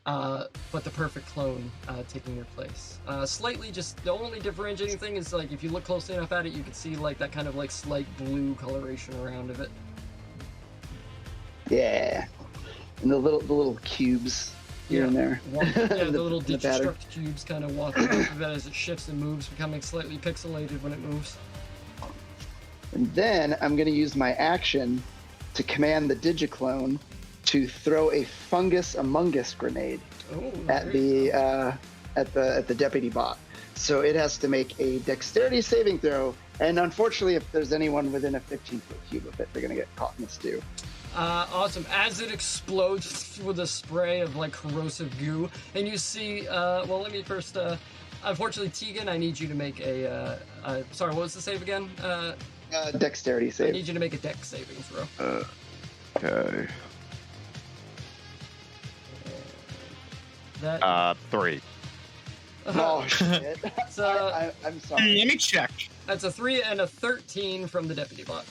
But the perfect clone taking your place. Slightly, just the only differentiating thing is like if you look closely enough at it, you can see like that kind of like slight blue coloration around of it. Yeah, and the little cubes here and there. The little the pattern. deconstruct cubes kind of walking off of it as it shifts and moves, becoming slightly pixelated when it moves. And then I'm going to use my action to command the digiclone to throw a fungus among us grenade at the deputy bot. So it has to make a dexterity saving throw, and unfortunately, if there's anyone within a 15-foot cube of it, they're going to get caught in the stew. Awesome. As it explodes with a spray of like corrosive goo, and you see, well, let me first. Unfortunately, Tegan, I need you to make a. Sorry, what was the save again? Dexterity I save. need you to make a dex saving throw. Okay. That. 3. Oh shit! So I'm sorry. Let me check. that's a 3 and a 13 from the deputy bot.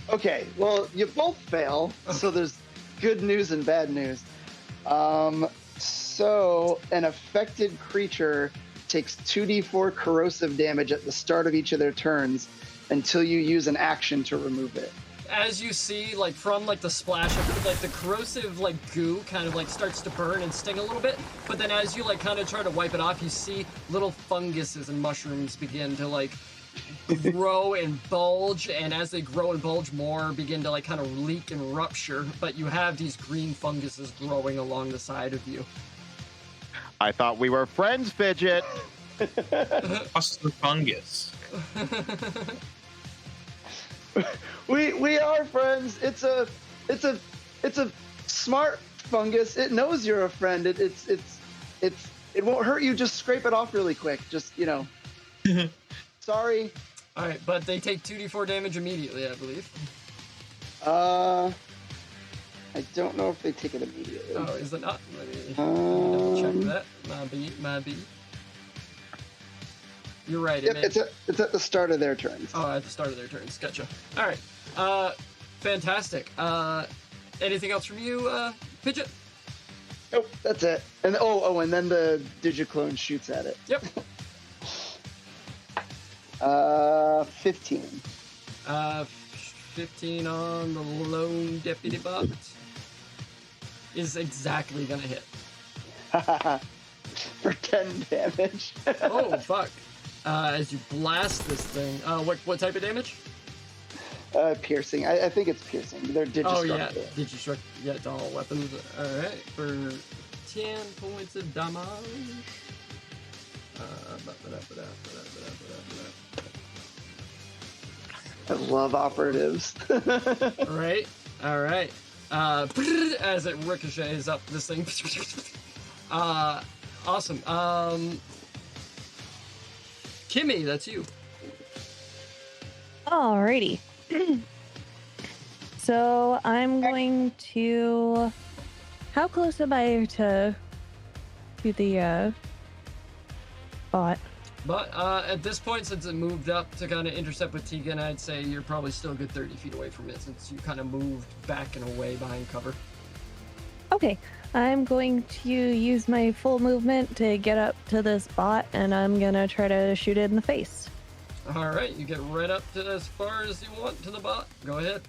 Okay, well, you both fail, so there's good news and bad news. So an affected creature takes 2d4 corrosive damage at the start of each of their turns until you use an action to remove it. As you see, like from like the splash of like the corrosive like goo kind of like starts to burn and sting a little bit, but then as you like kind of try to wipe it off, you see little funguses and mushrooms begin to like grow and bulge, and as they grow and bulge more, begin to like kind of leak and rupture. But you have these green funguses growing along the side of you. I thought we were friends, Fidget. What's the fungus? We are friends. It's a smart fungus. It knows you're a friend. It won't hurt you. Just scrape it off really quick. Just sorry. All right, but they take 2d4 damage immediately, I believe. I don't know if they take it immediately. Oh, is it not? Let me double check that. My B. You're right. Yep, it's at the start of their turns. Oh, at the start of their turns. Gotcha. All right. Fantastic. Anything else from you, Fidget? Nope, that's it. And and then the Digiclone shoots at it. Yep. 15. 15 on the lone deputy bot is exactly gonna hit. For 10 damage. Oh fuck! As you blast this thing, what type of damage? Piercing. I think it's piercing. They're Digistruct. Oh yeah, Digistruct. Yeah, it's all weapons. All right, for 10 points of damage. I love operatives. All right. As it ricochets up this thing. Awesome. Kimmy, that's you. Alrighty. So I'm going to. How close am I to the bot? But at this point, since it moved up to kind of intercept with Tegan, I'd say you're probably still a good 30 feet away from it, since you kind of moved back and away behind cover. Okay, I'm going to use my full movement to get up to this bot, and I'm gonna try to shoot it in the face. All right, you get right up to as far as you want to the bot. Go ahead.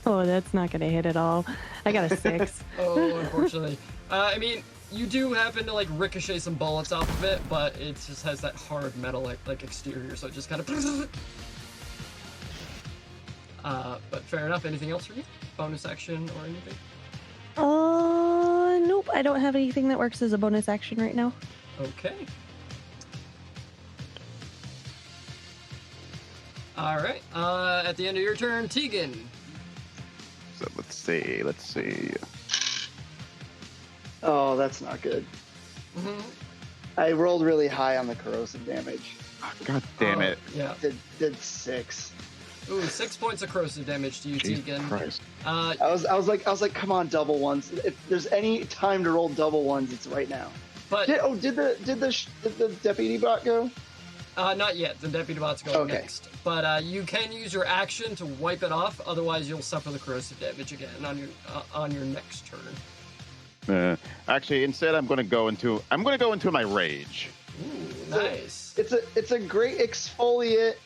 Oh, that's not gonna hit at all. I got a 6. Oh, unfortunately. I mean, you do happen to like ricochet some bullets off of it, but it just has that hard metal like exterior, so it just kind of. But fair enough. Anything else for you? Bonus action or anything? Nope. I don't have anything that works as a bonus action right now. Okay. All right. At the end of your turn, Tegan. So let's see. Oh, that's not good. Mm-hmm. I rolled really high on the corrosive damage. Oh, God damn it. Yeah. Did 6. Ooh, 6 points of corrosive damage to you, Jesus Tegan. Christ. I was like, come on, double ones. If there's any time to roll double ones, it's right now. But Did the deputy bot go? not yet. The deputy bot's going Okay. next. But you can use your action to wipe it off. Otherwise, you'll suffer the corrosive damage again on your next turn. Actually, instead, I'm going to go into my rage. Ooh, nice. It's a great exfoliate.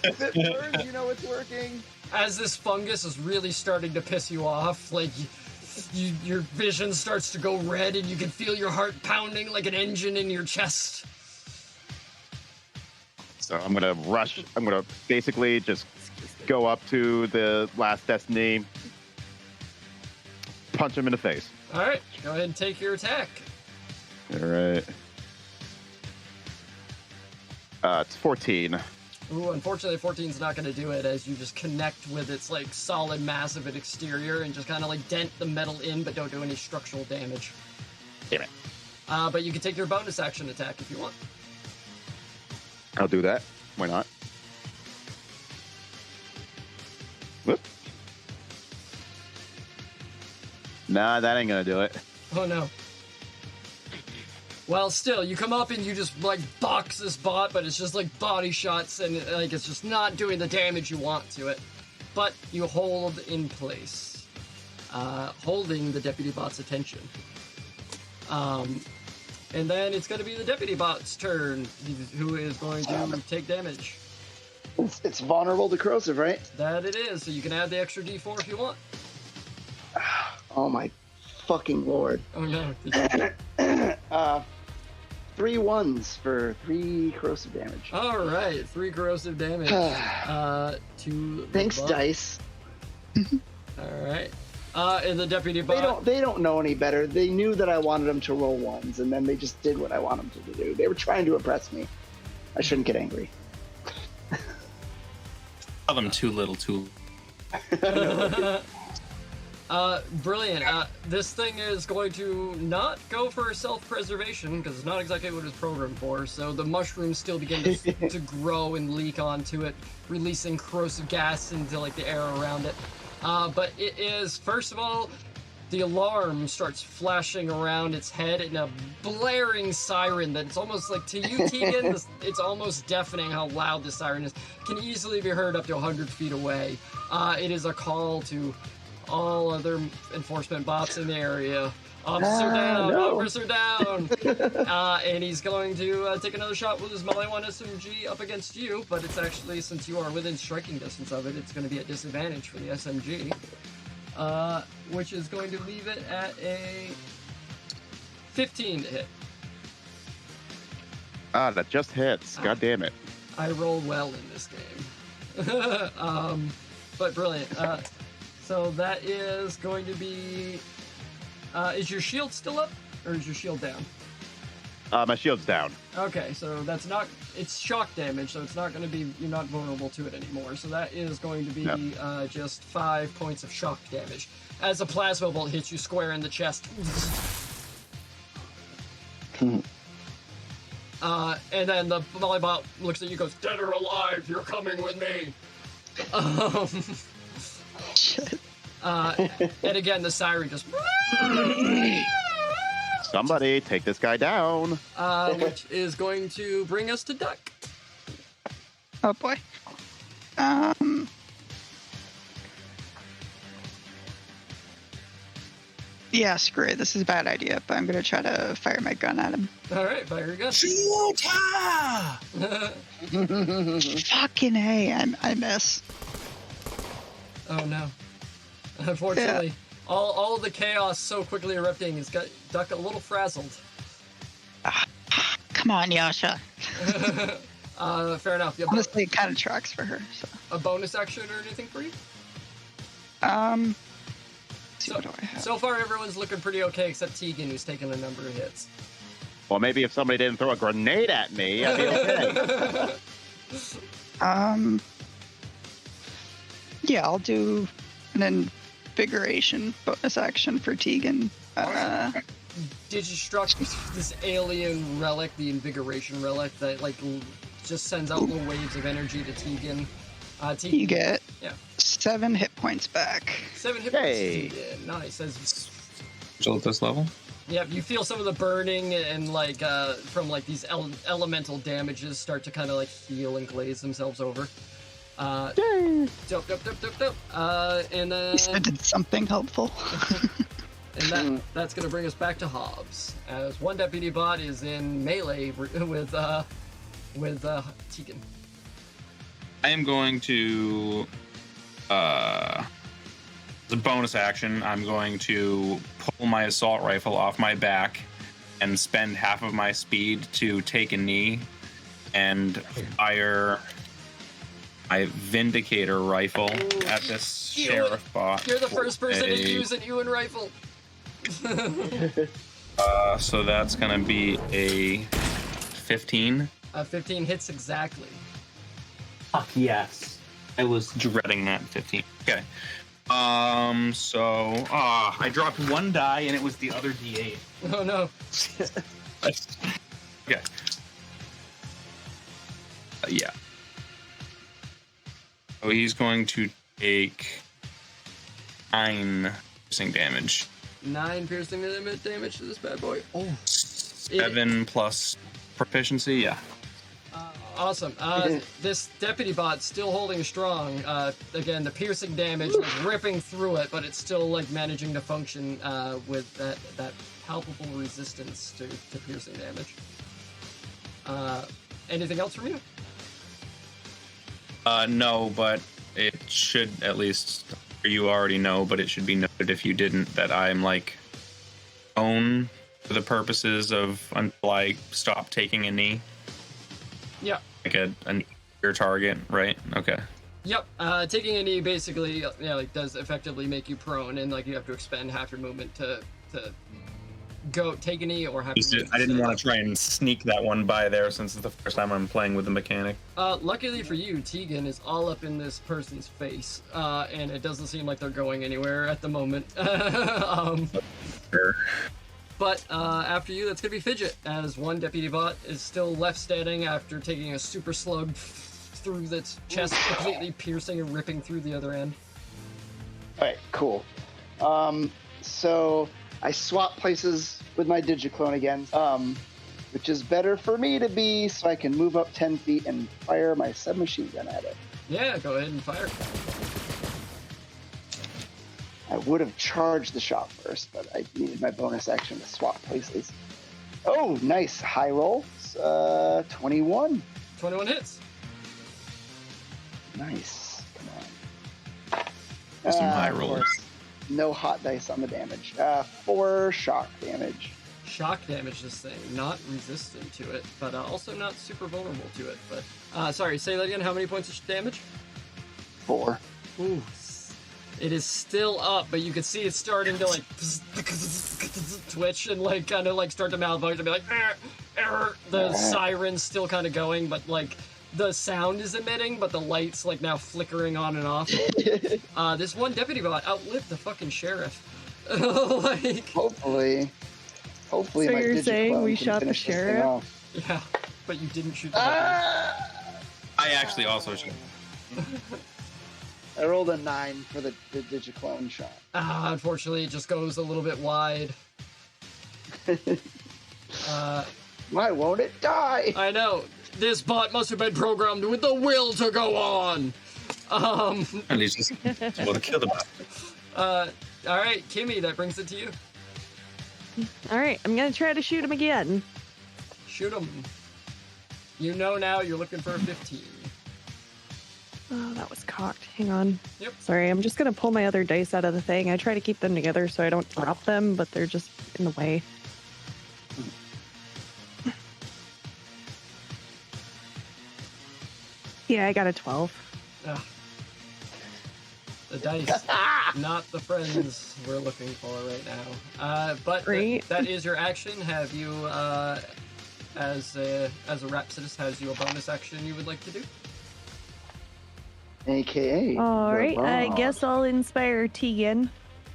If it burns, you know it's working. As this fungus is really starting to piss you off, like your vision starts to go red, and you can feel your heart pounding like an engine in your chest. So I'm going to rush. I'm going to basically just go up to the last Destiny, punch him in the face. All right, go ahead and take your attack. All right. It's 14. Ooh, unfortunately, 14's not going to do it, as you just connect with its like solid mass of an exterior and just kind of like dent the metal in, but don't do any structural damage. Damn it. But you can take your bonus action attack if you want. I'll do that. Why not? Whoop. Nah, that ain't gonna do it. Oh no. Well, still, you come up and you just like box this bot, but it's just like body shots, and like it's just not doing the damage you want to it. But you hold in place, holding the deputy bot's attention. And then it's going to be the deputy bot's turn, who is going to take damage. It's vulnerable to corrosive, right? That it is, so you can add the extra d4 if you want. Oh my fucking lord. Oh no. 3 1s for 3 corrosive damage. All right, 3 corrosive damage to the Thanks, bot. dice. All right. And the deputy bot. They don't know any better. They knew that I wanted them to roll 1s, and then they just did what I want them to do. They were trying to impress me. I shouldn't get angry. Tell them too little, too. Brilliant. This thing is going to not go for self-preservation because it's not exactly what it's programmed for. So the mushrooms still begin to grow and leak onto it, releasing corrosive gas into like the air around it. But it is, first of all, the alarm starts flashing around its head in a blaring siren that it's almost like, to you, Tegan, it's almost deafening how loud the siren is. Can easily be heard up to 100 feet away. It is a call to all other enforcement bots in the area. Officer down, no. officer down. And he's going to take another shot with his Molly 1 SMG up against you, but it's actually, since you are within striking distance of it, it's going to be at disadvantage for the SMG. Which is going to leave it at a 15 to hit. That just hits. God damn it. I roll well in this game. But brilliant. So that is going to be... is your shield still up, or is your shield down? My shield's down. Okay, so that's not... It's shock damage, so it's not going to be... You're not vulnerable to it anymore. So that is going to be just 5 points of shock damage. As a plasma bolt hits you square in the chest. And then the volleyball looks at you and goes, "Dead or alive, you're coming with me." And again, the siren just... Somebody take this guy down. Which is going to bring us to Duck. Oh boy. Yeah, screw it. This is a bad idea, but I'm gonna try to fire my gun at him. All right, fire your gun. Fucking A, I miss. Oh no. Unfortunately, all of the chaos so quickly erupting has got Duck a little frazzled. Come on, Yasha. Fair enough. Yeah, Honestly, it kind of tracks for her. So. a bonus action or anything for you? See, what do I have? So far, everyone's looking pretty okay except Tegan, who's taken a number of hits. Well, maybe if somebody didn't throw a grenade at me, I'd be okay. Yeah, I'll do an invigoration bonus action for Tegan. Digistruct this alien relic, the invigoration relic, that like just sends out little waves of energy to Tegan. Tegan, You get yeah, 7 hit points back. 7 hit Hey. points. Tegan. Nice. Still at this level? Yep, you feel some of the burning and like from like these elemental damages start to kind of like heal and glaze themselves over. Dope. And I did something helpful. and that's gonna bring us back to Hobbs, as one deputy bot is in melee with Tegan. I am going to, as a bonus action, I'm going to pull my assault rifle off my back and spend half of my speed to take a knee and fire my Vindicator rifle at this sheriff bot. You're the first person to use an Ewan rifle. So that's going to be a 15. 15 hits exactly. Fuck yes. I was dreading that 15. Okay. So I dropped one die and it was the other D8. Oh no. Okay. Yeah. So he's going to take 9 piercing damage. 9 piercing damage to this bad boy. Oh. 7 plus proficiency, yeah. Awesome. This deputy bot's still holding strong. Again, the piercing damage is ripping through it, but it's still like managing to function with that palpable resistance to piercing damage. Anything else from you? No, but it should at least, or you already know, but it should be noted if you didn't, that I'm like prone for the purposes of until I stop taking a knee. Yeah. Like a your target, right? Okay. Yep. Taking a knee basically, does effectively make you prone, and like you have to expend half your movement to go take a knee or have. I didn't want to try and sneak that one by there since it's the first time I'm playing with the mechanic. Luckily for you, Tegan is all up in this person's face, and it doesn't seem like they're going anywhere at the moment. Sure. But after you, that's gonna be Fidget, as one deputy bot is still left standing after taking a super slug through its chest, completely piercing and ripping through the other end. All right, cool. So I swap places with my Digiclone again, which is better for me to be, so I can move up 10 feet and fire my submachine gun at it. Yeah, go ahead and fire. I would have charged the shot first, but I needed my bonus action to swap places. Oh, nice. High roll. 21. 21 hits. Nice. Come on. Some high of rolls. course. No hot dice on the damage. 4 shock damage. Shock damage this thing, not resistant to it, but also not super vulnerable to it. But sorry, say that again. How many points of damage? 4. Ooh, it is still up, but you can see it's starting to like twitch and like kind of like start to malfunction and be like, error. The siren's still kind of going, but like the sound is emitting, but the light's like now flickering on and off. This one deputy bot outlived the fucking sheriff. Like, Hopefully. So my you're Digiclone saying we can shot the finish this thing sheriff? off. yeah, but you didn't shoot the deputy. I actually also should. I rolled a 9 for the Digiclone shot. Unfortunately, it just goes a little bit wide. Why won't it die? I know. This bot must have been programmed with the will to go on. At least just want to kill the bot. All right, Kimmy, that brings it to you. All right, I'm gonna try to shoot him again. Shoot him. You know now you're looking for a 15. Oh, that was cocked. Hang on. Yep. Sorry, I'm just gonna pull my other dice out of the thing. I try to keep them together so I don't drop them, but they're just in the way. Yeah, I got a 12. Ugh. The dice, not the friends we're looking for right now. But Great. that is your action. Have you, as a Rhapsodist, has you a bonus action you would like to do? AKA. All right, I Bot. guess I'll inspire Tegan.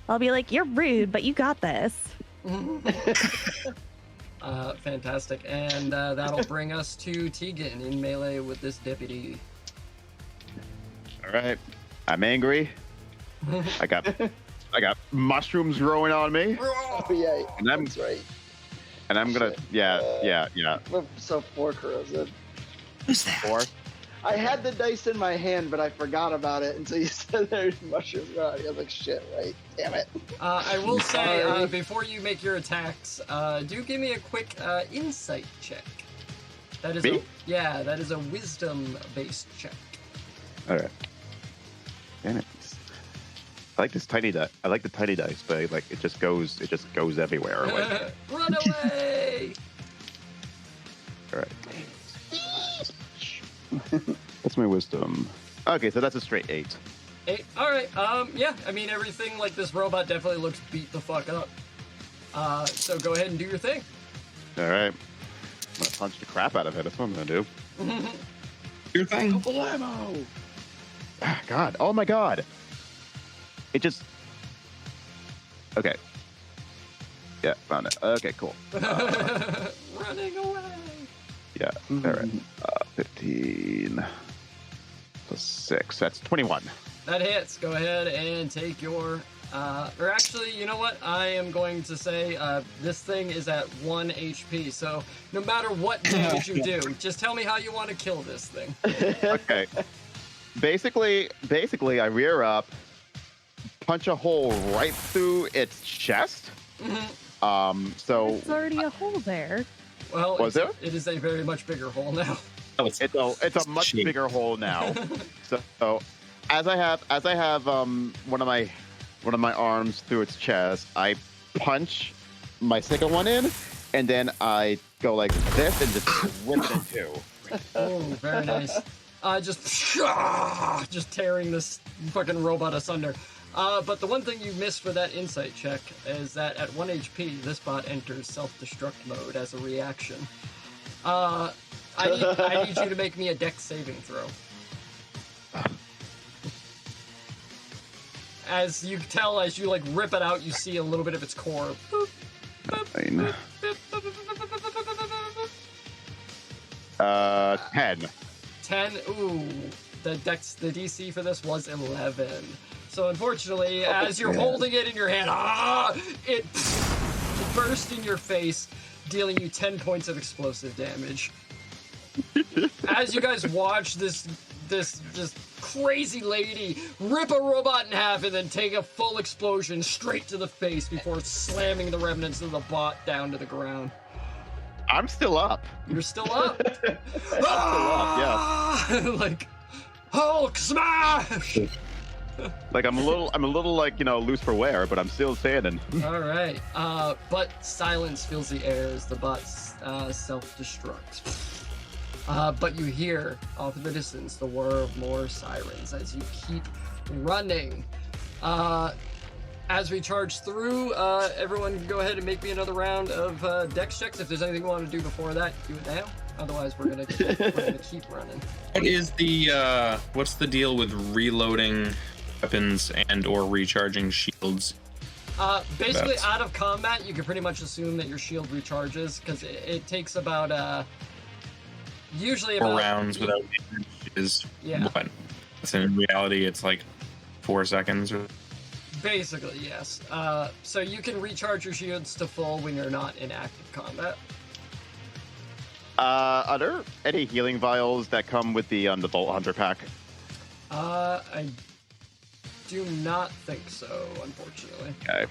I'll be like, you're rude, but you got this. Fantastic. And that'll bring us to Tegan in melee with this deputy. All right, I'm angry. I got mushrooms growing on me, Oh, yeah, and I'm that's right. and I'm gonna yeah. So 4 corrosive. Who's that? 4. I had the dice in my hand, but I forgot about it until you said there's mushrooms. I was like, shit, right? Damn it. I will say, Sorry. before you make your attacks, do give me a quick insight check. That is Me? that is a wisdom-based check. All right. Damn it. I like this tiny dice. I like the tiny dice, but like it just goes everywhere. Like, Run away! all right. What's my wisdom? Okay, so that's a straight 8. 8. All right. Yeah. I mean, everything like this robot definitely looks beat the fuck up. So go ahead and do your thing. All right. I'm gonna punch the crap out of it. That's what I'm gonna do. Your thing. Blammo! Ah, God. Oh my God. It just. Okay. Yeah, found it. Okay, cool. Running away. Yeah. All right. 15 plus 6. That's 21. That hits. Go ahead and take your. Or actually, you know what? I am going to say this thing is at 1 HP. So no matter what damage you do, just tell me how you want to kill this thing. Okay. Basically, I rear up, punch a hole right through its chest, So It's already a hole there. Well, Was there? it is a very much bigger hole now. Oh, it's it's a much cheap. bigger hole now. So as I have one of my arms through its chest, I punch my second one in, and then I go like this and just whip it in two. Oh, very nice. Just tearing this fucking robot asunder. But the one thing you missed for that insight check is that at 1 HP, this bot enters self-destruct mode as a reaction. I need you to make me a dex saving throw. As you tell, as you like rip it out, you see a little bit of its core. 10. 10. Ooh, the DC for this was 11. So unfortunately, as you're holding it in your hand, it burst in your face, dealing you 10 points of explosive damage. As you guys watch this just crazy lady rip a robot in half and then take a full explosion straight to the face before slamming the remnants of the bot down to the ground. I'm still up. You're still up. I'm still up, yeah. Like Hulk smash. Like I'm a little like, loose for wear, but I'm still standing. All right. But silence fills the air as the bot self-destructs. But you hear off in the distance the whir of more sirens as you keep running. As we charge through, everyone go ahead and make me another round of dex checks. If there's anything you want to do before that, do it now. Otherwise, we're gonna keep running. What is the what's the deal with reloading weapons and or recharging shields? Basically, out of combat, you can pretty much assume that your shield recharges because it takes about usually about 4 rounds without damage is what? So in reality, it's like 4 seconds. Or... Basically, yes. So you can recharge your shields to full when you're not in active combat. Are there any healing vials that come with the Vault Hunter pack? I do not think so, unfortunately. Okay.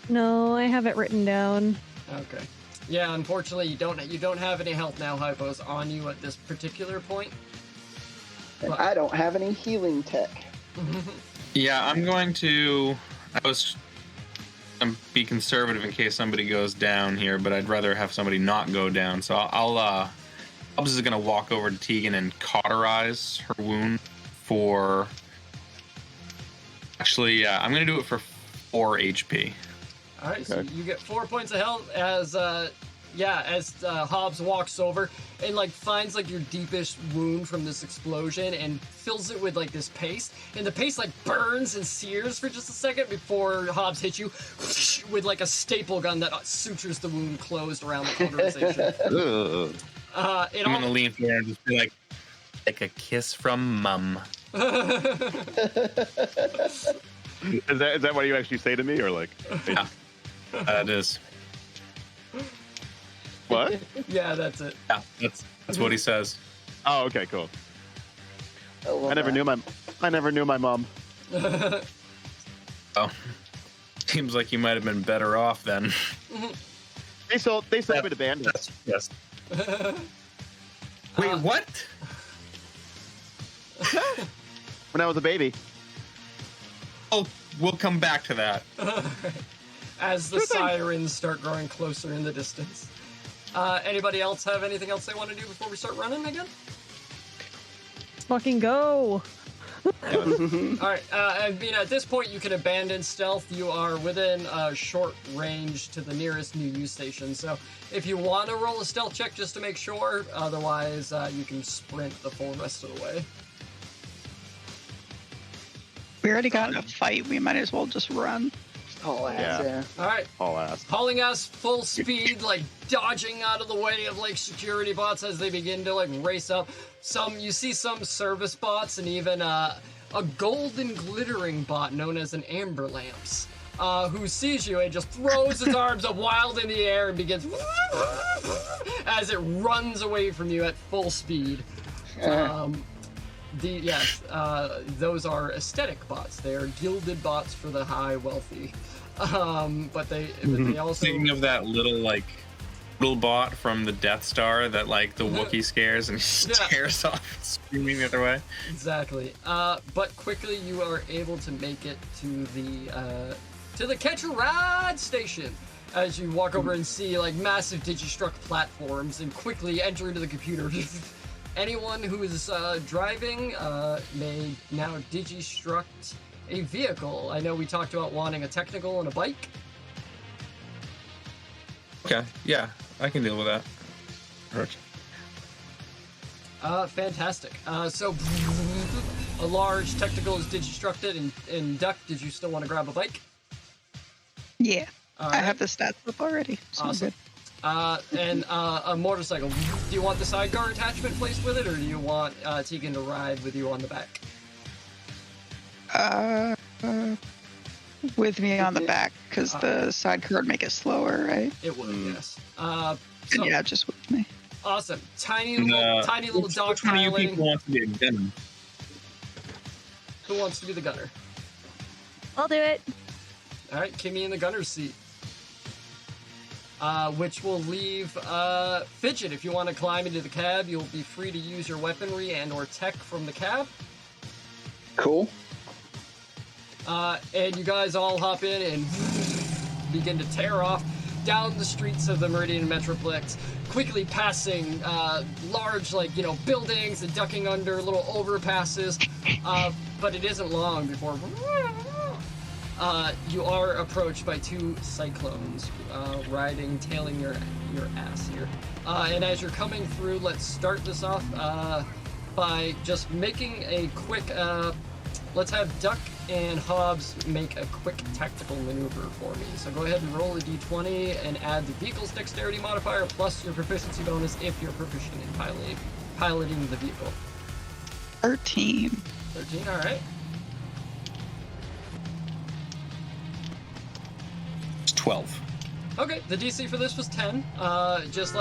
No, I have it written down. Okay. Yeah, unfortunately, you don't have any health now, Hypos, on you at this particular point. And I don't have any healing tech. Yeah, I'm going to. Be conservative in case somebody goes down here, but I'd rather have somebody not go down. So Hobbs is going to walk over to Tegan and cauterize her wound for. Actually, I'm going to do it for 4 HP. All right, so you get 4 points of health as Hobbs walks over and like finds like your deepest wound from this explosion and fills it with like this paste, and the paste like burns and sears for just a second before Hobbs hits you with like a staple gun that sutures the wound closed around the cauterization. I'm gonna lean forward and just be like a kiss from mum. Is that what you actually say to me, or like? Yeah, that is. What? Yeah, that's it. Yeah, that's what he says. Oh, okay, cool. I never knew my mom. Oh, seems like you might have been better off then. They sold me to bandits. Yes. Wait, what? When I was a baby. Oh, we'll come back to that. As the sirens start growing closer in the distance. Anybody else have anything else they want to do before we start running again? Let's fucking go. Alright, I mean, at this point you can abandon stealth. You are within short range to the nearest new use station. So if you want to roll a stealth check just to make sure, otherwise you can sprint the full rest of the way. We already got in a fight. We might as well just run. All ass, yeah. Alright. All ass. Hauling ass full speed, like dodging out of the way of like security bots as they begin to like race up. You see some service bots and even a golden glittering bot known as an Amber Lamps, who sees you and just throws his arms up wild in the air and begins as it runs away from you at full speed. Those are aesthetic bots. They are gilded bots for the high wealthy. But they also. Thinking of that little bot from the Death Star that the Wookiee scares and scares off, screaming the other way. Exactly. But quickly you are able to make it to the Catch a Ride station. As you walk over and see massive Digistruct platforms and quickly enter into the computer. Anyone who is driving may now Digistruct a vehicle. I know we talked about wanting a technical and a bike. Okay, yeah, I can deal with that. Fantastic. So a large technical is Digistructed, and Duck, did you still want to grab a bike? Yeah, All I right. have the stats up already. So I'm Awesome. good. And a motorcycle. Do you want the sidecar attachment placed with it, or do you want Tegan to ride with you on the back? With me on the back, because the sidecar would make it slower, right? It would, yes. So, yeah, just with me. Awesome. Tiny little dog Which one of you piling. people wants to be a gunner? Who wants to be the gunner? I'll do it. All right, Kimmy in the gunner's seat. Which will leave Fidget. If you want to climb into the cab, you'll be free to use your weaponry and/or tech from the cab. Cool. And you guys all hop in and begin to tear off down the streets of the Meridian Metroplex, quickly passing large, buildings and ducking under little overpasses. But it isn't long before you are approached by two cyclones tailing your ass here. And as you're coming through, let's start this off by just making a quick. Let's have Duck and Hobbs make a quick tactical maneuver for me. So go ahead and roll a d20 and add the vehicle's dexterity modifier plus your proficiency bonus if you're proficient in piloting the vehicle. 13. 13, all right. It's 12. Okay, the DC for this was 10. Just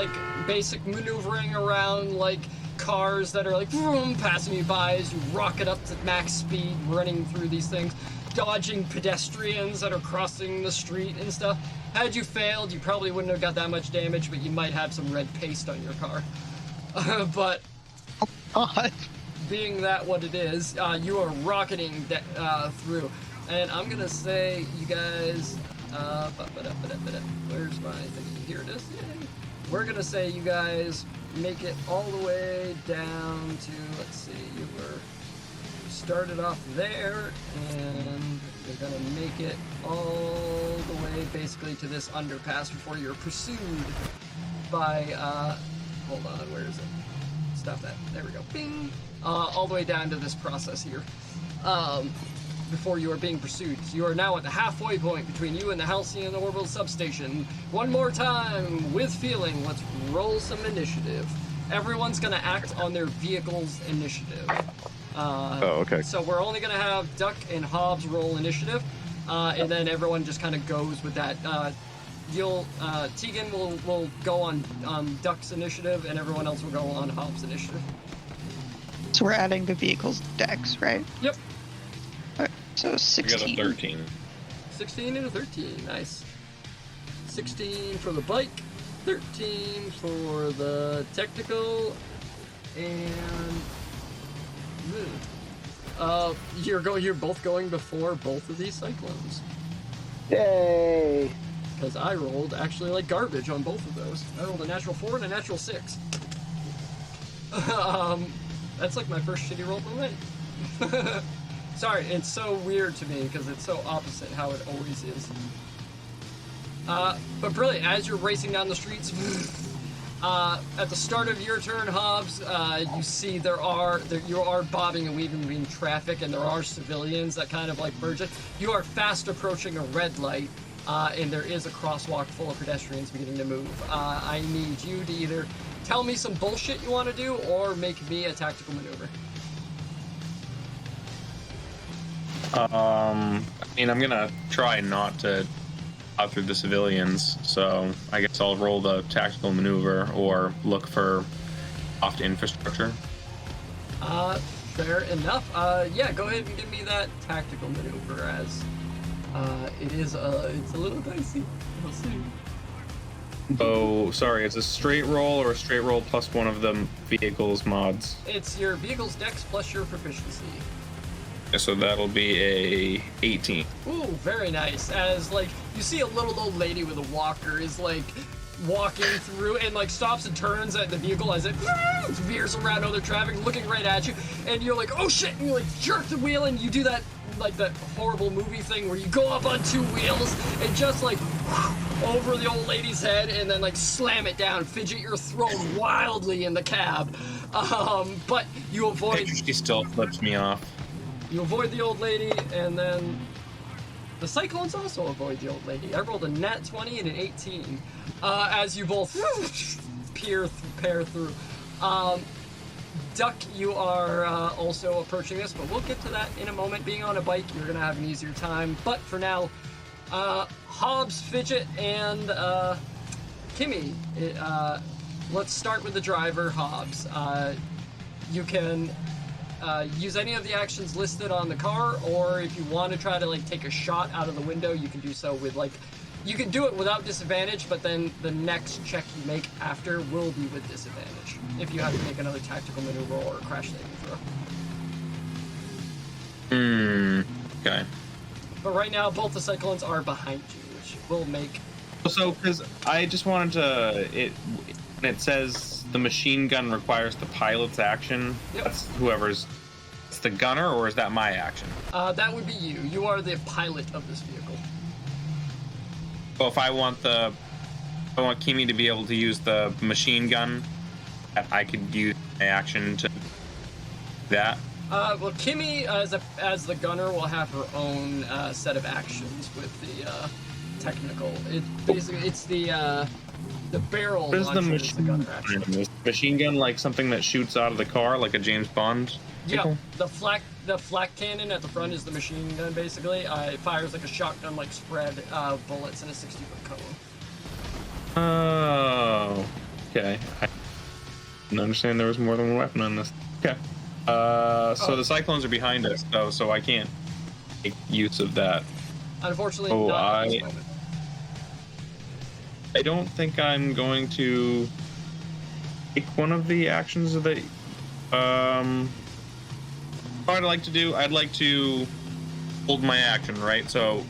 basic maneuvering around cars that are vroom, passing you by as you rocket up to max speed, running through these things, dodging pedestrians that are crossing the street and stuff. Had you failed, you probably wouldn't have got that much damage, but you might have some red paste on your car. But God. being that what it is, you are rocketing through. And I'm gonna say you guys, where's my thing? Here it is. Yay. We're gonna say you guys make it all the way down to, let's see, you started off there, and you're gonna make it all the way basically to this underpass before you're pursued by, hold on, where is it? Stop that, there we go, bing! All the way down to this process here. Before you are being pursued. You are now at the halfway point between you and the Halcyon Orbital Substation. One more time, with feeling, let's roll some initiative. Everyone's gonna act on their vehicle's initiative. Okay. So we're only gonna have Duck and Hobbs roll initiative, and then everyone just kind of goes with that. Tegan will go on Duck's initiative, and everyone else will go on Hobbs' initiative. So we're adding the vehicle's dex, right? Yep. Alright, so 16. I got a 13. 16 and a 13, nice. 16 for the bike, 13 for the technical, and you're both going before both of these cyclones. Yay! Because I rolled actually like garbage on both of those. I rolled a natural 4 and a natural 6. That's like my first shitty roll of the night. Sorry, it's so weird to me because it's so opposite how it always is. But brilliant, as you're racing down the streets, at the start of your turn, Hobbs, you see you are bobbing and weaving between traffic, and there are civilians that kind of merge it. You are fast approaching a red light, and there is a crosswalk full of pedestrians beginning to move. I need you to either tell me some bullshit you want to do, or make me a tactical maneuver. I'm gonna try not to out through the civilians, so I guess I'll roll the tactical maneuver or look for off infrastructure. Fair enough. Yeah, go ahead and give me that tactical maneuver as It's a little dicey. We'll see. Oh, sorry, it's a straight roll or a straight roll plus one of the vehicle's mods. It's your vehicle's dex plus your proficiency. Okay, so that'll be a 18. Ooh, very nice. As like you see a little old lady with a walker is like walking through and like stops and turns at the vehicle as it veers around other traffic, looking right at you, and you're like, oh shit, and you like jerk the wheel and you do that like that horrible movie thing where you go up on two wheels and just like over the old lady's head and then like slam it down. Fidget, you're thrown wildly in the cab, but you avoid. She still flips me off. You avoid the old lady, and then the Cyclones also avoid the old lady. I rolled a nat 20 and an 18 as you both pair through. Duck, you are also approaching this, but we'll get to that in a moment. Being on a bike, you're going to have an easier time. But for now, Hobbs, Fidget, and Kimmy, let's start with the driver, Hobbs. You can use any of the actions listed on the car, or if you want to try to like take a shot out of the window, you can do so with like, you can do it without disadvantage, but then the next check you make after will be with disadvantage if you have to make another tactical maneuver or a crash saving throw. Okay. But right now, both the Cyclones are behind you, which will make... So, because I just wanted to, when it says the machine gun requires the pilot's action, Yep. That's whoever's, it's the gunner, or is that my action? That would be you. You are the pilot of this vehicle. So if I want Kimi to be able to use the machine gun, I could use my action to that. Well, Kimmy, as the gunner, will have her own set of actions with the technical. It's the barrel What is the launcher is the gunner action. Is the machine gun like something that shoots out of the car, like a James Bond? Yeah, vehicle? the flak cannon at the front is the machine gun, basically. It fires like a shotgun-like spread bullets in a 60-foot cone. Oh, okay. I didn't understand there was more than one weapon on this. Okay. So the Cyclones are behind us, though, so I can't make use of that. Unfortunately, Oh, not at this moment. I don't think I'm going to take one of the actions of the. What I'd like to do, I'd like to hold my action, right? So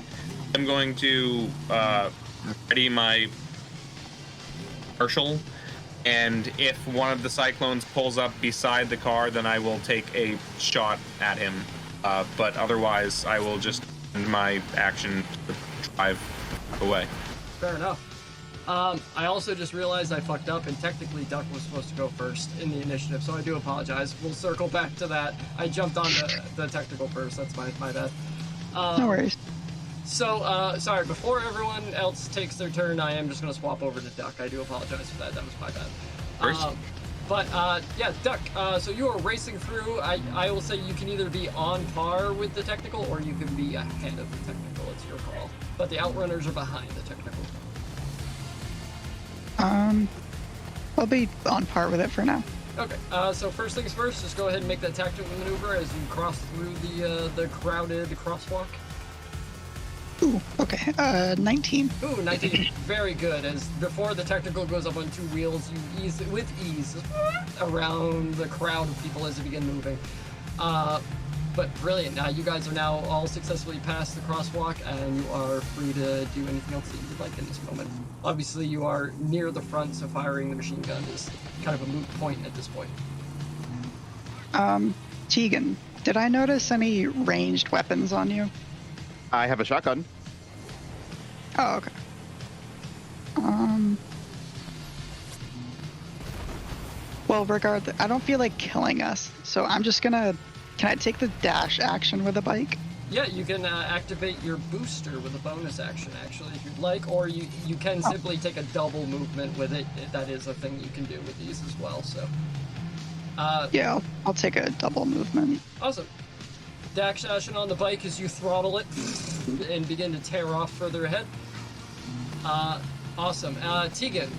I'm going to ready my Marshal, and if one of the Cyclones pulls up beside the car, then I will take a shot at him. But otherwise, I will just end my action to drive away. Fair enough. I also just realized I fucked up, and technically Duck was supposed to go first in the initiative, so I do apologize. We'll circle back to that. I jumped on the technical first. That's my bad. No worries. So, sorry, before everyone else takes their turn, I am just going to swap over to Duck. I do apologize for that. That was my bad. First? Yeah, Duck, so you are racing through. I will say you can either be on par with the technical, or you can be ahead of the technical. It's your call. But the Outrunners are behind the technical. I'll be on par with it for now. Okay, so first things first, just go ahead and make that tactical maneuver as you cross through the crowded crosswalk. Ooh, okay. 19. Ooh, 19. Very good. As before the technical goes up on two wheels, you ease with ease around the crowd of people as you begin moving. But brilliant. Now you guys are now all successfully past the crosswalk, and you are free to do anything else that you would like in this moment. Obviously, you are near the front, so firing the machine gun is kind of a moot point at this point. Tegan, did I notice any ranged weapons on you? I have a shotgun. Oh, okay. Well, regardless, I don't feel like killing us, so I'm just gonna... Can I take the dash action with a bike? Yeah, you can activate your booster with a bonus action, actually, if you'd like, or you can simply take a double movement with it. That is a thing you can do with these as well, so... Yeah, I'll take a double movement. Awesome. Dash action on the bike as you throttle it and begin to tear off further ahead. Awesome. Tegan,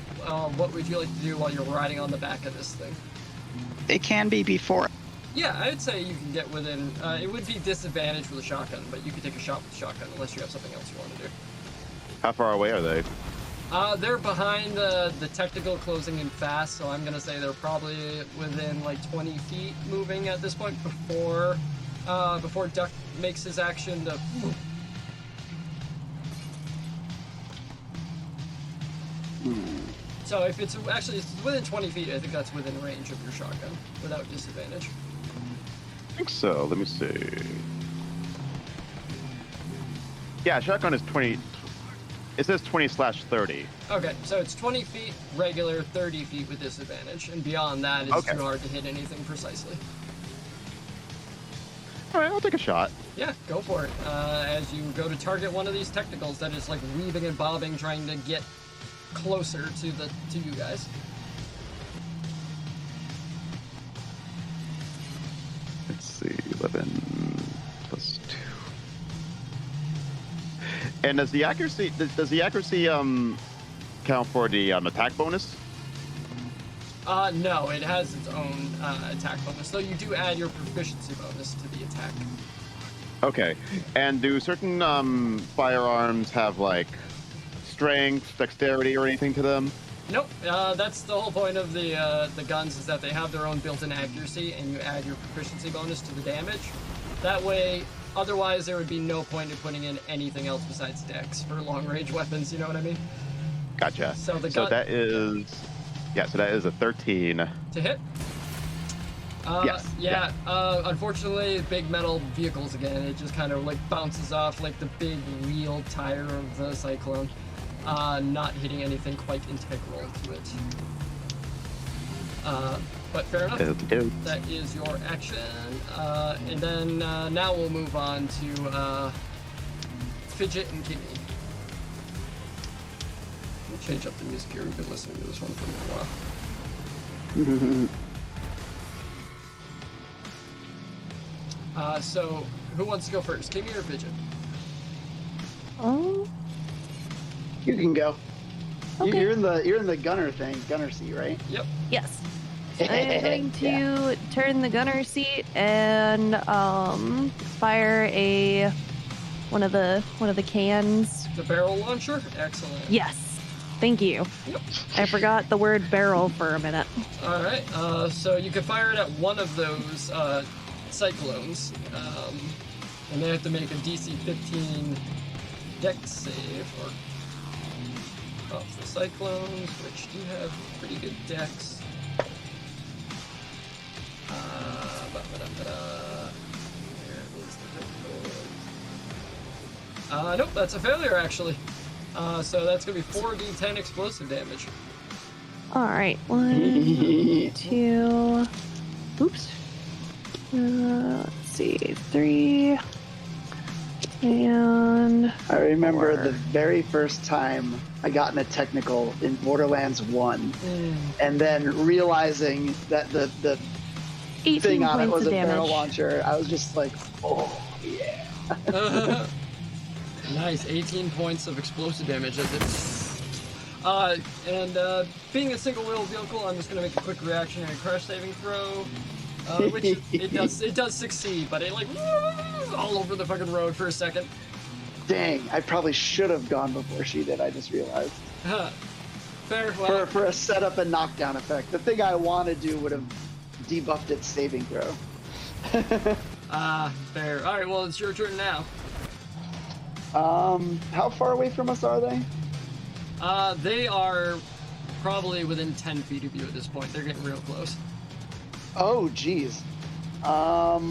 what would you like to do while you're riding on the back of this thing? It can be before Yeah, I would say you can get within. It would be disadvantage with a shotgun, but you could take a shot with a shotgun unless you have something else you want to do. How far away are they? They're behind the technical closing in fast, so I'm gonna say they're probably within like 20 feet moving at this point before Duck makes his action to. So if it's within 20 feet, I think that's within range of your shotgun without disadvantage. I think so. Let me see. Yeah, shotgun is 20. It says 20/30. Okay, so it's 20 feet regular, 30 feet with disadvantage, and beyond that it's Okay. too hard to hit anything precisely. All right, I'll take a shot. Yeah, go for it. As you go to target one of these technicals that is like weaving and bobbing, trying to get closer to you guys. Let's see, 11 plus 2. And does the accuracy count for the attack bonus? No, it has its own attack bonus, though you do add your proficiency bonus to the attack. Okay. And do certain firearms have like strength, dexterity, or anything to them? Nope, that's the whole point of the guns, is that they have their own built-in accuracy, and you add your proficiency bonus to the damage. That way, otherwise there would be no point in putting in anything else besides dex for long-range weapons, you know what I mean? Gotcha. So the So gun... that is, yeah. So that is a 13. To hit? Yes. Yeah, unfortunately, big metal vehicles again, it just kind of like bounces off like the big wheel tire of the Cyclone. Not hitting anything quite integral to it. But fair enough. That is your action. And then now we'll move on to Fidget and Kimmy. Let me change up the music here. We've been listening to this one for a while. So, who wants to go first, Kimmy or Fidget? Oh, You can go. Okay. You're in the gunner seat, right? Yep. yes. I'm going to turn the gunner seat and fire one of the cans. The barrel launcher? Excellent. Yes. Thank you. Yep. I forgot the word barrel for a minute. Alright, so you can fire it at one of those cyclones, and they have to make a DC 15 dex save, or of the cyclones, which do have pretty good dex. Where is the difficulty? Nope, that's a failure actually. So that's gonna be 4d10 explosive damage. All right. 1, 2. Oops. Let's see. 3. And I remember 4. the very first time I got in a technical in Borderlands 1, and then realizing that the 18 thing on it points was of a barrel damage. launcher, I was just like, oh yeah. Nice, 18 points of explosive damage. Being a single-wheel vehicle, I'm just gonna make a quick reactionary crash saving throw, which it does succeed, but it like all over the fucking road for a second. Dang, I probably should have gone before she did. I just realized. Fair. Well, For a setup and knockdown effect, the thing I want to do would have debuffed its saving throw. fair. All right, well, it's your turn now. How far away from us are they? They are probably within 10 feet of you at this point. They're getting real close. Oh, geez. All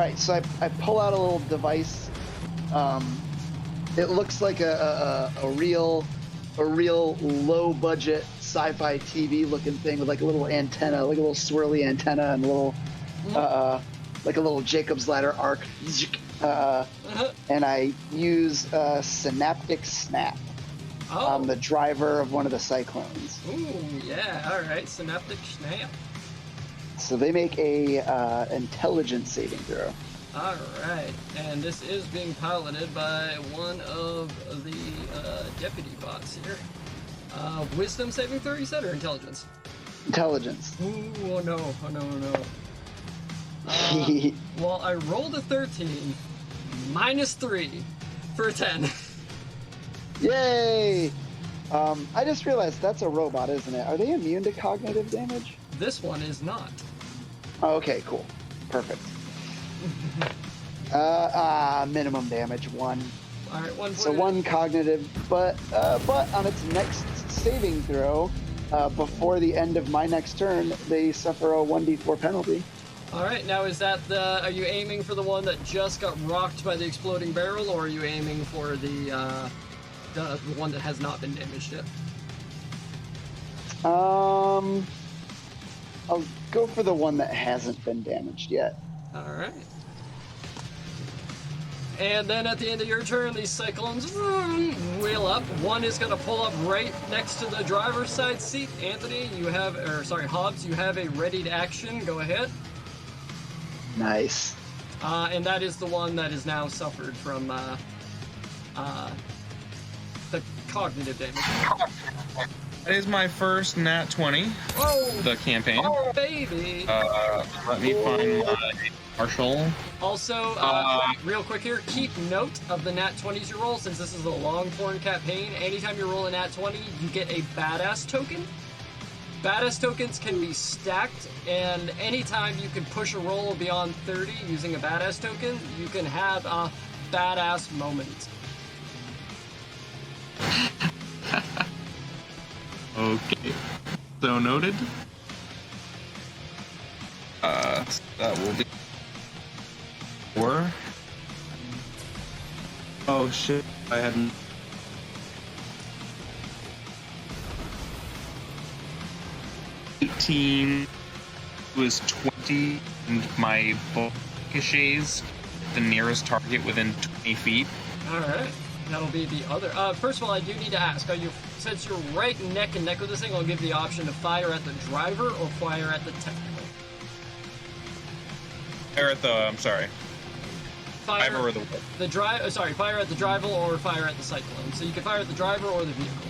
right, so I pull out a little device. It looks like a real low budget sci-fi TV looking thing with like a little antenna, like a little swirly antenna and a little like a little Jacob's ladder arc. And I use synaptic snap on the driver of one of the cyclones. Ooh, yeah. All right, synaptic snap. So they make a intelligence saving throw. All right, and this is being piloted by one of the deputy bots here. Wisdom saving throw, you said, or intelligence? Intelligence. Ooh, oh no, oh no, oh no. Well, I rolled a 13, -3 for a 10. Yay! I just realized that's a robot, isn't it? Are they immune to cognitive damage? This one is not. Oh, okay, cool. Perfect. Minimum damage, 1. All right, 1 So 1 cognitive, but on its next saving throw, before the end of my next turn, they suffer a 1d4 penalty. All right, now is that the? Are you aiming for the one that just got rocked by the exploding barrel, or are you aiming for the one that has not been damaged yet? I'll go for the one that hasn't been damaged yet. All right. And then at the end of your turn, these cyclones wheel up. One is going to pull up right next to the driver's side seat. Anthony, Hobbs, you have a readied action. Go ahead. Nice. And that is the one that has now suffered from the cognitive damage. That is my first nat 20. Oh, the campaign. Oh, baby. Let me find my Marshall. Also, real quick here, keep note of the nat 20s you roll, since this is a long-form campaign. Anytime you roll a nat 20, you get a badass token. Badass tokens can be stacked, and anytime you can push a roll beyond 30 using a badass token, you can have a badass moment. Okay. So noted. That will be 4. Oh shit, I hadn't. 18 was 20, and my ricochets the nearest target within 20 feet. Alright, that'll be the other. First of all, I do need to ask, since you're right neck and neck with this thing, I'll give the option to fire at the driver or fire at the technical. Fire at the, I'm sorry. Fire Driver or the fire at the driver or fire at the cyclone. So you can fire at the driver or the vehicle.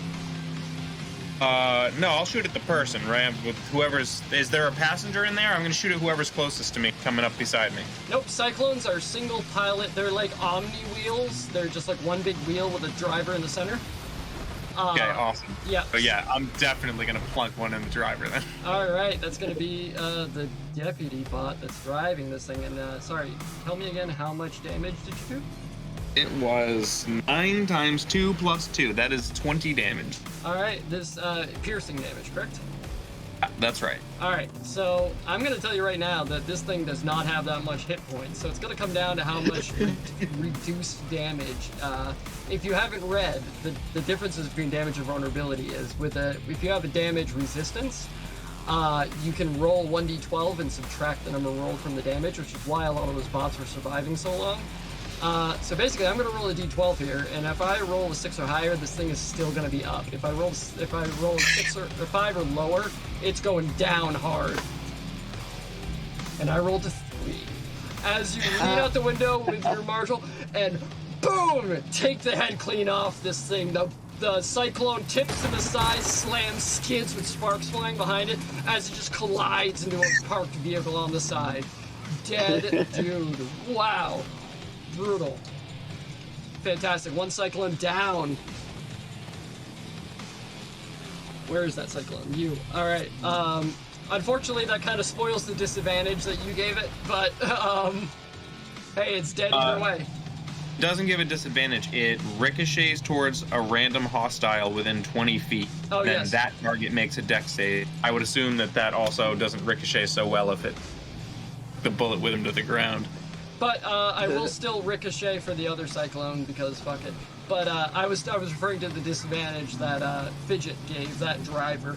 No, I'll shoot at the person, right? With whoever's... Is there a passenger in there? I'm gonna shoot at whoever's closest to me, coming up beside me. Nope, cyclones are single pilot. They're like omni wheels. They're just like one big wheel with a driver in the center. Okay, awesome. Yeah. So yeah, I'm definitely gonna plunk one in the driver then. Alright, that's gonna be the deputy bot that's driving this thing. And sorry, tell me again, how much damage did you do? It was 9 times 2 plus 2. That is 20 damage. Alright, this piercing damage, correct? That's right. Alright, so I'm going to tell you right now that this thing does not have that much hit points, so it's going to come down to how much reduced damage. If you haven't read, the differences between damage and vulnerability is, if you have a damage resistance, you can roll 1d12 and subtract the number rolled from the damage, which is why a lot of those bots were surviving so long. So basically, I'm going to roll a d12 here, and if I roll a 6 or higher, this thing is still going to be up. If I roll a 6 or 5 or lower, it's going down hard. And I rolled a 3. As you lean out the window with your Marshall, and boom, take the head clean off this thing. The cyclone tips to the side, slams, skids with sparks flying behind it as it just collides into a parked vehicle on the side. Dead dude. Wow. Brutal. Fantastic. One cyclone down. Where is that cyclone? You. Alright. Unfortunately, that kind of spoils the disadvantage that you gave it, but, hey, it's dead either way. Doesn't give a disadvantage. It ricochets towards a random hostile within 20 feet. Oh, then yes. that target makes a dex save. I would assume that also doesn't ricochet so well if the bullet with him to the ground. But I will still ricochet for the other cyclone because fuck it. But I was referring to the disadvantage that Fidget gave that driver.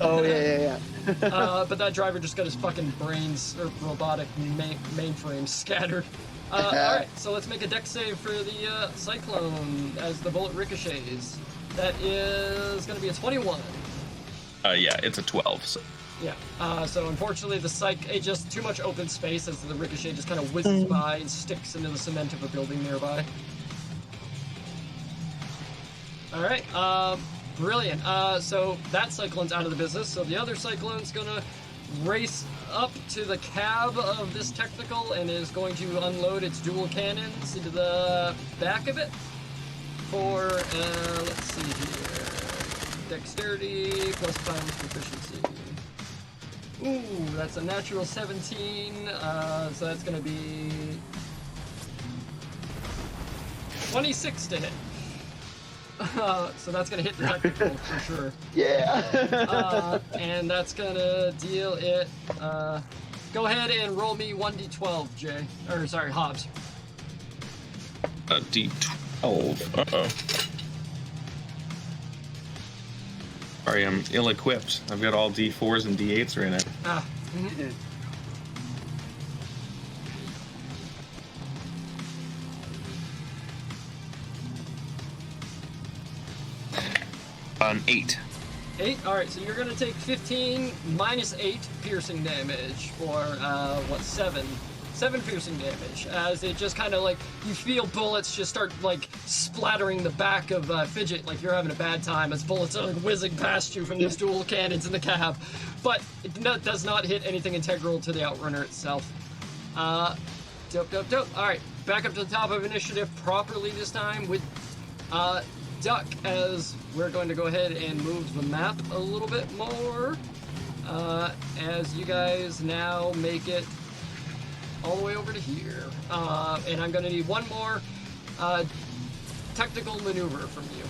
Oh yeah. But that driver just got his fucking brains or robotic mainframe scattered. All right, so let's make a dex save for the cyclone as the bullet ricochets. That is going to be a 21. Yeah, it's a 12. So. Yeah, so unfortunately it's just too much open space as the ricochet just kind of whizzes by and sticks into the cement of a building nearby. All right. Brilliant. So that cyclone's out of the business. So the other cyclone's gonna race up to the cab of this technical and is going to unload its dual cannons into the back of it for let's see here, dexterity plus violence proficiency. Ooh, that's a natural 17. So that's gonna be 26 to hit. So that's gonna hit the technical for sure. Yeah. And that's gonna deal it. Go ahead and roll me 1d12, Jay. Or sorry, Hobbs. A D12. Uh-oh. Sorry, I'm ill-equipped. I've got all D4s and D8s right now. Ah. Mm-hmm. An 8. 8? Alright, so you're gonna take 15 minus 8 piercing damage, or, 7? 7 piercing damage, as it just kind of like, you feel bullets just start like splattering the back of Fidget like you're having a bad time as bullets are whizzing past you from these dual cannons in the cab. But it does not hit anything integral to the Outrunner itself. Dope. Alright, back up to the top of initiative properly this time with Duck, as we're going to go ahead and move the map a little bit more. As you guys now make it all the way over to here. And I'm going to need one more technical maneuver from you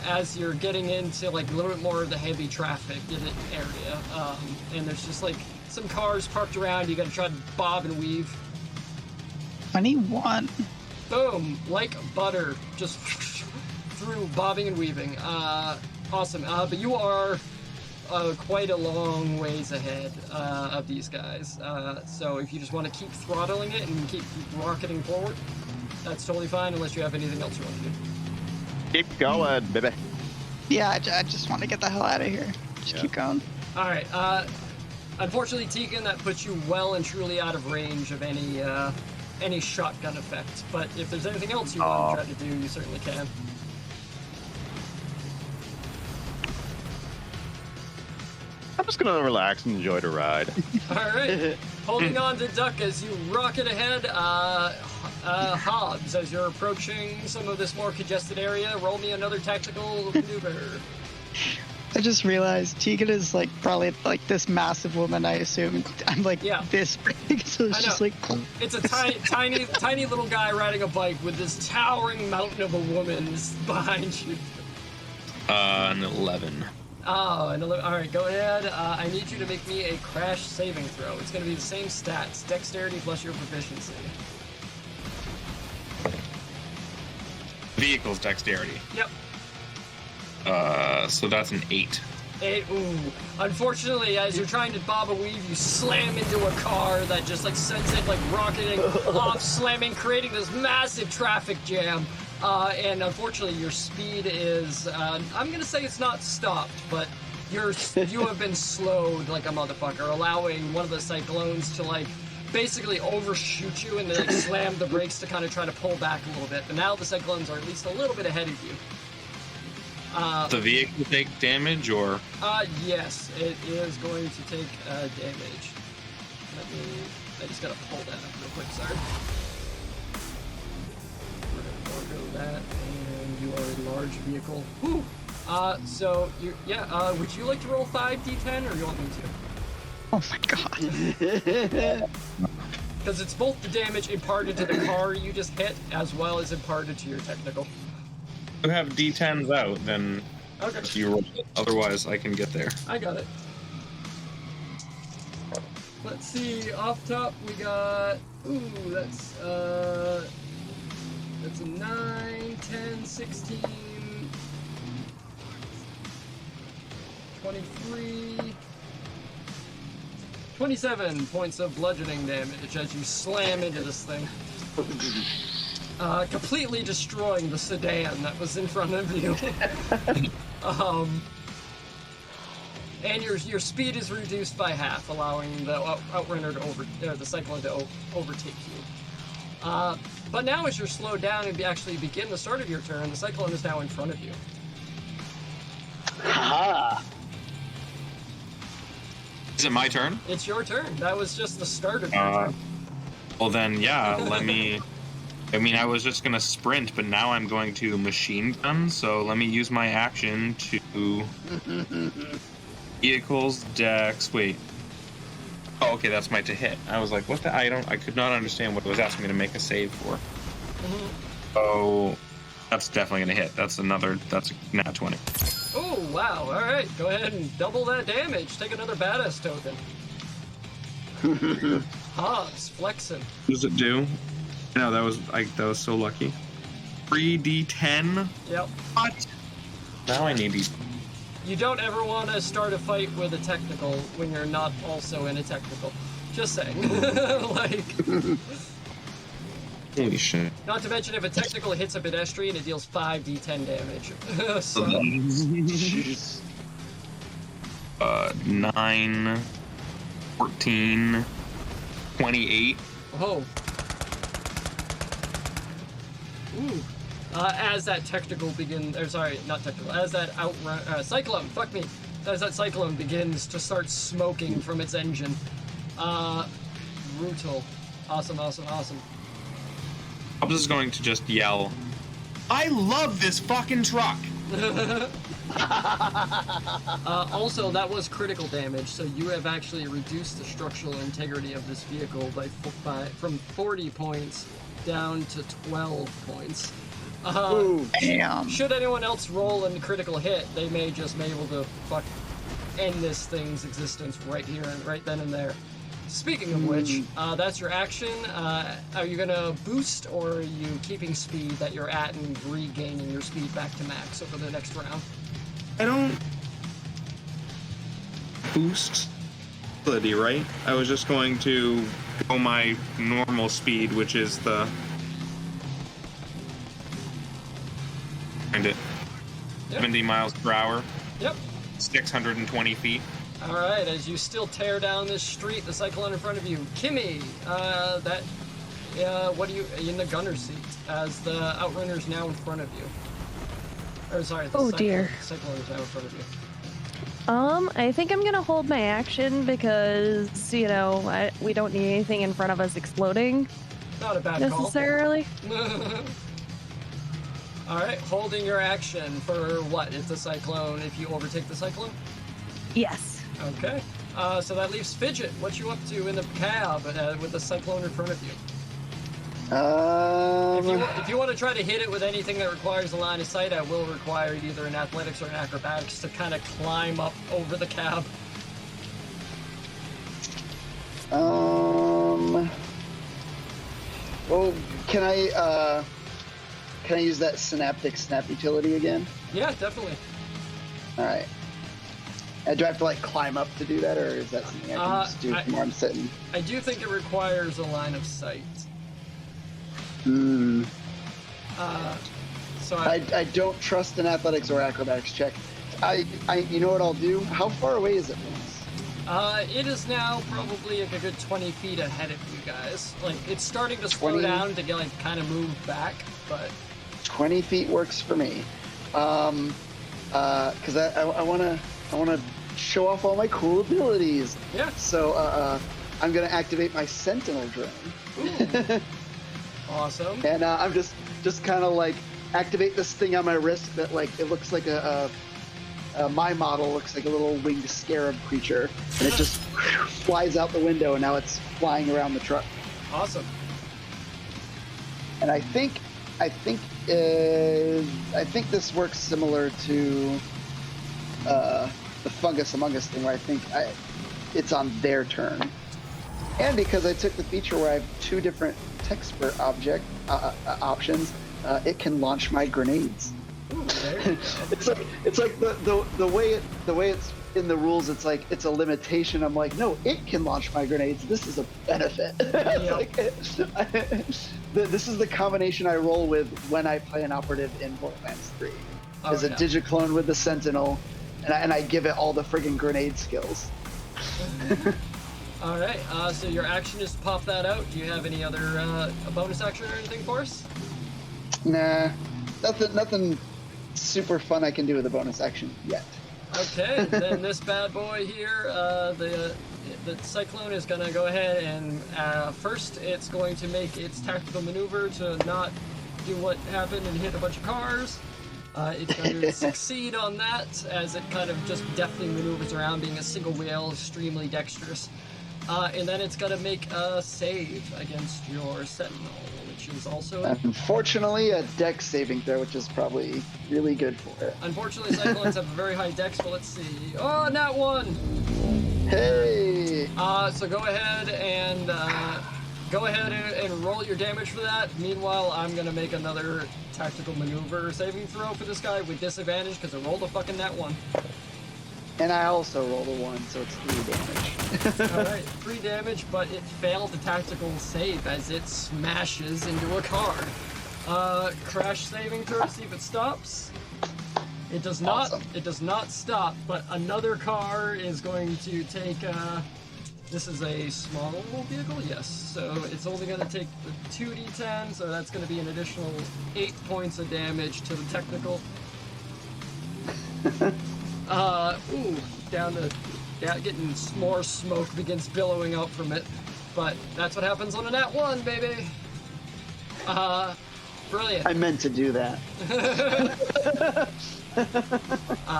as you're getting into like a little bit more of the heavy traffic area. And there's just like some cars parked around. You got to try to bob and weave. 21. Boom, like butter, just through bobbing and weaving. Awesome. But you are quite a long ways ahead of these guys. So if you just want to keep throttling it and keep rocketing forward, that's totally fine, unless you have anything else you want to do. Keep going, baby. Yeah, I just want to get the hell out of here. Just keep going. All right. Unfortunately, Tegan, that puts you well and truly out of range of any shotgun effect. But if there's anything else you want to try to do, you certainly can. I'm just gonna relax and enjoy the ride. All right. Holding on to Duck as you rocket ahead. Hobbs, as you're approaching some of this more congested area, roll me another tactical maneuver. I just realized Tegan is like probably like this massive woman, I assume. I'm like this big, so it's just like... It's a tiny little guy riding a bike with this towering mountain of a woman behind you. An 11. Oh, an 11. All right, go ahead. I need you to make me a crash saving throw. It's going to be the same stats, dexterity plus your proficiency. Vehicle's dexterity. Yep. So that's an 8. 8. Ooh. Unfortunately, as you're trying to bob and weave, you slam into a car that just like sends it like rocketing off, slamming, creating this massive traffic jam. And unfortunately, your speed is, I'm going to say it's not stopped, but you have been slowed like a motherfucker, allowing one of the cyclones to like basically overshoot you and then like, slam the brakes to kind of try to pull back a little bit. But now the cyclones are at least a little bit ahead of you. The vehicle take damage, or? Yes, it is going to take damage. I just gotta pull that up real quick, sorry. We're gonna forego that, and you are a large vehicle. Whew! So, would you like to roll 5d10, or you want me to? Oh my god. Because it's both the damage imparted to the car you just hit, as well as imparted to your technical. You have D10s out, then okay. You roll it. Otherwise, I can get there. I got it. Let's see, off top we got, that's a 9, 10, 16, 23, 27 points of bludgeoning damage as you slam into this thing. Completely destroying the sedan that was in front of you. And your speed is reduced by half, allowing the Outrunner to the Cyclone to overtake you. But now as you're slowed down and actually begin the start of your turn, the Cyclone is now in front of you. Is it my turn? It's your turn. That was just the start of your turn. Well then, yeah. Let me. I mean, I was just gonna sprint, but now I'm going to machine gun. So let me use my action to vehicles, dex. Wait. Oh, okay, that's my to hit. I was like, what the? I could not understand what it was asking me to make a save for. Oh, that's definitely gonna hit. That's a nat 20. Oh, wow. All right. Go ahead and double that damage. Take another badass token. Hobbs, flexing. What does it do? No, that was so lucky. 3d10. Yep. What? Now I need these. You don't ever want to start a fight with a technical when you're not also in a technical. Just saying. Like, Holy shit. not to mention if a technical hits a pedestrian, it deals 5d10 damage. So, 9, 14, 28. oh. Ooh. As that technical begins, or sorry, not technical, as that cyclone, fuck me, as that cyclone begins to start smoking from its engine. Brutal. Awesome, awesome, awesome. I'm just going to just yell, I love this fucking truck! Also, that was critical damage, so you have actually reduced the structural integrity of this vehicle from 40 points down to 12 points. Damn. Should anyone else roll a critical hit, they may just be able to end this thing's existence right here and right then and there. Speaking of which, that's your action. Are you gonna boost, or are you keeping speed that you're at and regaining your speed back to max over the next round? I don't boost ability, right? I was just going to go my normal speed, which is the... Find it. Yep. 70 miles per hour. Yep. 620 feet. All right, as you still tear down this street, the cyclone in front of you, Kimmy. What are you in the gunner's seat? As the outrunner's now in front of you. Or sorry, the dear. cyclone is now in front of you. I think I'm gonna hold my action because, we don't need anything in front of us exploding Not a bad necessarily. call. All right, holding your action for what? If the cyclone, if you overtake the cyclone? Yes. Okay. So that leaves Fidget. What you up to in the cab with the cyclone in front of you? If you want to try to hit it with anything that requires a line of sight, I will require either an athletics or an acrobatics to kind of climb up over the cab. Well, can I use that synaptic snap utility again? Yeah, definitely. All right. Do I have to climb up to do that, or is that something I can just do from where I'm sitting? I do think it requires a line of sight. So I don't trust an athletics or acrobatics check. You know what I'll do? How far away is it from us? It is now probably a good 20 feet ahead of you guys. It's starting to slow 20? down to get kind of move back, but 20 feet works for me. Because I want to show off all my cool abilities. Yeah. So I'm gonna activate my Sentinel drone. Ooh. Awesome. And I'm just kind of activate this thing on my wrist that it looks like my model looks like a little winged scarab creature, and it just flies out the window, and now it's flying around the truck. Awesome. And I think this works similar to the Fungus Among Us thing, where I think it's on their turn. And because I took the feature where I have 2 different Techspert options, it can launch my grenades. Ooh, there you go. it's like the way it's in the rules. It's like it's a limitation. I'm like, no, it can launch my grenades. This is a benefit. This is the combination I roll with when I play an operative in Borderlands 3. There's a digiclone with the Sentinel, and I give it all the friggin' grenade skills. All right. So your action is to pop that out. Do you have any other a bonus action or anything for us? Nah, nothing super fun I can do with a bonus action yet. Okay, then this bad boy here, the Cyclone is going to go ahead and first it's going to make its tactical maneuver to not do what happened and hit a bunch of cars. It's going to succeed on that as it kind of just deftly maneuvers around, being a single wheel, extremely dexterous. And then it's going to make a save against your Sentinel, which is also... Unfortunately, a dex saving throw, which is probably really good for it. Unfortunately, Cyclones have a very high dex, but let's see. Oh, nat 1! Hey! So go ahead and roll your damage for that. Meanwhile, I'm going to make another tactical maneuver saving throw for this guy with disadvantage because I rolled a fucking nat 1. And I also rolled a 1, so it's 3 damage. Alright, 3 damage, but it failed the tactical save as it smashes into a car. Crash saving throw to see if it stops. It does not. Awesome. It does not stop, but another car is going to take... this is a small vehicle, yes. So it's only going to take the 2d10, so that's going to be an additional 8 points of damage to the technical. Getting more smoke begins billowing out from it. But that's what happens on a nat 1, baby. Brilliant. I meant to do that.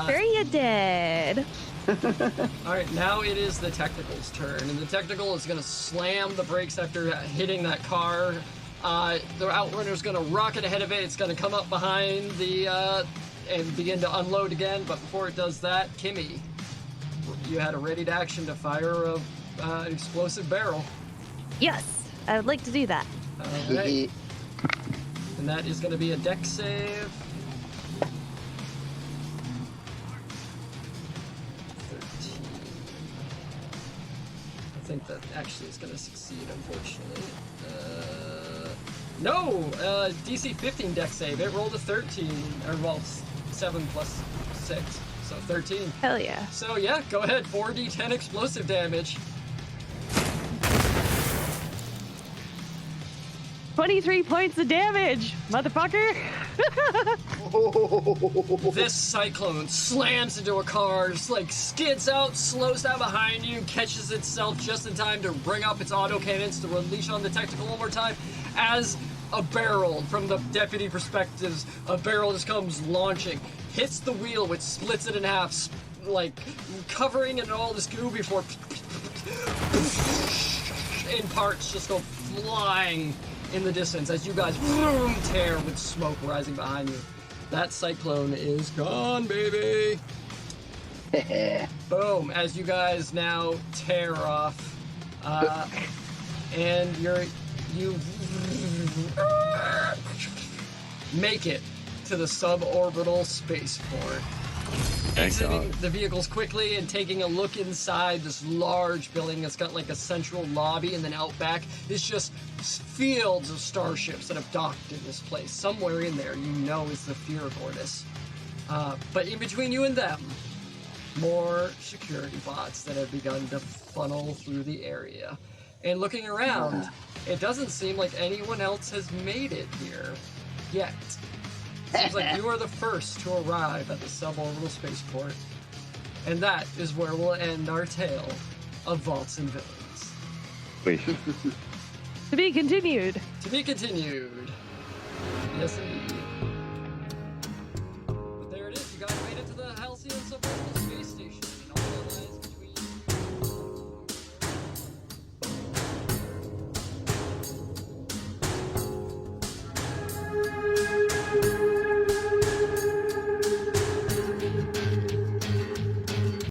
Sure you did. Alright, now it is the Technical's turn, and the Technical is going to slam the brakes after hitting that car. The Outrunner's going to rocket ahead of it. It's going to come up behind the, and begin to unload again, but before it does that, Kimmy, you had a ready action to fire an explosive barrel. Yes, I would like to do that. Alright. And that is going to be a dex save. 13. I think that actually is going to succeed, unfortunately. No! DC 15 dex save. It rolled a 13. Or, well, 7 plus 6. So 13. Hell yeah. So yeah, go ahead. 4d10 explosive damage. 23 points of damage, motherfucker! This Cyclone slams into a car, just like skids out, slows down behind you, catches itself just in time to bring up its autocannons to release on the Technical one more time. As a barrel, from the deputy perspectives, a barrel just comes launching, hits the wheel, which splits it in half, like covering it in all this goo before in parts just go flying in the distance as you guys tear with smoke rising behind you. That Cyclone is gone, baby. Boom! As you guys now tear off, and you make it to the suborbital spaceport. Exiting the vehicles quickly and taking a look inside this large building that's got like a central lobby, and then out back is just fields of starships that have docked in this place. Somewhere in there, you know, is the Feargordis. But in between you and them, more security bots that have begun to funnel through the area. And looking around, it doesn't seem like anyone else has made it here yet. Seems like you are the first to arrive at the suborbital spaceport. And that is where we'll end our tale of Vaults and Villains. Wait. To be continued. To be continued. Yes, indeed.